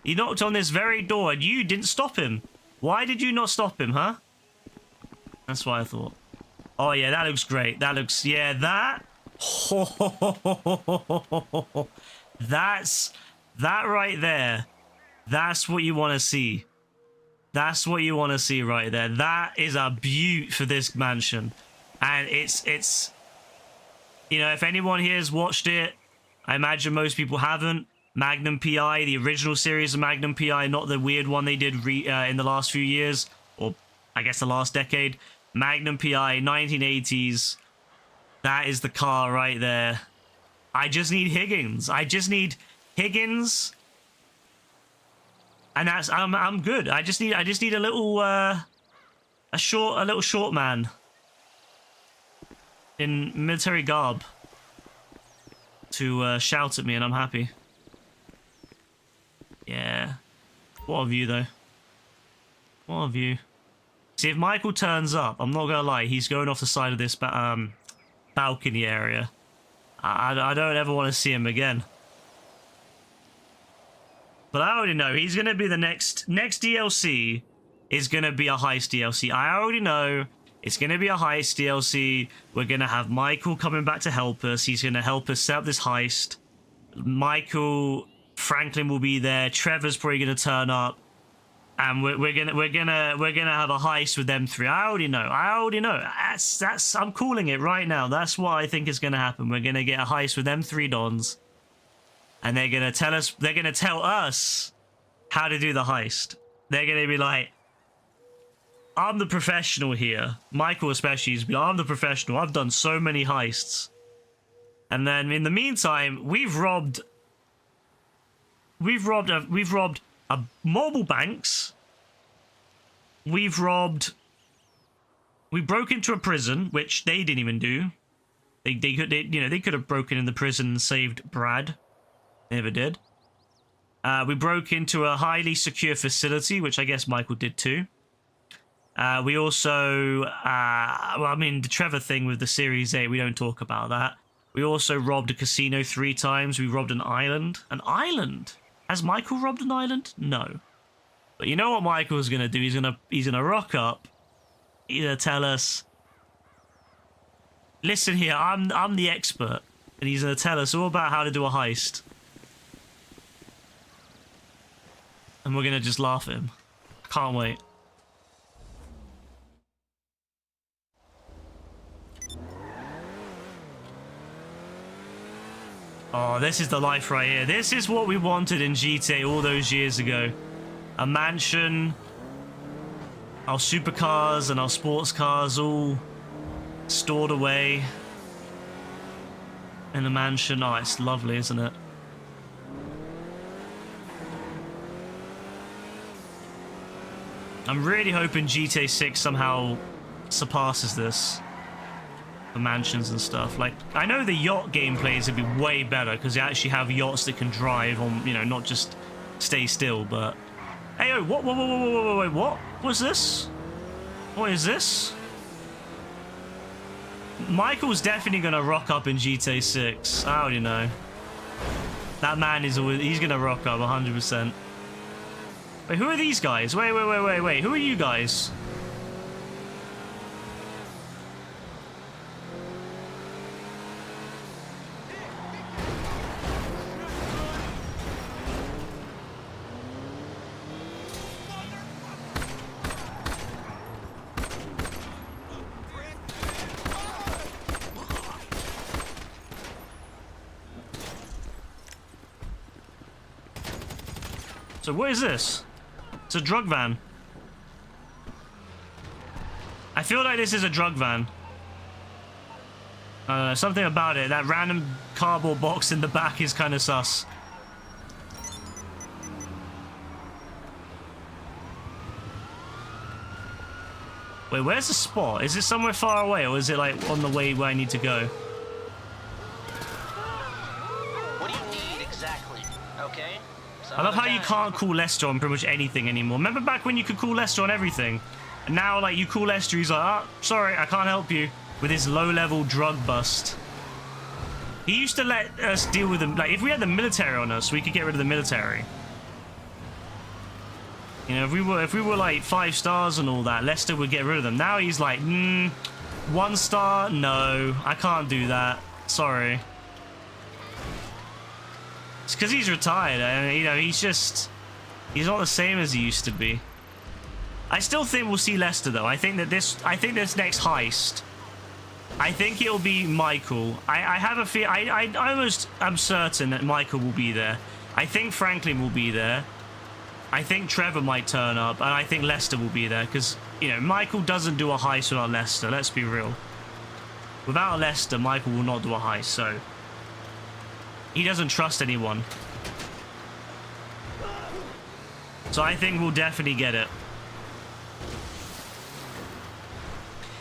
He knocked on this very door, and you didn't stop him. Why did you not stop him, huh? That's what I thought. Oh yeah, that looks great. That looks. Yeah, that. That's that right there. That's what you want to see. That's what you want to see right there. That is a beaut for this mansion, and it's. You know, if anyone here has watched it, I imagine most people haven't. Magnum PI, the original series of Magnum PI, not the weird one they did in the last few years, or I guess the last decade. Magnum PI, 1980s. That is the car right there. I just need Higgins. I just need Higgins, and that's I'm good. I just need a little a little short man in military garb to shout at me, and I'm happy. Yeah. What a view, though. What a view. See, if Michael turns up, I'm not gonna lie, he's going off the side of this balcony area. I don't ever want to see him again. But I already know he's gonna be the next DLC is gonna be a heist DLC. I already know. It's going to be a heist DLC. We're going to have Michael coming back to help us. He's going to help us set up this heist. Michael Franklin will be there. Trevor's probably gonna turn up, and we're gonna have a heist with them three. I already know. That's I'm calling it right now. That's what I think is gonna happen. We're gonna get a heist with them three dons, and they're gonna tell us. They're gonna tell us how to do the heist. They're gonna be like, I'm the professional here. Michael especially is, I'm the professional. I've done so many heists. And then in the meantime, we've robbed a mobile banks. We broke into a prison, which they didn't even do. They could have broken in the prison and saved Brad. They never did. We broke into a highly secure facility, which I guess Michael did too. We also, well, I mean, the Trevor thing with the Series 8, we don't talk about that. We also robbed a casino 3 times. We robbed an island. An island? Has Michael robbed an island? No. But you know what Michael's gonna do? He's gonna rock up. He's gonna tell us, listen here, I'm the expert. And he's gonna tell us all about how to do a heist. And we're gonna just laugh at him. Can't wait. Oh, this is the life right here. This is what we wanted in GTA all those years ago. A mansion, our supercars and our sports cars all stored away in a mansion. Oh, it's lovely, isn't it? I'm really hoping GTA 6 somehow surpasses this. The mansions and stuff. Like, I know the yacht gameplays would be way better because they actually have yachts that can drive on, you know, not just stay still, but... Hey, oh, what? What? What's this? What is this? Michael's definitely gonna rock up in GTA 6. I already know. That man is always... He's gonna rock up 100%. Wait, who are these guys? Wait. Who are you guys? So what is this? It's a drug van. I feel like this is a drug van. Something about it. That random cardboard box in the back is kind of sus. Wait, where's the spot? Is it somewhere far away, or is it like on the way where I need to go? What do you need exactly? Okay. I love how you can't call Lester on pretty much anything anymore. Remember back when you could call Lester on everything? And now, like, you call Lester, he's like, ah, sorry, I can't help you. With his low-level drug bust. He used to let us deal with them. Like, if we had the military on us, we could get rid of the military. You know, if we were like 5 stars and all that, Lester would get rid of them. Now he's like, 1 star? No, I can't do that. Sorry. It's because he's retired, and you know, he's not the same as he used to be. I still think we'll see Lester though. I think this next heist, I think it'll be Michael. I have a feel. I almost am certain that Michael will be there. I think Franklin will be there. I think Trevor might turn up, and I think Lester will be there because, you know, Michael doesn't do a heist without Lester. Let's be real. Without Lester, Michael will not do a heist. So. He doesn't trust anyone. So I think we'll definitely get it.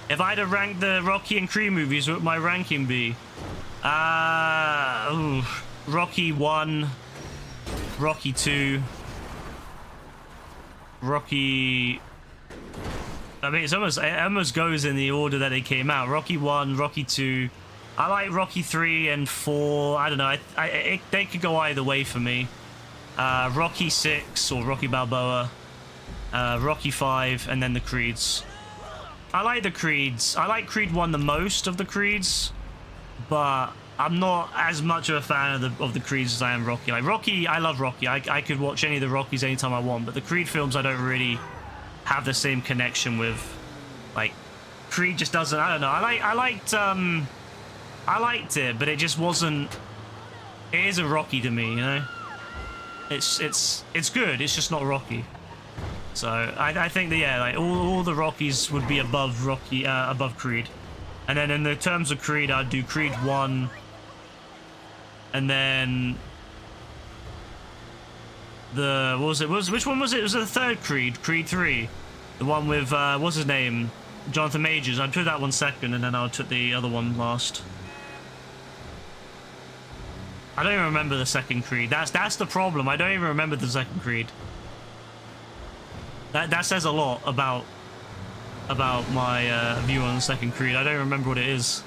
If I had to rank the Rocky and Creed movies, what would my ranking be? Rocky 1, Rocky 2, Rocky... I mean, it almost goes in the order that they came out. Rocky 1, Rocky 2... I like Rocky 3 and 4. I don't know. They could go either way for me. Rocky 6 or Rocky Balboa. Rocky 5 and then the Creeds. I like the Creeds. I like Creed 1 the most of the Creeds. But I'm not as much of a fan of the Creeds as I am Rocky. Like Rocky, I love Rocky. I could watch any of the Rockies anytime I want, but the Creed films I don't really have the same connection with. Like Creed just doesn't. I don't know. I liked it, but it just wasn't. It isn't Rocky to me, you know. It's good. It's just not Rocky. So I think that yeah, like all the Rockies would be above Rocky, above Creed. And then in the terms of Creed, I'd do Creed 1. And then the which one was it? It was the third Creed, Creed 3. The one with what's his name? Jonathan Majors. I'd put that one second, and then I would put the other one last. I don't even remember the second Creed. That's the problem. I don't even remember the second Creed. That says a lot about my view on the second Creed. I don't remember what it is.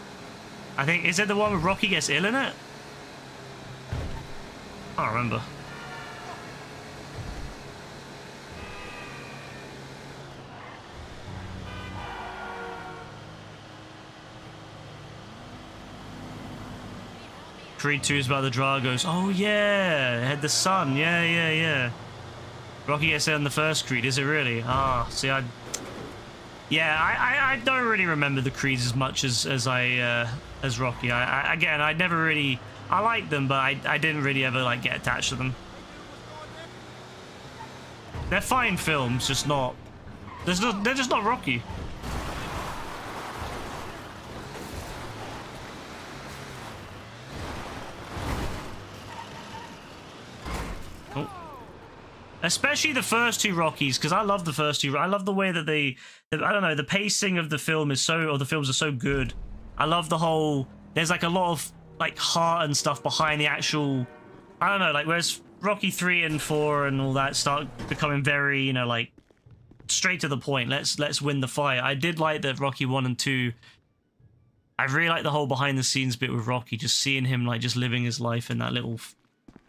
I think, is it the one where Rocky gets ill in it? I don't remember. Creed 2 is about the Dragos. Oh yeah, it had the son. Yeah. Rocky gets ill in the first Creed. Is it really? Ah, see, I don't really remember the Creeds as much as Rocky. I never really. I liked them, but I didn't really ever like get attached to them. They're fine films, just not. They're just not Rocky. Oh. Especially the first two Rockies, because I love the first two. I love the way that I don't know, the pacing of the film is the films are so good. I love the whole. There's like a lot of like heart and stuff behind the actual. I don't know, like whereas Rocky 3 and 4 and all that start becoming very, you know, like straight to the point. Let's win the fight. I did like that Rocky 1 and 2. I really like the whole behind the scenes bit with Rocky, just seeing him like just living his life in that little.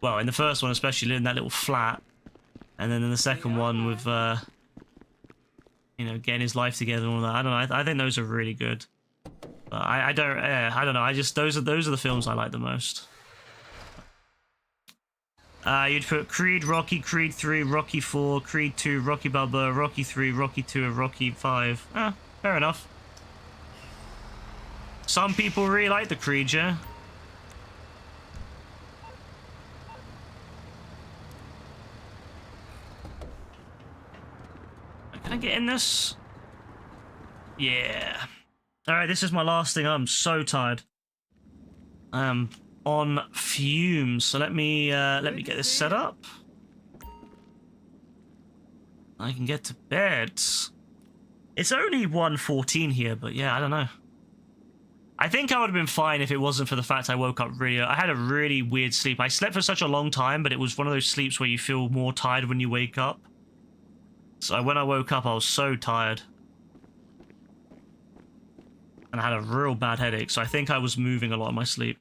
Well, in the first one especially, living that little flat. And then in the second one with, you know, getting his life together and all that. I don't know. I think those are really good. But I don't know. I just those are the films I like the most. You'd put Creed, Rocky, Creed 3, Rocky 4, Creed 2, Rocky Balboa, Rocky 3, Rocky 2, and Rocky 5. Fair enough. Some people really like the Creed, yeah. Can I get in this? Yeah. Alright, this is my last thing. I'm so tired. I'm on fumes. So let me get this set up. I can get to bed. It's only 1:14 here, but yeah, I don't know. I think I would have been fine if it wasn't for the fact I woke up really. I had a really weird sleep. I slept for such a long time, but it was one of those sleeps where you feel more tired when you wake up. So when I woke up, I was so tired. And I had a real bad headache, so I think I was moving a lot in my sleep.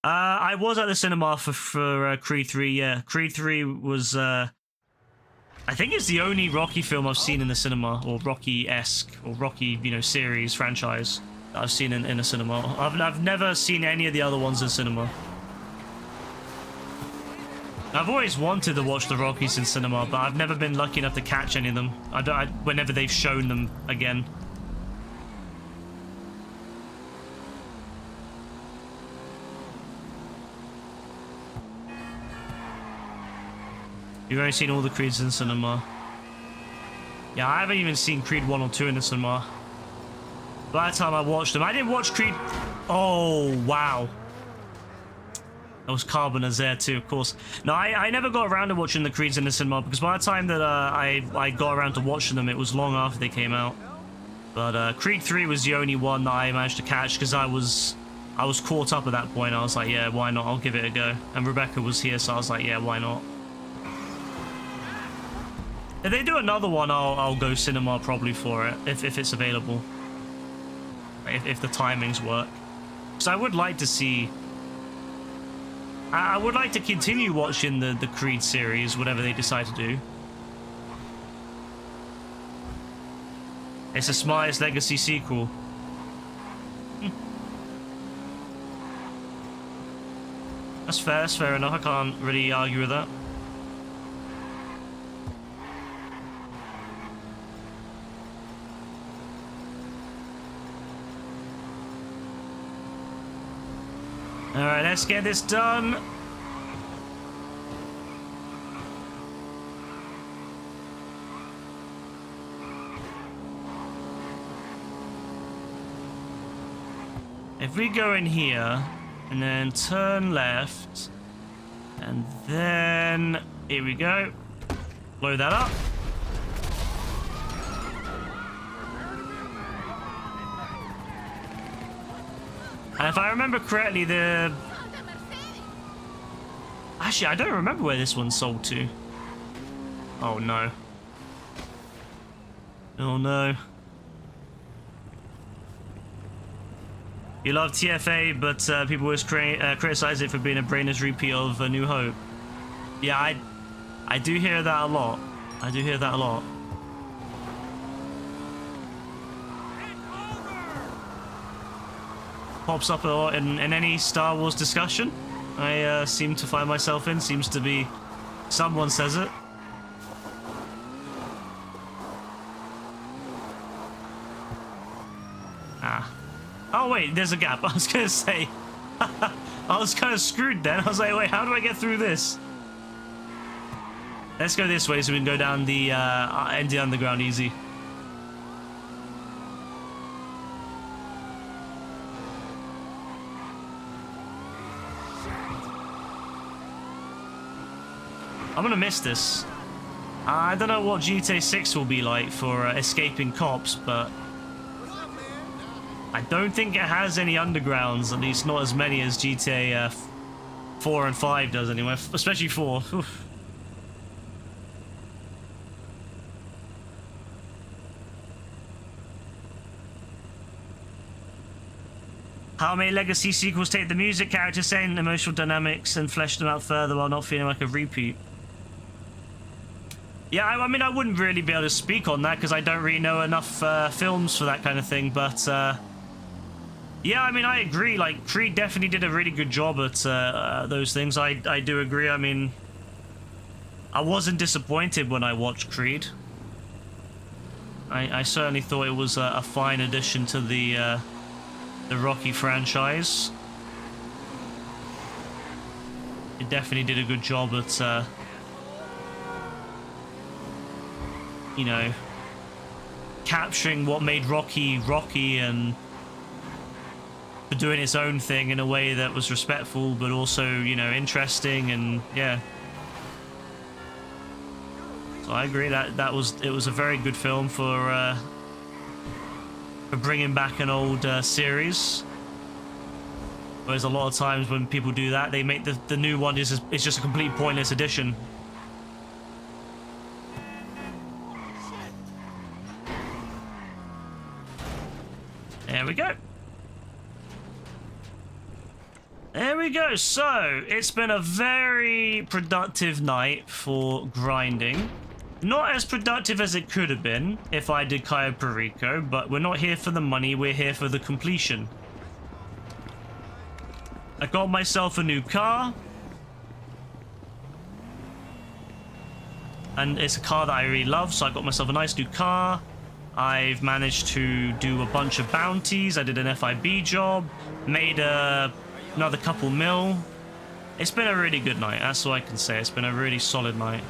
I was at the cinema for Creed 3, yeah. Creed 3 was, I think it's the only Rocky film I've seen in the cinema, or Rocky-esque, or Rocky, you know, series, franchise, that I've seen in a cinema. I've never seen any of the other ones in cinema. I've always wanted to watch the Rockies in cinema, but I've never been lucky enough to catch any of them. Whenever they've shown them again. You've only seen all the Creeds in cinema. Yeah, I haven't even seen Creed 1 or 2 in the cinema. By the time I watched them, I didn't watch Creed... Oh, wow. That was Carbon as there too, of course. No, I never got around to watching the Creeds in the cinema, because by the time that I got around to watching them, it was long after they came out. But Creed 3 was the only one that I managed to catch, because I was caught up at that point. I was like, yeah, why not? I'll give it a go. And Rebecca was here, so I was like, yeah, why not? If they do another one, I'll go cinema probably for it, if it's available. If the timings work. So I would like to see... I would like to continue watching the Creed series, whatever they decide to do. It's the smartest Legacy sequel. That's fair. That's fair enough. I can't really argue with that. All right, let's get this done. If we go in here and then turn left and then here we go. Blow that up. And if I remember correctly, actually, I don't remember where this one's sold to. Oh no. Oh no. You love TFA, but people always criticize it for being a brainless repeat of A New Hope. Yeah, I do hear that a lot. I do hear that a lot. Pops up a lot in any Star Wars discussion I seem to find myself in. Seems to be someone says it. Ah. Oh wait, there's a gap. I was gonna say I was kind of screwed then. I was like, wait, how do I get through this? Let's go this way so we can go down the end the underground easy. I'm gonna miss this. I don't know what GTA 6 will be like for escaping cops, but I don't think it has any undergrounds, at least not as many as GTA 4 and 5 does anyway, especially 4. Oof. How many Legacy sequels take the music, character setting, emotional dynamics, and flesh them out further while not feeling like a repeat? Yeah, I mean, I wouldn't really be able to speak on that because I don't really know enough films for that kind of thing, but yeah, I mean, I agree. Like, Creed definitely did a really good job at those things. I do agree. I mean, I wasn't disappointed when I watched Creed. I certainly thought it was a fine addition to the Rocky franchise. It definitely did a good job at you know, capturing what made Rocky Rocky and doing its own thing in a way that was respectful but also, you know, interesting, and yeah. So I agree that it was a very good film for bringing back an old series. Whereas a lot of times when people do that, they make the new one is just a complete pointless addition. There we go. There we go. So, it's been a very productive night for grinding. Not as productive as it could have been if I did Cayo Perico, but we're not here for the money, we're here for the completion. I got myself a new car. And it's a car that I really love, so I got myself a nice new car. I've managed to do a bunch of bounties. I did an FIB job, made another couple mil. It's been a really good night, that's all I can say. It's been a really solid night.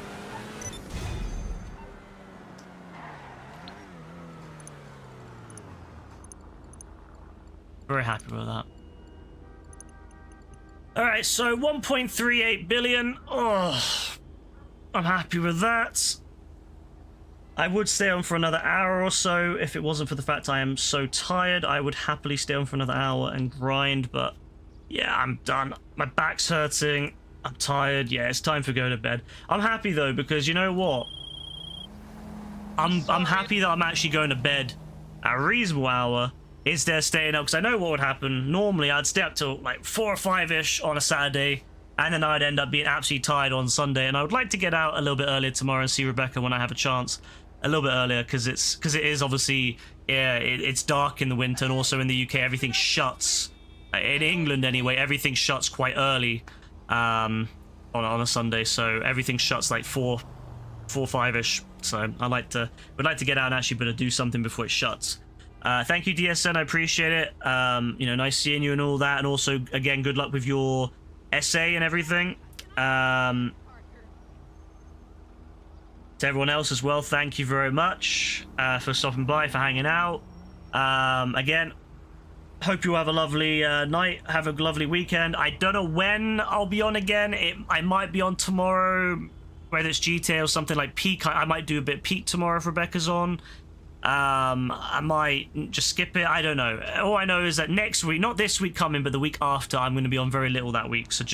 Very happy with that. Alright, so 1.38 billion. Oh, I'm happy with that. I would stay on for another hour or so. If it wasn't for the fact I am so tired, I would happily stay on for another hour and grind, but yeah, I'm done. My back's hurting. I'm tired. Yeah, it's time for going to bed. I'm happy though, because you know what? I'm happy that I'm actually going to bed at a reasonable hour instead of staying up, because I know what would happen. Normally, I'd stay up till like 4 or 5-ish on a Saturday, and then I'd end up being absolutely tired on Sunday, and I would like to get out a little bit earlier tomorrow and see Rebecca when I have a chance. A little bit earlier, because it is obviously, yeah, it's dark in the winter, and also in the UK everything shuts. In England anyway, everything shuts quite early. on a Sunday, so everything shuts like 5-ish. So would like to get out and actually better do something before it shuts. Thank you, DSN. I appreciate it. You know, nice seeing you and all that. And also, again, good luck with your essay and everything. To everyone else as well, thank you very much for stopping by, for hanging out. Again, hope you have a lovely night. Have a lovely weekend. I don't know when I'll be on again. I might be on tomorrow, whether it's GTA or something like Peak. I might do a bit of Peak tomorrow if Rebecca's on. I might just skip it. I don't know. All I know is that next week, not this week coming, but the week after, I'm going to be on very little that week. So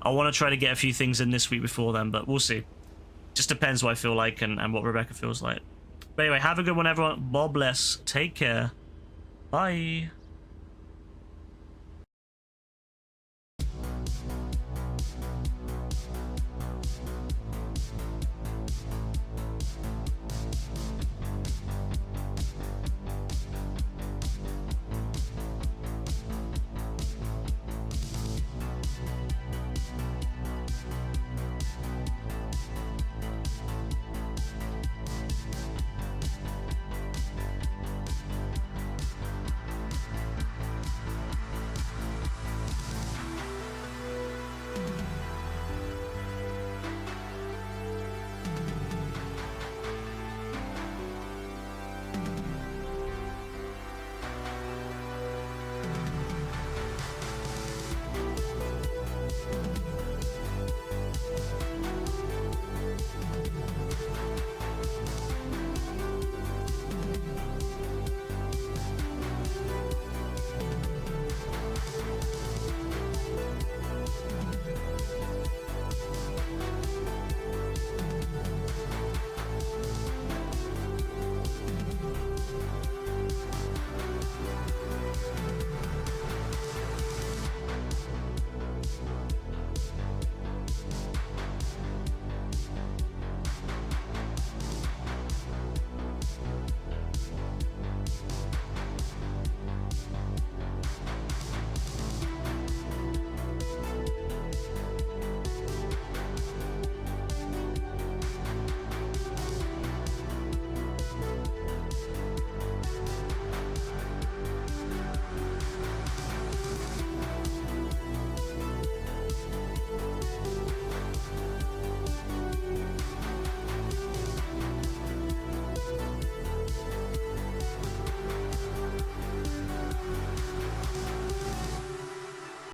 I want to try to get a few things in this week before then, but we'll see. Just depends what I feel like and what Rebecca feels like. But anyway, have a good one, everyone. God bless. Take care. Bye.